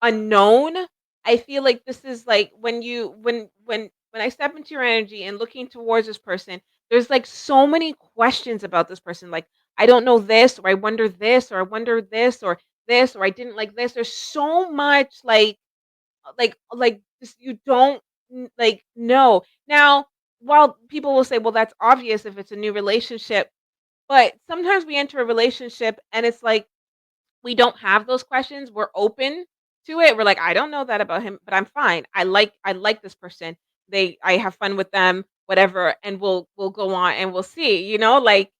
unknown. I feel like this is like when you when I step into your energy and looking towards this person, there's like so many questions about this person. Like, I don't know this, or I wonder this, or I wonder this, or I didn't like this. There's so much like just you don't like know. Now, while people will say, well, that's obvious if it's a new relationship, but sometimes we enter a relationship and it's like we don't have those questions. We're open to it. We're like, I don't know that about him, but I'm fine. I like this person. I have fun with them, whatever, and we'll go on and we'll see, like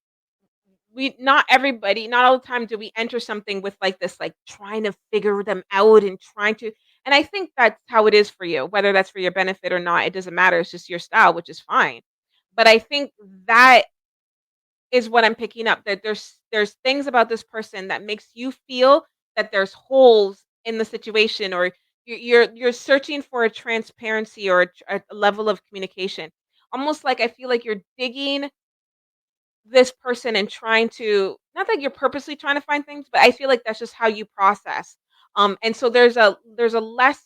we not everybody, not all the time do we enter something with like this, like trying to figure them out and trying to and I think that's how it is for you, whether that's for your benefit or not, it doesn't matter. It's just your style, which is fine. But I think that is what I'm picking up, that there's things about this person that makes you feel that there's holes in the situation or you're searching for a transparency or a level of communication. Almost like I feel like you're digging this person and trying to not that you're purposely trying to find things, but I feel like that's just how you process. And so there's a less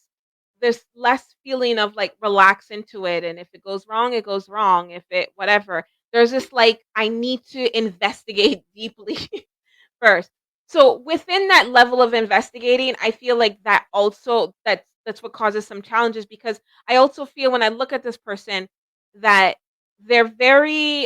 this less feeling of like relax into it, and if it goes wrong, it goes wrong. If it whatever, there's this like I need to investigate deeply first. So within that level of investigating, I feel like that's what causes some challenges because I also feel when I look at this person that they're very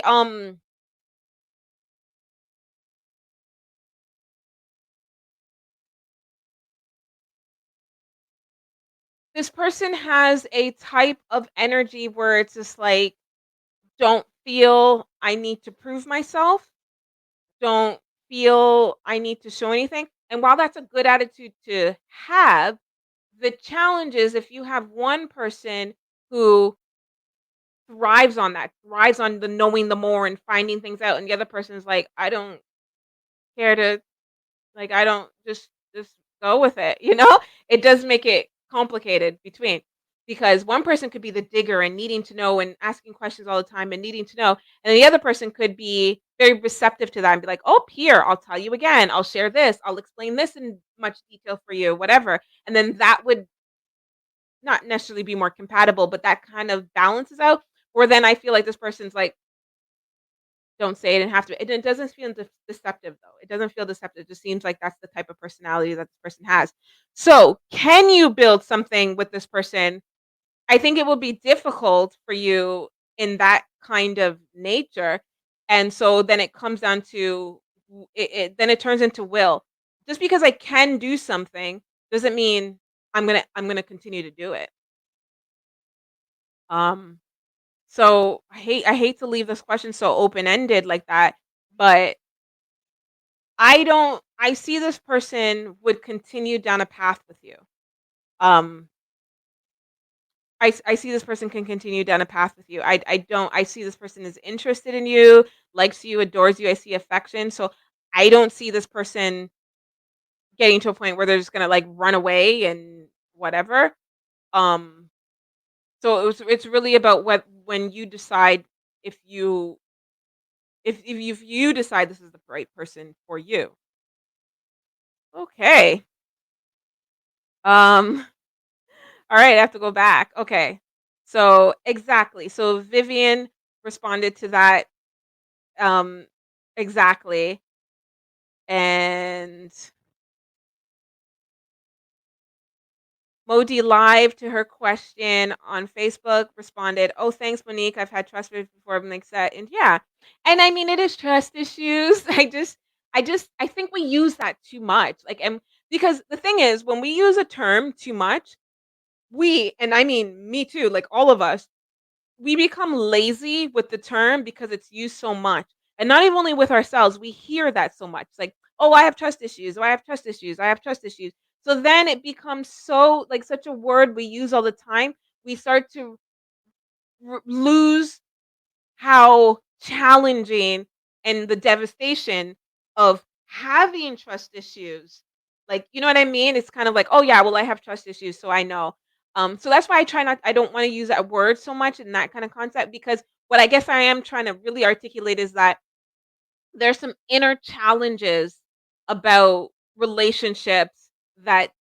this person has a type of energy where it's just like, don't feel I need to prove myself, don't feel I need to show anything. And while that's a good attitude to have, the challenge is if you have one person who thrives on that, thrives on the knowing the more and finding things out, and the other person is like, I don't care to like, I don't just go with it, you know? It does make it complicated between because one person could be the digger and needing to know and asking questions all the time and needing to know, and the other person could be very receptive to that and be like, "Oh, here, I'll tell you again. I'll share this. I'll explain this in much detail for you, whatever." And then that would not necessarily be more compatible, but that kind of balances out. Where then I feel like this person's like, Don't say it and have to it doesn't feel deceptive, though. It doesn't feel deceptive, it just seems like that's the type of personality that this person has. So, can you build something with this person? I think it will be difficult for you in that kind of nature, and so then it comes down to it turns into will. Just because I can do something doesn't mean I'm gonna continue to do it. Um, so I hate to leave this question so open-ended like that, but I see this person would continue down a path with you. Um, I see this person can continue down a path with you. I don't I see this person is interested in you, likes you, adores you. I see affection. So I don't see this person getting to a point where they're just gonna like run away and whatever. Um, so it's really about what when you decide if you if you decide this is the right person for you. Okay. Um, all right, I have to go back. Okay. So exactly. So Vivian responded to that. Um, exactly. And Modi Live to her question on Facebook responded, "Oh, thanks, Monique. I've had trust issues before. I'm like that." And yeah, and I mean, it is trust issues. I think we use that too much. Like, and because the thing is, when we use a term too much, and I mean me too, like all of us, we become lazy with the term because it's used so much. And not even only with ourselves, we hear that so much. Like, oh, I have trust issues. Oh, I have trust issues. I have trust issues. So then it becomes so like such a word we use all the time. We start to lose how challenging and the devastation of having trust issues. Like, you know what I mean? It's kind of like, oh yeah, well I have trust issues, so I know. So that's why I don't want to use that word so much in that kind of concept because what I guess I am trying to really articulate is that there's some inner challenges about relationships that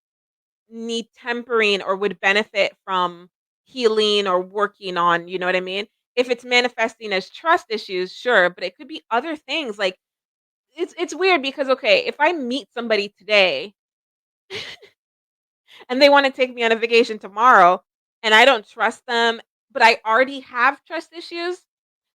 need tempering or would benefit from healing or working on, you know what I mean? If it's manifesting as trust issues, sure, but it could be other things. Like it's weird because okay, if I meet somebody today and they want to take me on a vacation tomorrow and I don't trust them, but I already have trust issues,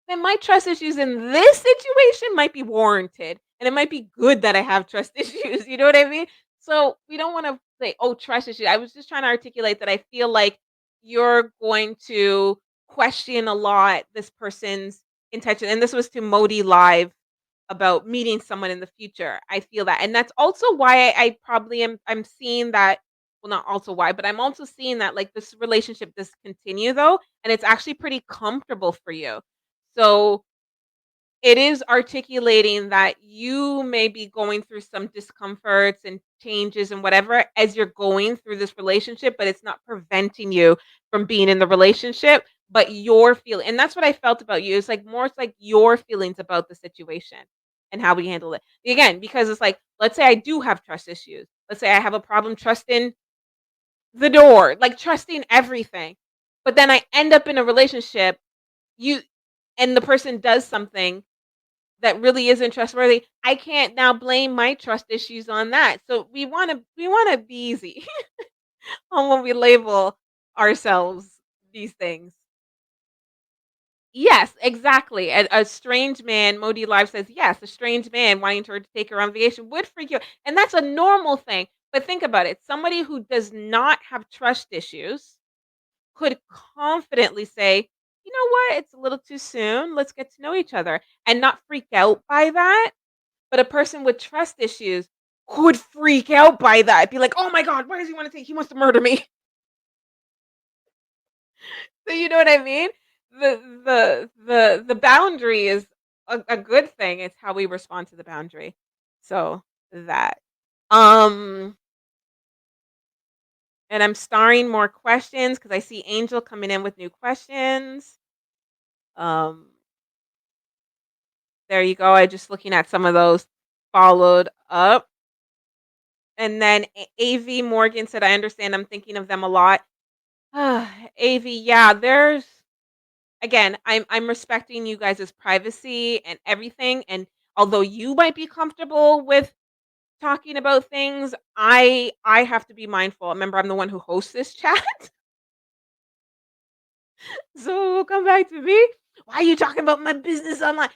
then my trust issues in this situation might be warranted, and it might be good that I have trust issues, you know what I mean? So, we don't wanna say, "Oh, trust issues." I was just trying to articulate that I feel like you're going to question a lot this person's intention, and this was to Modi Live about meeting someone in the future. I feel that, and that's also why I probably I'm seeing that well, not also why, but I'm also seeing that, like, this relationship does continue, though, and it's actually pretty comfortable for you. So, it is articulating that you may be going through some discomforts and changes and whatever as you're going through this relationship, but it's not preventing you from being in the relationship, but your feeling and that's what I felt about you. It's like your feelings about the situation and how we handle it. Again, because it's like, let's say I do have trust issues. Let's say I have a problem trusting the door, like trusting everything. But then I end up in a relationship, you and the person does something that really isn't trustworthy, I can't now blame my trust issues on that. So we wanna be easy on when we label ourselves these things. Yes, exactly. A strange man, Modi Live says, yes, a strange man wanting her to take her on vacation would freak you. And that's a normal thing. But think about it. Somebody who does not have trust issues could confidently say, you know what, it's a little too soon. Let's get to know each other and not freak out by that. But a person with trust issues could freak out by that. Be like, "Oh my god, why does he wanna take he wants to murder me." So you know what I mean? The boundary is a good thing. It's how we respond to the boundary. So that. Um, and I'm starring more questions because I see Angel coming in with new questions. Um, there you go. I just looking at some of those followed up. And then AV Morgan said, I understand. I'm thinking of them a lot. AV, yeah, again, I'm respecting you guys' privacy and everything, and although you might be comfortable with talking about things, I have to be mindful. Remember, I'm the one who hosts this chat, so come back to me. Why are you talking about my business online?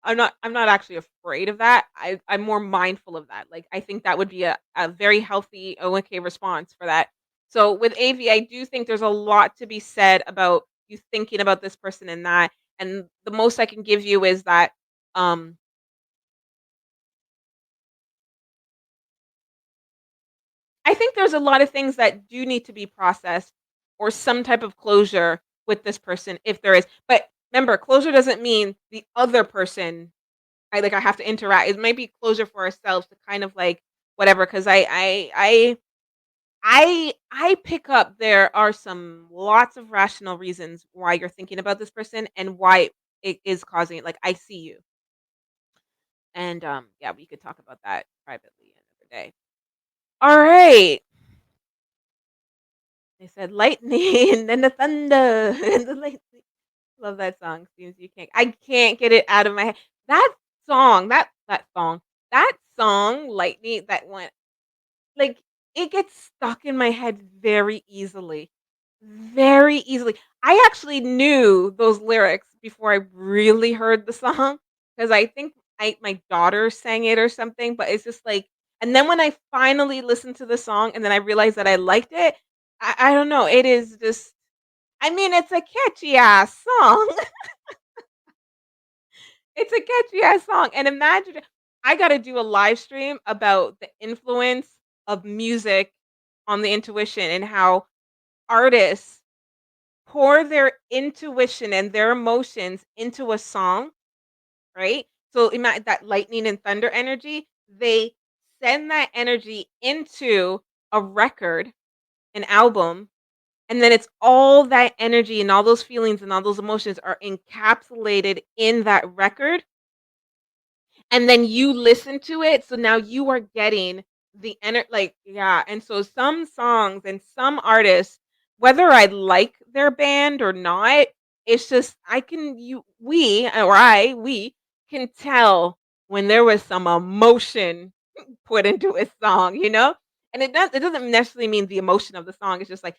I'm not actually afraid of that. I'm more mindful of that. Like, I think that would be a very healthy ONK response for that. So with AV, I do think there's a lot to be said about you thinking about this person and that. And the most I can give you is that um I think there's a lot of things that do need to be processed or some type of closure with this person if there is. But remember, closure doesn't mean the other person I have to interact. It might be closure for ourselves to kind of like whatever because I pick up there are some lots of rational reasons why you're thinking about this person and why it is causing it. Like I see you. And yeah, we could talk about that privately another day. All right. They said lightning and the thunder and the lightning. Love that song. Seems you can't. I can't get it out of my head. That that song, lightning. That one, like it gets stuck in my head very easily, very easily. I actually knew those lyrics before I really heard the song because I think my daughter sang it or something. But it's just like, and then when I finally listened to the song and then I realized that I liked it, I don't know. It is just. I mean, it's a catchy ass song. It's a catchy ass song, and imagine I gotta do a live stream about the influence of music on the intuition and how artists pour their intuition and their emotions into a song, right? So that lightning and thunder energy, they send that energy into a record, an album, and then it's all that energy and all those feelings and all those emotions are encapsulated in that record. And then you listen to it, so now you are getting the like, yeah, and so some songs and some artists, whether I like their band or not, it's just I can you we can tell when there was some emotion put into a song, you know? And it doesn't necessarily mean the emotion of the song, it's just like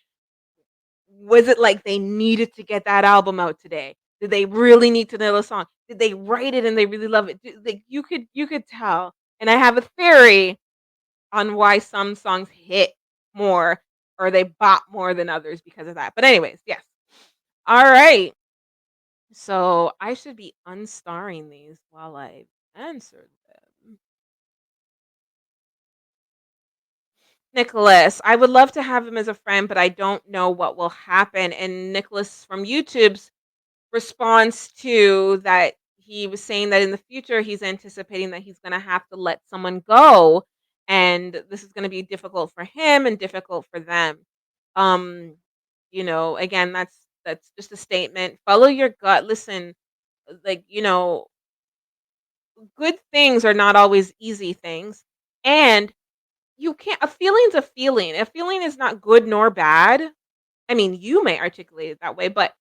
was it like they needed to get that album out today? Did they really need to know the song? Did they write it and they really love it? Like you could tell. And I have a theory on why some songs hit more or they bop more than others because of that. But anyways, yes. All right. So I should be unstarring these while I answer them. Nicholas, I would love to have him as a friend, but I don't know what will happen. And Nicholas from YouTube's response to that he was saying that in the future he's anticipating that he's going to have to let someone go and this is going to be difficult for him and difficult for them. um again, that's just a statement. Follow your gut. Listen, like, good things are not always easy things, and you can't a feeling's a feeling. A feeling is not good nor bad. I mean, you may articulate it that way, but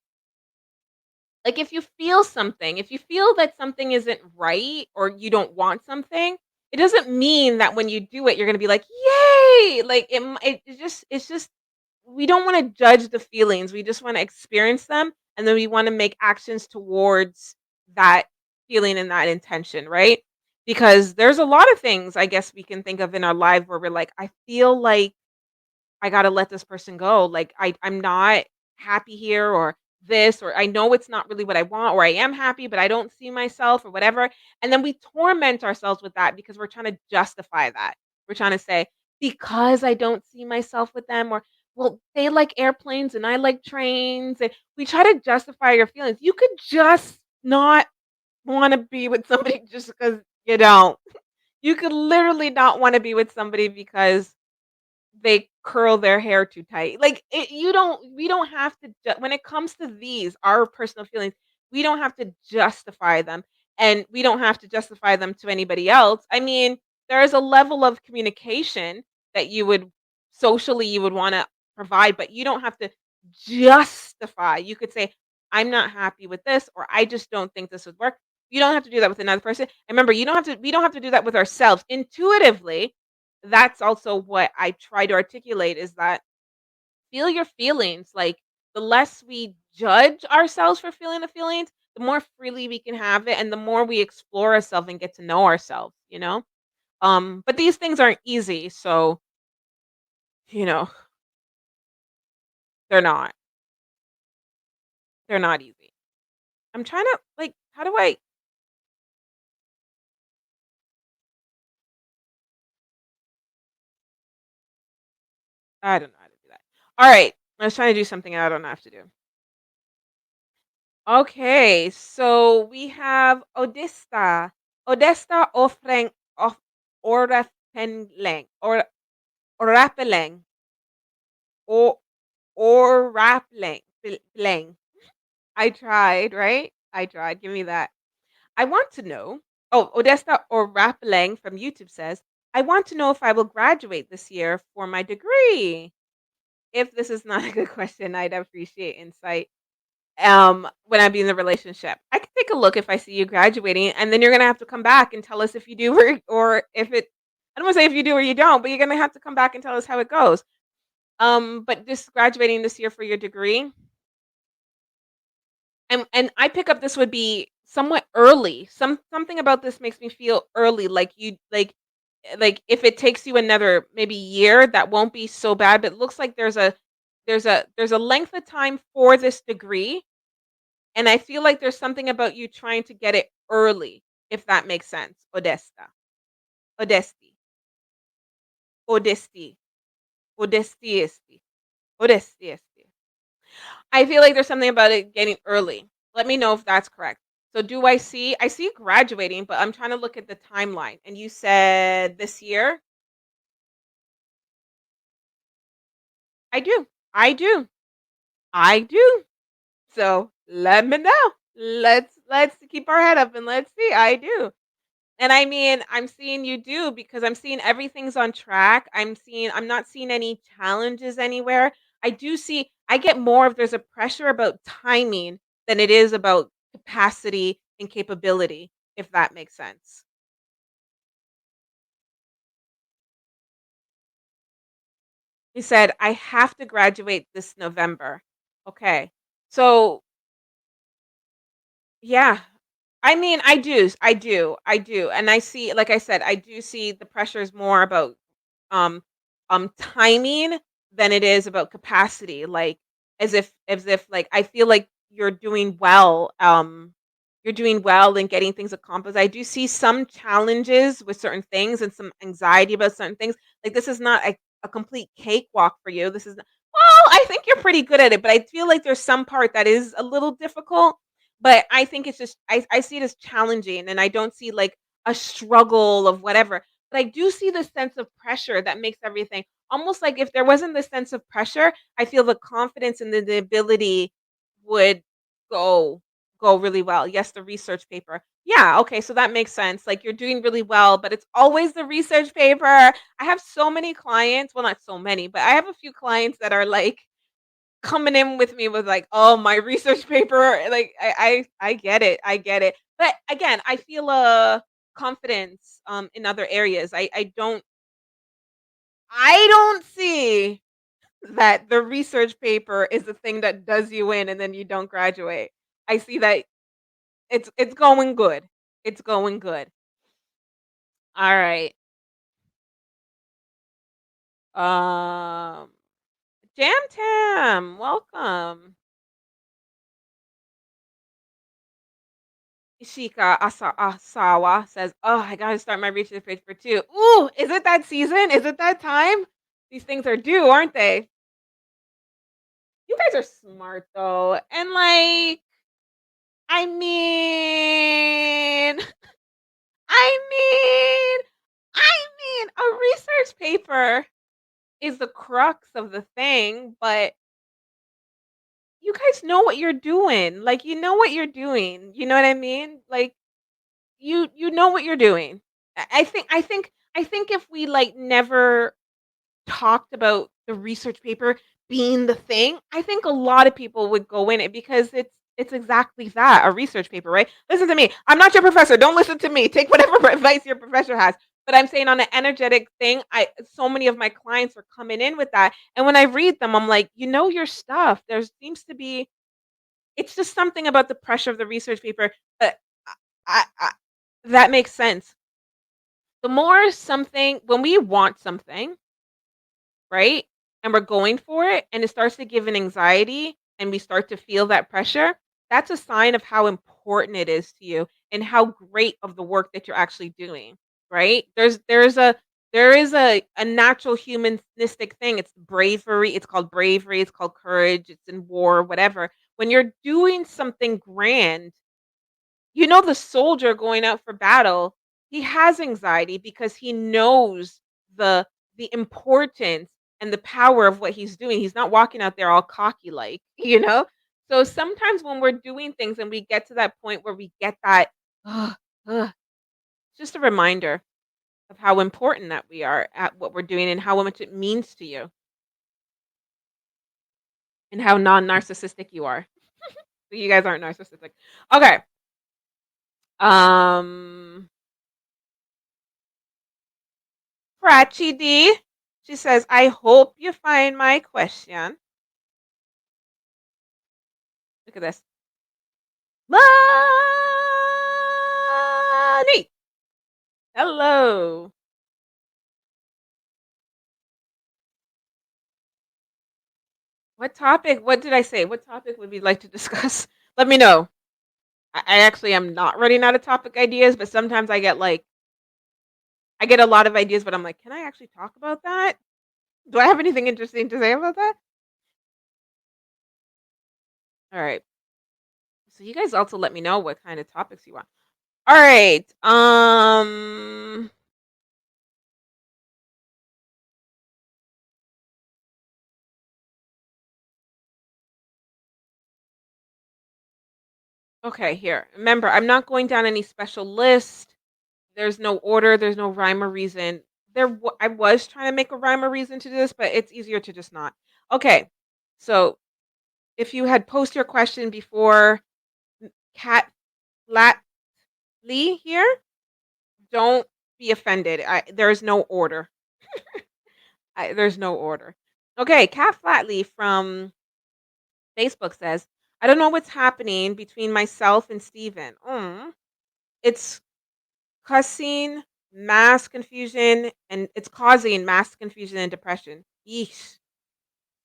like, if you feel something, if you feel that something isn't right or you don't want something, it doesn't mean that when you do it, you're gonna be like, "Yay!" Like, it's just we don't wanna judge the feelings, we just wanna experience them, and then we wanna make actions towards that feeling and that intention, right? Because there's a lot of things I guess we can think of in our life where we're like, "I feel like I gotta let this person go. Like I'm not happy here or this, or I know it's not really what I want, or I am happy, but I don't see myself or whatever." And then we torment ourselves with that because we're trying to justify that. We're trying to say, because I don't see myself with them, or well, they like airplanes and I like trains. And we try to justify your feelings. You could just not want to be with somebody just because you don't. You could literally not want to be with somebody because they curl their hair too tight. Like, you don't we don't have to when it comes to these, our personal feelings, we don't have to justify them, and we don't have to justify them to anybody else. I mean, there is a level of communication that you would wanna provide, but you don't have to justify. You could say, I'm not happy with this, or I just don't think this would work. You don't have to do that with another person. And remember, you don't have to we don't have to do that with ourselves. Intuitively, that's also what I try to articulate is that feel your feelings. Like the less we judge ourselves for feeling the feelings, the more freely we can have it and the more we explore ourselves and get to know ourselves, you know? But these things aren't easy, so you know, they're not. They're not easy. I'm trying to like how do I don't know how to do that. All right. I was trying to do something I don't know how to do. Okay, so we have Odessa. Odessa offering of Orapeleng Orapeleng or Orapeleng. I tried, right? I tried. Give me that. I want to know. Oh, Odessa Orapeleng from YouTube says, I want to know if I will graduate this year for my degree. If this is not a good question, I'd appreciate insight. When I be in the relationship, I can take a look if I see you graduating, and then you're gonna have to come back and tell us if you do or if it. I don't want to say if you do or you don't, but you're gonna have to come back and tell us how it goes. But just graduating this year for your degree, and I pick up this would be somewhat early. Something about this makes me feel early, like you like if it takes you another maybe year, that won't be so bad. But it looks like there's a length of time for this degree, and I feel like there's something about you trying to get it early, if that makes sense. Odesta, Odesti, Odesti, Odestiesti, Odestiesti. I feel like there's something about it getting early. Let me know if that's correct. So do I see graduating, but I'm trying to look at the timeline. And you said this year? I do. I do. I do. So let me know. Let's keep our head up and let's see. I do. And I mean, I'm seeing you do because I'm seeing everything's on track. I'm not seeing any challenges anywhere. I get more of there's a pressure about timing than it is about capacity and capability, if that makes sense. He said, I have to graduate this November. Okay. So yeah, I mean, I do, and I see like I said, I do see the pressure is more about, um timing than it is about capacity, like, as if, like, I feel like you're doing well in getting things accomplished. I do see some challenges with certain things and some anxiety about certain things, like, this is not a complete cakewalk for you, this is not well, I think you're pretty good at it, but I feel like there's some part that is a little difficult, but I think it's just I see it as challenging, and I don't see, like, a struggle of whatever, but I do see the sense of pressure that makes everything almost like if there wasn't this sense of pressure, I feel the confidence and the ability would go go really well. Yes, the research paper. Yeah, okay, so that makes sense. Like you're doing really well, but it's always the research paper. I have so many clients, well not so many, but I have a few clients that are like coming in with me with like, "Oh, my research paper." Like I get it. I get it. But again, I feel a confidence in other areas. I don't see that the research paper is the thing that does you in and then you don't graduate. I see that it's going good. It's going good. All right. Um Jam Tam, welcome. Ishika Asawa says, "Oh, I gotta start my research paper too." Ooh, is it that season? Is it that time? These things are due, aren't they? You guys are smart though, and like, I mean, I mean, a research paper is the crux of the thing, but you guys know what you're doing. Like, you know what you're doing. You know what I mean? Like, you know what you're doing. I think if we like never talked about the research paper being the thing, I think a lot of people would go in it because It's exactly that, a research paper, right? Listen to me. I'm not your professor. Don't listen to me. Take whatever advice your professor has. But I'm saying on an energetic thing, I so many of my clients are coming in with that. And when I read them, I'm like, you know your stuff. There seems to be it's just something about the pressure of the research paper. But I that makes sense. The more something when we want something, right? And we're going for it and it starts to give an anxiety and we start to feel that pressure, that's a sign of how important it is to you and how great of the work that you're actually doing, right? There is a natural humanistic thing. It's bravery. It's called bravery. It's called courage. It's in war, whatever. When you're doing something grand, you know, the soldier going out for battle, he has anxiety because he knows the the importance and the power of what he's doing. He's not walking out there all cocky like, you know? So sometimes when we're doing things and we get to that point where we get that, ugh, ugh, just a reminder of how important that we are at what we're doing and how much it means to you and how non-narcissistic you are. You guys aren't narcissistic. Okay. Um Pratchie D. She says, I hope you find my question. Look at this. Money. Hello. What topic? What did I say? What topic would we like to discuss? Let me know. I actually am not running out of topic ideas, but sometimes I get a lot of ideas, but I'm like, can I actually talk about that? Do I have anything interesting to say about that? All right. So you guys also let me know what kind of topics you want. All right. Okay, here. Remember, I'm not going down any special list. There's no order, there's no rhyme or reason. I was trying to make a rhyme or reason to this, but it's easier to just not. Okay. So, if you had post your question before Cat Lat Lee here, don't be offended. There's no order. There's no order. Okay, Cat Flatley from Facebook says, I don't know what's happening between myself and Steven. It's causing mass confusion and it's causing mass confusion and depression. Yeesh.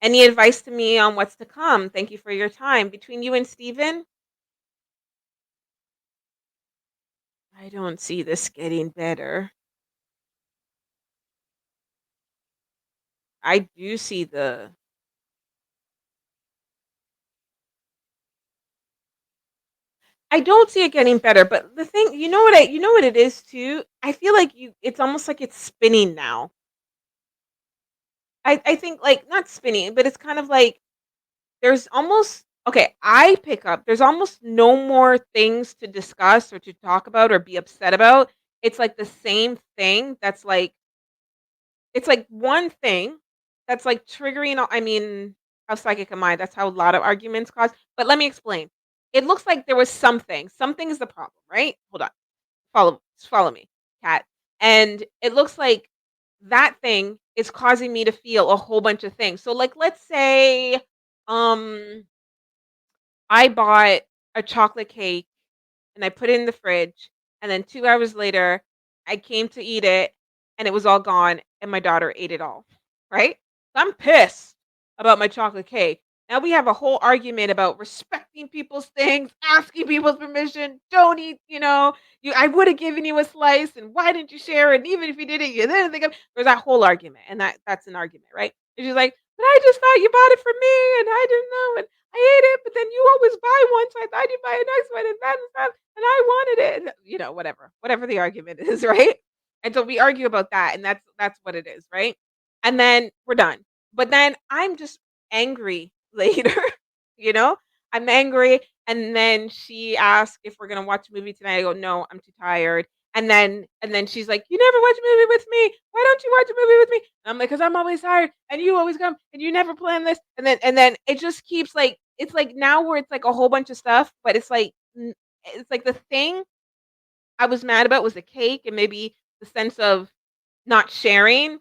Any advice to me on what's to come? Thank you for your time. Between you and Steven, I don't see this getting better. I do see the I don't see it getting better, but the thing, you know what it is too? I feel like it's almost like it's spinning now. I think like not spinning, but it's kind of like there's almost okay, I pick up there's almost no more things to discuss or to talk about or be upset about. It's like the same thing that's like it's like one thing that's like triggering I mean, how psychic am I? That's how a lot of arguments cause. But let me explain. It looks like there was something. Something is the problem, right? Hold on. Follow me, Cat. And it looks like that thing is causing me to feel a whole bunch of things. So like let's say um I bought a chocolate cake and I put it in the fridge and then 2 hours later I came to eat it and it was all gone and my daughter ate it all. Right? So I'm pissed about my chocolate cake. Now we have a whole argument about respecting people's things, asking people's permission, don't eat, I would have given you a slice and why didn't you share it? And even if you didn't, you didn't think of there's that whole argument. And that's an argument, right? And she's like, but I just thought you bought it for me and I didn't know and I ate it, but then you always buy one, so I thought you'd buy a next one and that and stuff, and I wanted it. Whatever the argument is, right? And so we argue about that, and that's what it is, right? And then we're done. But then I'm just angry later, you know? I'm angry, and then she asks if we're gonna watch a movie tonight. I go, no, I'm too tired. And then she's like, "You never watch a movie with me. Why don't you watch a movie with me?" And I'm like, "'Cause I'm always tired and you always come and you never plan this." And then it just keeps like it's like now where it's like a whole bunch of stuff, but it's like the thing I was mad about was the cake and maybe the sense of not sharing,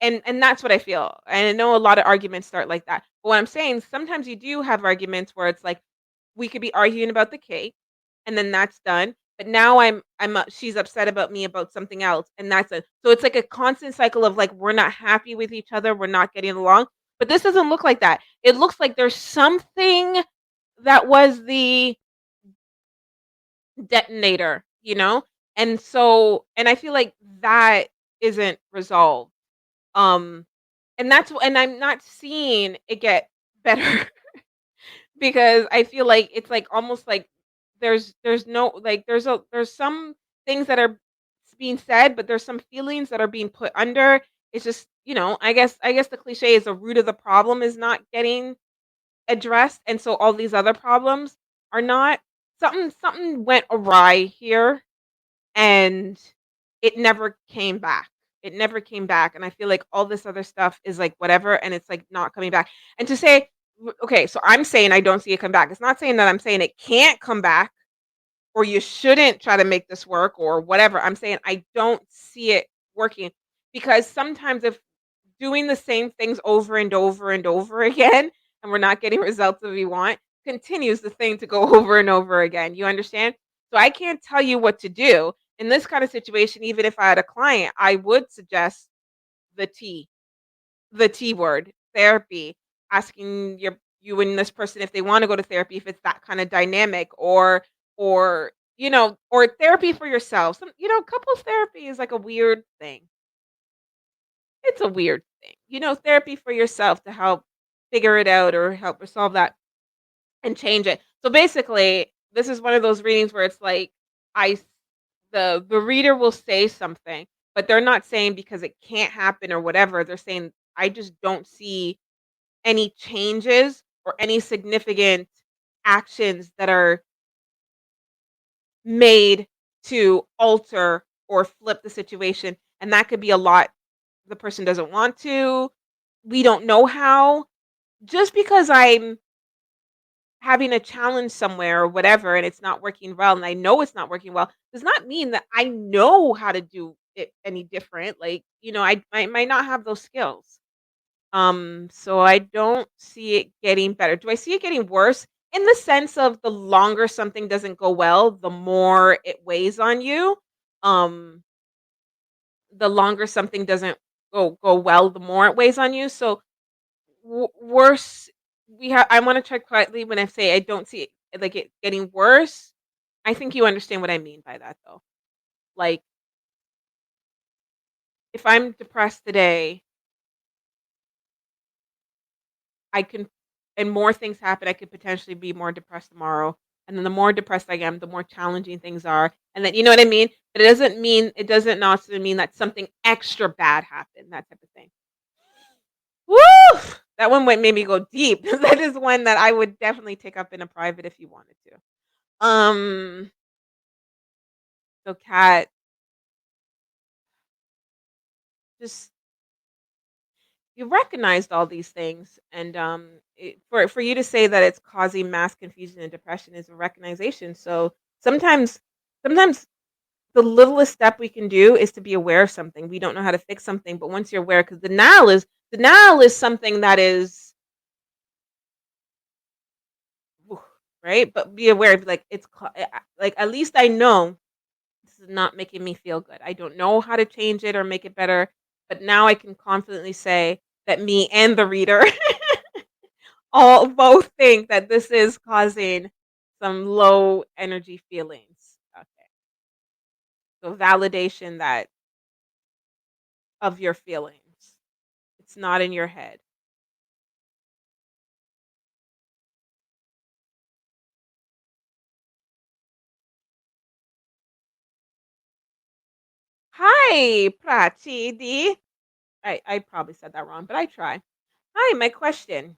and that's what I feel. And I know a lot of arguments start like that. But what I'm saying, sometimes you do have arguments where it's like we could be arguing about the cake, and then that's done. But now she's upset about me about something else, and that's it. So it's like a constant cycle of like we're not happy with each other, we're not getting along. But this doesn't look like that. It looks like there's something that was the detonator, you know? And I feel like that isn't resolved. Um and I'm not seeing it get better because I feel like it's like almost like there's no like there's some things that are being said, but there's some feelings that are being put under. It's just, I guess the cliche is the root of the problem is not getting addressed, and so all these other problems are not. Something went awry here, and it never came back. It never came back, and I feel like all this other stuff is, like, whatever, and it's, like, not coming back. And to say okay, so I'm saying I don't see it come back. It's not saying that I'm saying it can't come back, or you shouldn't try to make this work or whatever. I'm saying I don't see it working because sometimes if doing the same things over and over and over again, and we're not getting results that we want, continues the thing to go over and over again. You understand? So I can't tell you what to do. In this kind of situation, even if I had a client, I would suggest the T, the T word, therapy, asking you and this person if they want to go to therapy, if it's that kind of dynamic, or therapy for yourself. Couples therapy is like a weird thing. It's a weird thing. Therapy for yourself to help figure it out or help resolve that and change it. So basically, this is one of those readings where it's like I s- the reader will say something, but they're not saying because it can't happen or whatever. They're saying I just don't see any changes or any significant actions that are made to alter or flip the situation. And that could be a lot the person doesn't want to. We don't know how. Just because I'm having a challenge somewhere or whatever and it's not working well and I know it's not working well does not mean that I know how to do it any different. Like, I might not have those skills. So I don't see it getting better. Do I see it getting worse? In the sense of the longer something doesn't go well, the more it weighs on you. Um, the longer something doesn't go well, the more it weighs on you. So worse, I want to tread quietly when I say I don't see it, like it getting worse. I think you understand what I mean by that, though. Like if I'm depressed today, I can and more things happen, I could potentially be more depressed tomorrow. And then the more depressed I am, the more challenging things are. And then you know what I mean? But it doesn't also mean that something extra bad happened, that type of thing. Woo! That one made me go deep. That is one that I would definitely take up in a private if you wanted to. So Kat, just you recognized all these things, and for you to say that it's causing mass confusion and depression is a recognition. So sometimes, sometimes the littlest step we can do is to be aware of something. We don't know how to fix something, but once you're aware, because denial is something that is oof, right. But be aware of like like at least I know this is not making me feel good. I don't know how to change it or make it better, but now I can confidently say that me and the reader all both think that this is causing some low energy feelings. Okay. So validation that of your feelings. It's not in your head. Hi, Prachidi. I probably said that wrong, but I try. Hi, my question.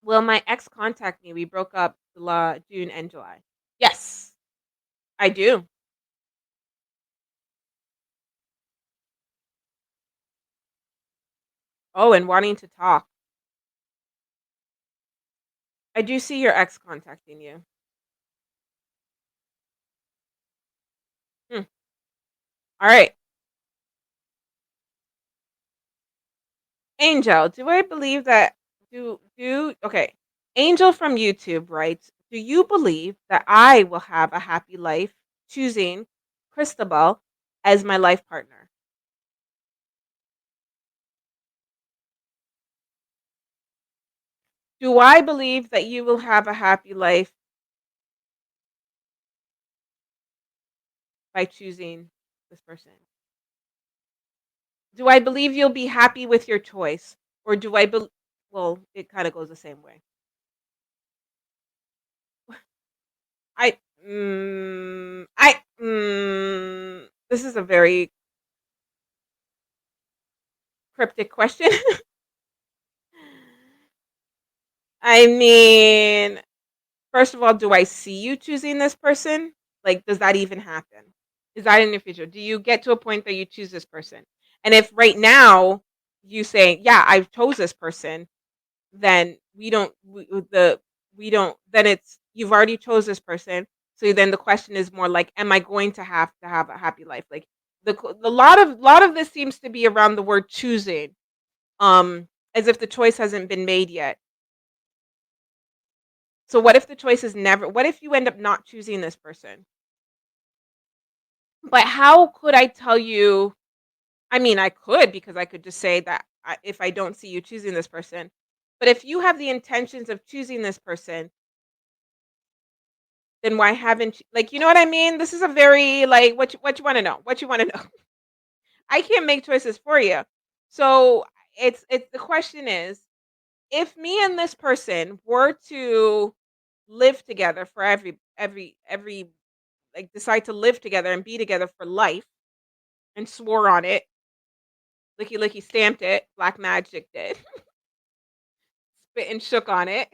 Will my ex contact me? We broke up June and July. Yes, I do. Oh, and wanting to talk. I do see your ex contacting you. Hmm. All right. Angel, do I believe that do okay. Angel from YouTube writes, "Do you believe that I will have a happy life choosing Christabel as my life partner?" Do I believe that you will have a happy life by choosing this person? Do I believe you'll be happy with your choice? Or do I bel well, it kinda goes the same way. This is a very cryptic question. I mean, first of all, do I see you choosing this person? Like, does that even happen? Is that in the future? Do you get to a point that you choose this person? And if right now you say, "Yeah, I've chose this person," then we don't then it's you've already chose this person. So then the question is more like, am I going to have a happy life? Like the lot of this seems to be around the word choosing, as if the choice hasn't been made yet. So what if the choice is never what if you end up not choosing this person? But how could I tell you I mean, I could because I could just say that if I don't see you choosing this person. But if you have the intentions of choosing this person, then why haven't you like, you know what I mean? This is a very, like, what you wanna know? What you wanna know? I can't make choices for you. So, it's the question is, if me and this person were to live together for like, decide to live together and be together for life and swore on it, licky licky stamped it, black magic did, spit and shook on it,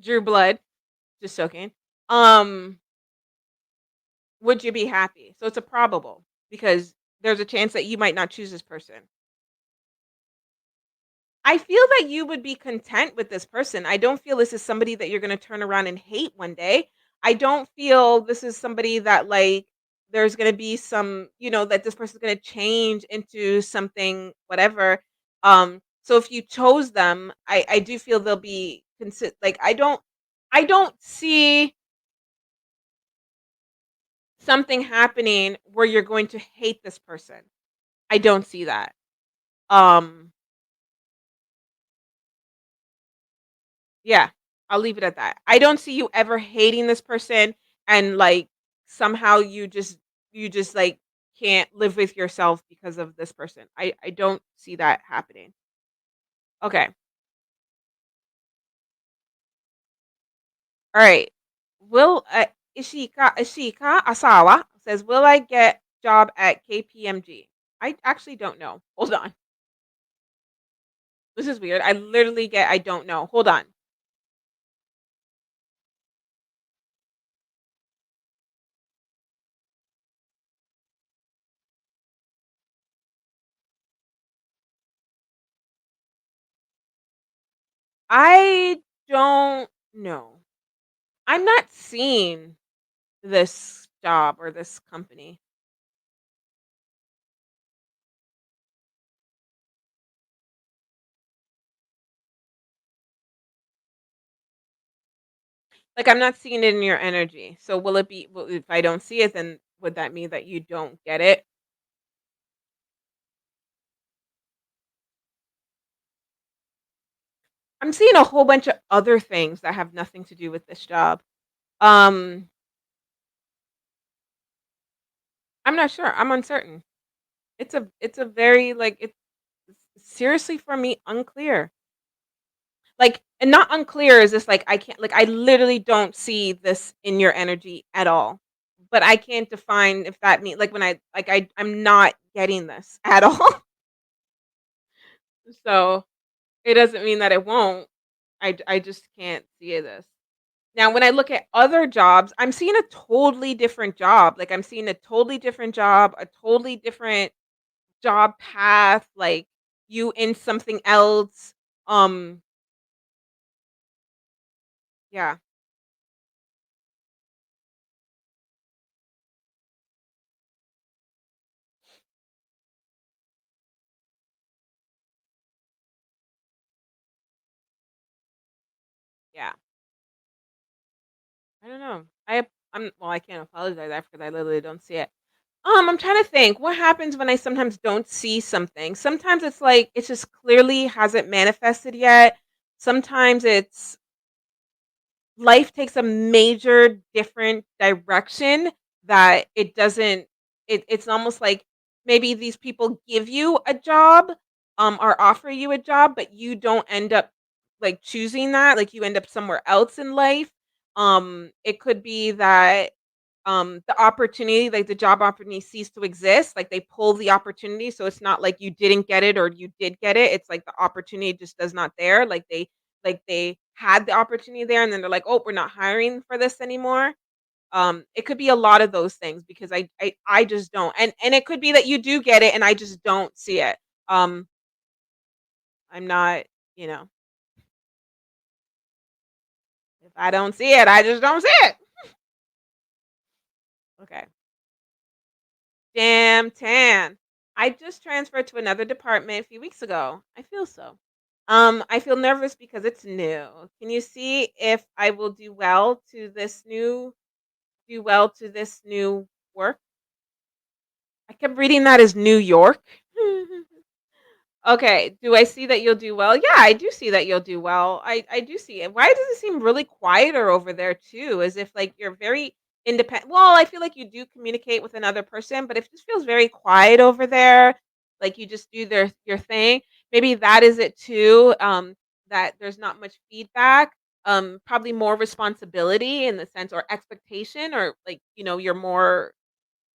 drew blood, just soaking. Um, would you be happy? So it's a probable because there's a chance that you might not choose this person. I feel that you would be content with this person. I don't feel this is somebody that you're gonna turn around and hate one day. I don't feel this is somebody that, like, there's gonna be some, that this person's gonna change into something, whatever. So if you chose them, I do feel they'll be like, I don't see something happening where you're going to hate this person. I don't see that. Um, yeah, I'll leave it at that. I don't see you ever hating this person and, like, somehow you just like can't live with yourself because of this person. I don't see that happening. Okay. All right. Will Ishika Asawa says, "Will I get job at KPMG?" I actually don't know. Hold on. This is weird. I literally get I don't know. Hold on. I don't know. I'm not seeing this job or this company. Like, I'm not seeing it in your energy. So will it be if I don't see it, then would that mean that you don't get it? I'm seeing a whole bunch of other things that have nothing to do with this job. Um, I'm not sure. I'm uncertain. It's a very, like, it's seriously for me unclear. Like, and not unclear is just like I can't like I literally don't see this in your energy at all. But I can't define if that means like when I'm not getting this at all. So it doesn't mean that it won't. I just can't see this. Now, when I look at other jobs, I'm seeing a totally different job. Like, I'm seeing a totally different job, a totally different job path. Like, you in something else. Um, yeah, yeah. I don't know. I can't apologize because I literally don't see it. I'm trying to think. What happens when I sometimes don't see something? Sometimes it's like it just clearly hasn't manifested yet. Sometimes it's life takes a major different direction that it doesn't it's almost like maybe these people give you a job or offer you a job but you don't end up like choosing that, like you end up somewhere else in life. It could be that the opportunity, like the job opportunity ceased to exist, like they pull the opportunity, so it's not like you didn't get it or you did get it, it's like the opportunity just does not there, like they had the opportunity there and then they're like, "Oh, we're not hiring for this anymore." It could be a lot of those things because I just don't. And it could be that you do get it and I just don't see it. Um, I'm not, you know, if I don't see it, I just don't see it. Okay. Damn tan. I just transferred to another department a few weeks ago. I feel so. I feel nervous because it's new. Can you see if I will do well to this new work? I kept reading that as New York. Okay, do I see that you'll do well? Yeah, I do see that you'll do well. I do see it. Why does it seem really quieter over there too? As if like you're very independent. Well, I feel like you do communicate with another person, but it just feels very quiet over there. Like you just do your thing. Maybe that is it too. That there's not much feedback. Probably more responsibility in the sense or expectation, or like you're more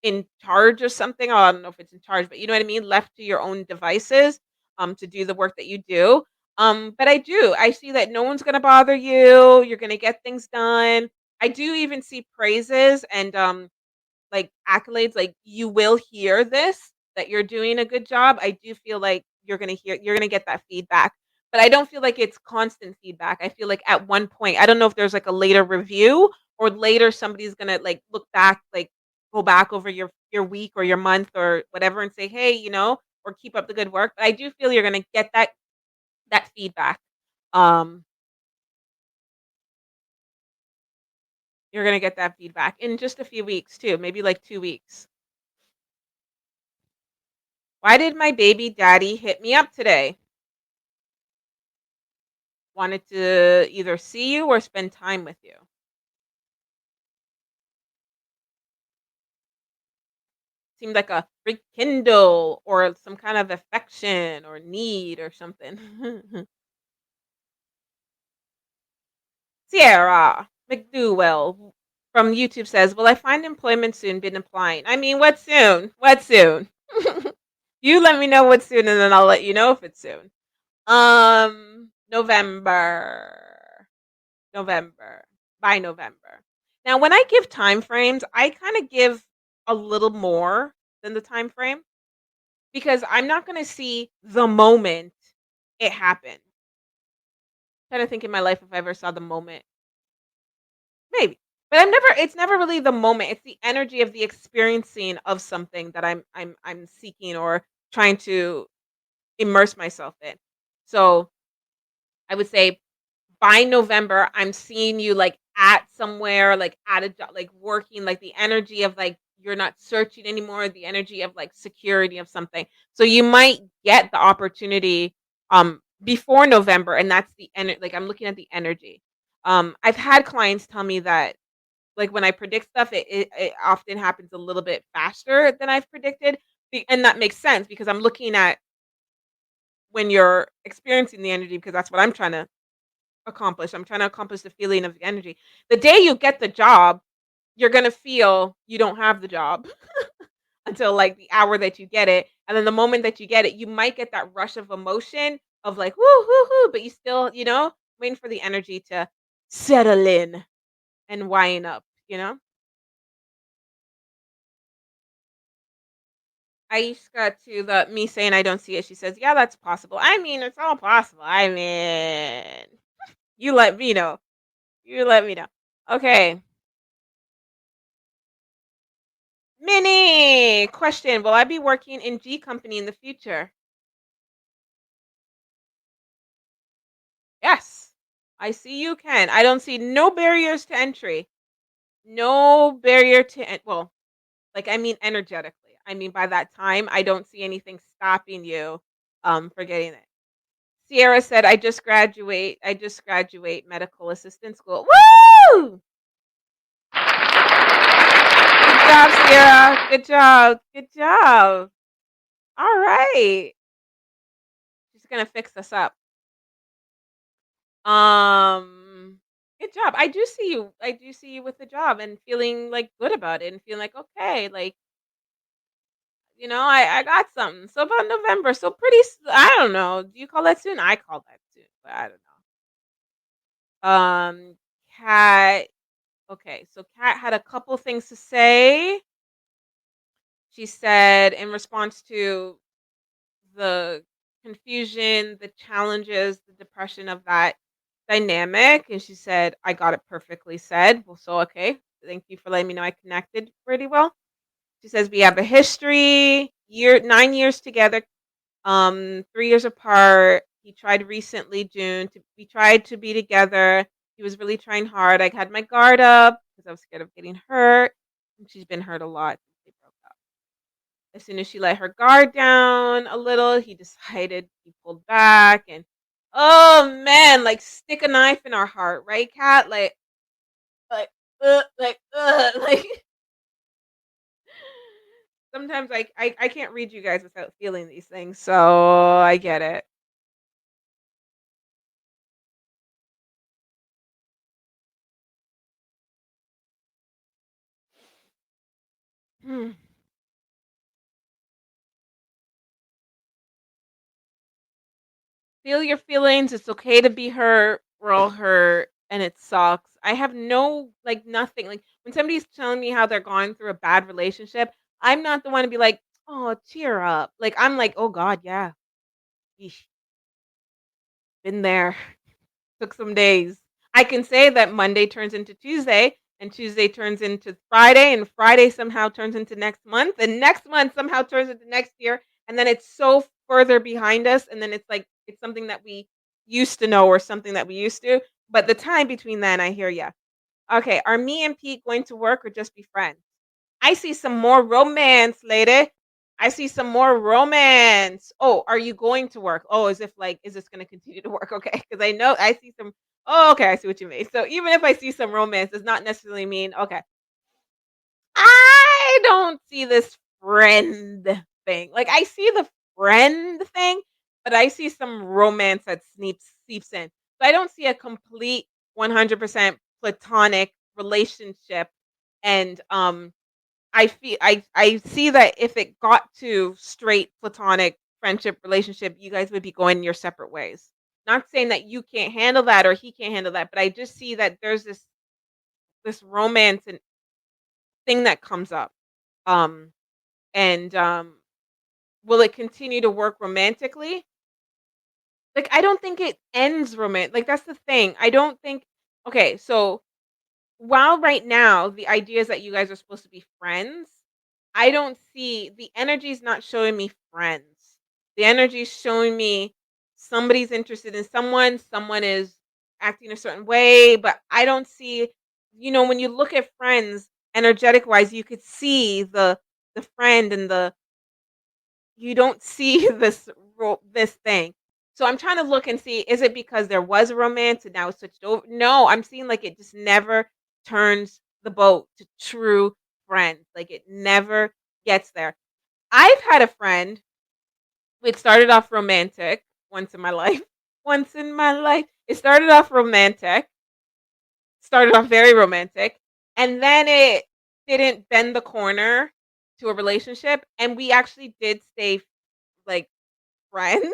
in charge of something. Oh, I don't know if it's in charge, but you know what I mean? Left to your own devices, to do the work that you do. But I see that no one's gonna bother you. You're gonna get things done. I do even see praises and like accolades, like you will hear this, that you're doing a good job. I do feel like you're gonna get that feedback. But I don't feel like it's constant feedback. I feel like at one point, I don't know if there's like a later review or later somebody's gonna like look back, like go back over your week or your month or whatever and say, hey, or keep up the good work. But I do feel you're gonna get that feedback. Um, you're gonna get that feedback in just a few weeks too, maybe like 2 weeks. Why did my baby daddy hit me up today? Wanted to either see you or spend time with you. Seemed like a rekindle or some kind of affection or need or something. Sierra McDowell from YouTube says, "Will I find employment soon? Been applying. I mean, what soon? What soon? You let me know what's soon, and then I'll let you know if it's soon. November. November. By November. Now, when I give time frames, I kind of give a little more than the time frame because I'm not going to see the moment it happened. Trying to think in my life if I ever saw the moment. Maybe. But it's never really the moment. It's the energy of the experiencing of something that I'm seeking or trying to immerse myself in. So, I would say by November, I'm seeing you like at somewhere, like at a job, like working, like the energy of like you're not searching anymore, the energy of like security of something. So you might get the opportunity before November, and that's like I'm looking at the energy. I've had clients tell me that like when I predict stuff, it often happens a little bit faster than I've predicted. And that makes sense because I'm looking at when you're experiencing the energy because that's what I'm trying to accomplish. I'm trying to accomplish the feeling of the energy. The day you get the job, you're gonna feel you don't have the job until like the hour that you get it. And then the moment that you get it, you might get that rush of emotion of like, whoo, whoo, whoo, but you still, waiting for the energy to settle in and wind up, you know? Aishka to the me saying I don't see it. She says, "Yeah, that's possible." I mean, it's all possible. I mean, you let me know. You let me know. Okay. Minnie, question: will I be working in G Company in the future? Yes. I see you can. I don't see no barriers to entry. No barrier to well, like I mean energetically. I mean by that time, I don't see anything stopping you for getting it. Sierra said, I just graduate medical assistant school." Woo! Good job, Sierra. Good job. Good job. All right. She's gonna fix this up. Good job. I do see you. I do see you with the job and feeling like good about it and feeling like okay, like I got something. So about November. So I don't know. Do you call that soon? I call that soon, but I don't know. Cat. Okay, so Kat had a couple things to say. She said in response to the confusion, the challenges, the depression of that dynamic, and she said, "I got it perfectly said." Well, so okay. Thank you for letting me know I connected pretty well. She says we have a history, 9 years together, 3 years apart. He tried recently, June, to we tried to be together. He was really trying hard. I had my guard up because I was scared of getting hurt. And she's been hurt a lot since they broke up. As soon as she let her guard down a little, he decided he pulled back and oh man, like stick a knife in our heart, right, Cat? Like sometimes I can't read you guys without feeling these things, so I get it. Hmm. Feel your feelings. It's okay to be hurt. We're all hurt and it sucks. I have no like nothing. Like when somebody's telling me how they're going through a bad relationship, I'm not the one to be like, "Oh, cheer up." Like I'm like, "Oh god, yeah. Yeesh, been there." Took some days. I can say that Monday turns into Tuesday, and Tuesday turns into Friday, and Friday somehow turns into next month, and next month somehow turns into next year, and then it's so further behind us, and then it's like it's something that we used to know or something that we used to. But the time between then, I hear ya. Okay, are me and Pete going to work or just be friends? I see some more romance, lady. I see some more romance. Oh, are you going to work? Oh, as if like, is this going to continue to work? Okay, because I know I see some. Oh, okay, I see what you mean. So even if I see some romance, does not necessarily mean okay. I don't see this friend thing. Like I see the friend thing, but I see some romance that seeps in. So I don't see a complete 100% platonic relationship. And I see that if it got to straight platonic friendship relationship, you guys would be going your separate ways. Not saying that you can't handle that or he can't handle that, but I just see that there's this romance and thing that comes up. Um and will it continue to work romantically? Like I don't think it ends like that's the thing. I don't think okay, so while right now the idea is that you guys are supposed to be friends, I don't see the energy's not showing me friends. The energy's showing me somebody's interested in someone, someone is acting a certain way, but I don't see when you look at friends energetic wise, you could see the friend and the you don't see this thing. So I'm trying to look and see is it because there was a romance and now it's switched over? No, I'm seeing like it just never turns the boat to true friends. Like it never gets there. I've had a friend, it started off romantic once in my life. Once in my life. It started off romantic, started off very romantic, and then it didn't bend the corner to a relationship. And we actually did stay like friends.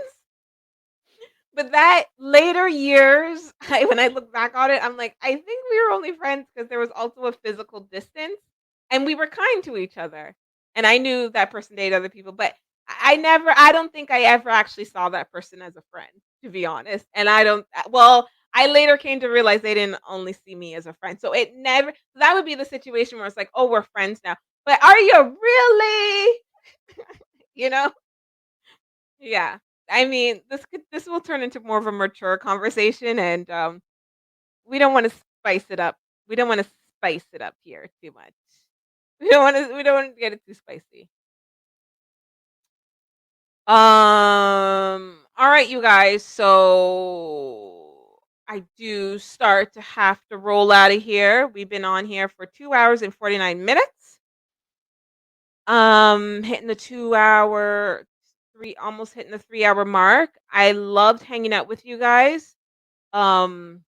But that later years, when I look back on it, I'm like, I think we were only friends because there was also a physical distance and we were kind to each other. and I knew that person dated other people, but I don't think I ever actually saw that person as a friend, to be honest. And I don't, well, I later came to realize they didn't only see me as a friend. So it never, that would be the situation where it's like, oh, we're friends now. But are you really? You know? Yeah. I mean, this will turn into more of a mature conversation, and we don't want to spice it up. We don't want to spice it up here too much. We don't want to get it too spicy. All right, you guys. So I do start to have to roll out of here. We've been on here for 2 hours and 49 minutes. Hitting the 2 hour, almost hitting the 3 hour mark. I loved hanging out with you guys. Um,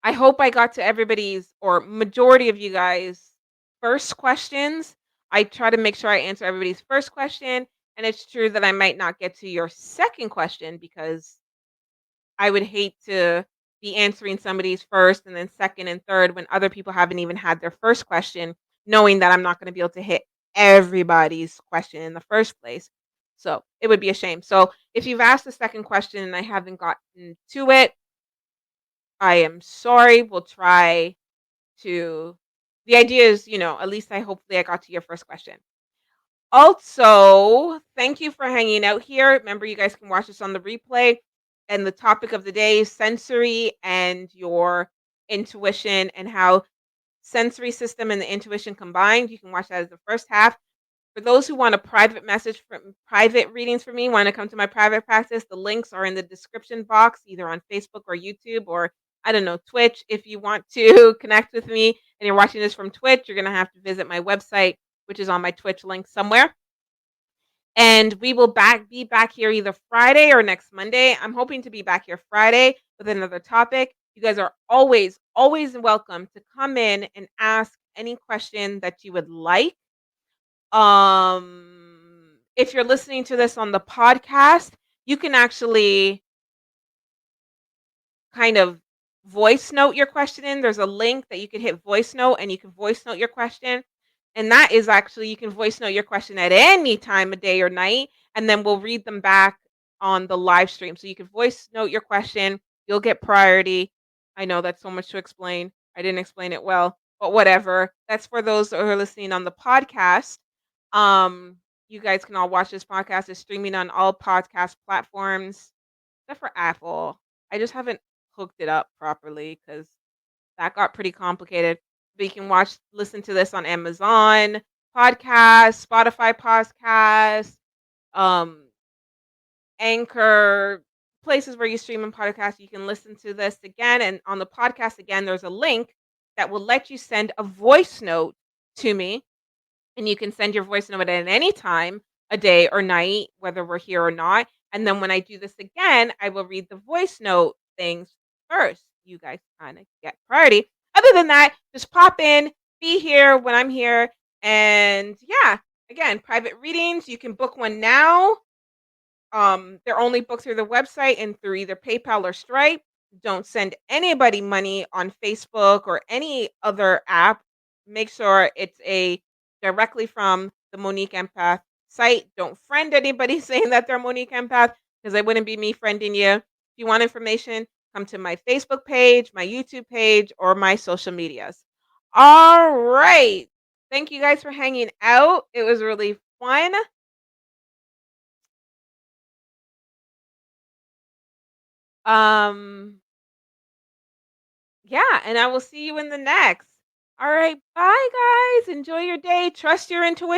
I hope I got to everybody's or majority of you guys' first questions. I try to make sure I answer everybody's first question, and it's true that I might not get to your second question because I would hate to be answering somebody's first and then second and third when other people haven't even had their first question, knowing that I'm not going to be able to hit everybody's question in the first place. So it would be a shame. So if you've asked the second question and I haven't gotten to it, I am sorry. We'll try to. The idea is, at least hopefully I got to your first question. Also, thank you for hanging out here. Remember, you guys can watch this on the replay. And the topic of the day is sensory and your intuition, and how sensory system and the intuition combined. You can watch that as the first half. For those who want a private message from private readings from me, want to come to my private practice, the links are in the description box, either on Facebook or YouTube, or I don't know, Twitch. If you want to connect with me and you're watching this from Twitch, you're going to have to visit my website, which is on my Twitch link somewhere. And we will be back here either Friday or next Monday. I'm hoping to be back here Friday with another topic. You guys are always, always welcome to come in and ask any question that you would like. If you're listening to this on the podcast, you can actually kind of voice note your question in. There's a link that you can hit voice note and you can voice note your question. And that is actually, you can voice note your question at any time of day or night, and then we'll read them back on the live stream. So you can voice note your question. You'll get priority. I know that's so much to explain. I didn't explain it well, but whatever. That's for those who are listening on the podcast. Um, you guys can all watch this podcast. It's streaming on all podcast platforms except for Apple. I just haven't hooked it up properly because that got pretty complicated. But you can listen to this on Amazon Podcast, Spotify Podcast, um, Anchor, places where you stream and podcast. You can listen to this again, and on the podcast again, there's a link that will let you send a voice note to me, and you can send your voice note at any time, a day or night, whether we're here or not. And then when I do this again, I will read the voice note things first. You guys kind of get priority. Other than that, just pop in, be here when I'm here. And yeah, again, private readings. You can book one now. They're only booked through the website and through either PayPal or Stripe. Don't send anybody money on Facebook or any other app. Make sure it's directly from the Monique Empath site. Don't friend anybody saying that they're Monique Empath, because it wouldn't be me friending you. If you want information, come to my Facebook page, my YouTube page, or my social medias. All right. Thank you guys for hanging out. It was really fun. Um, yeah, and I will see you in the next. All right, bye guys. Enjoy your day. Trust your intuition.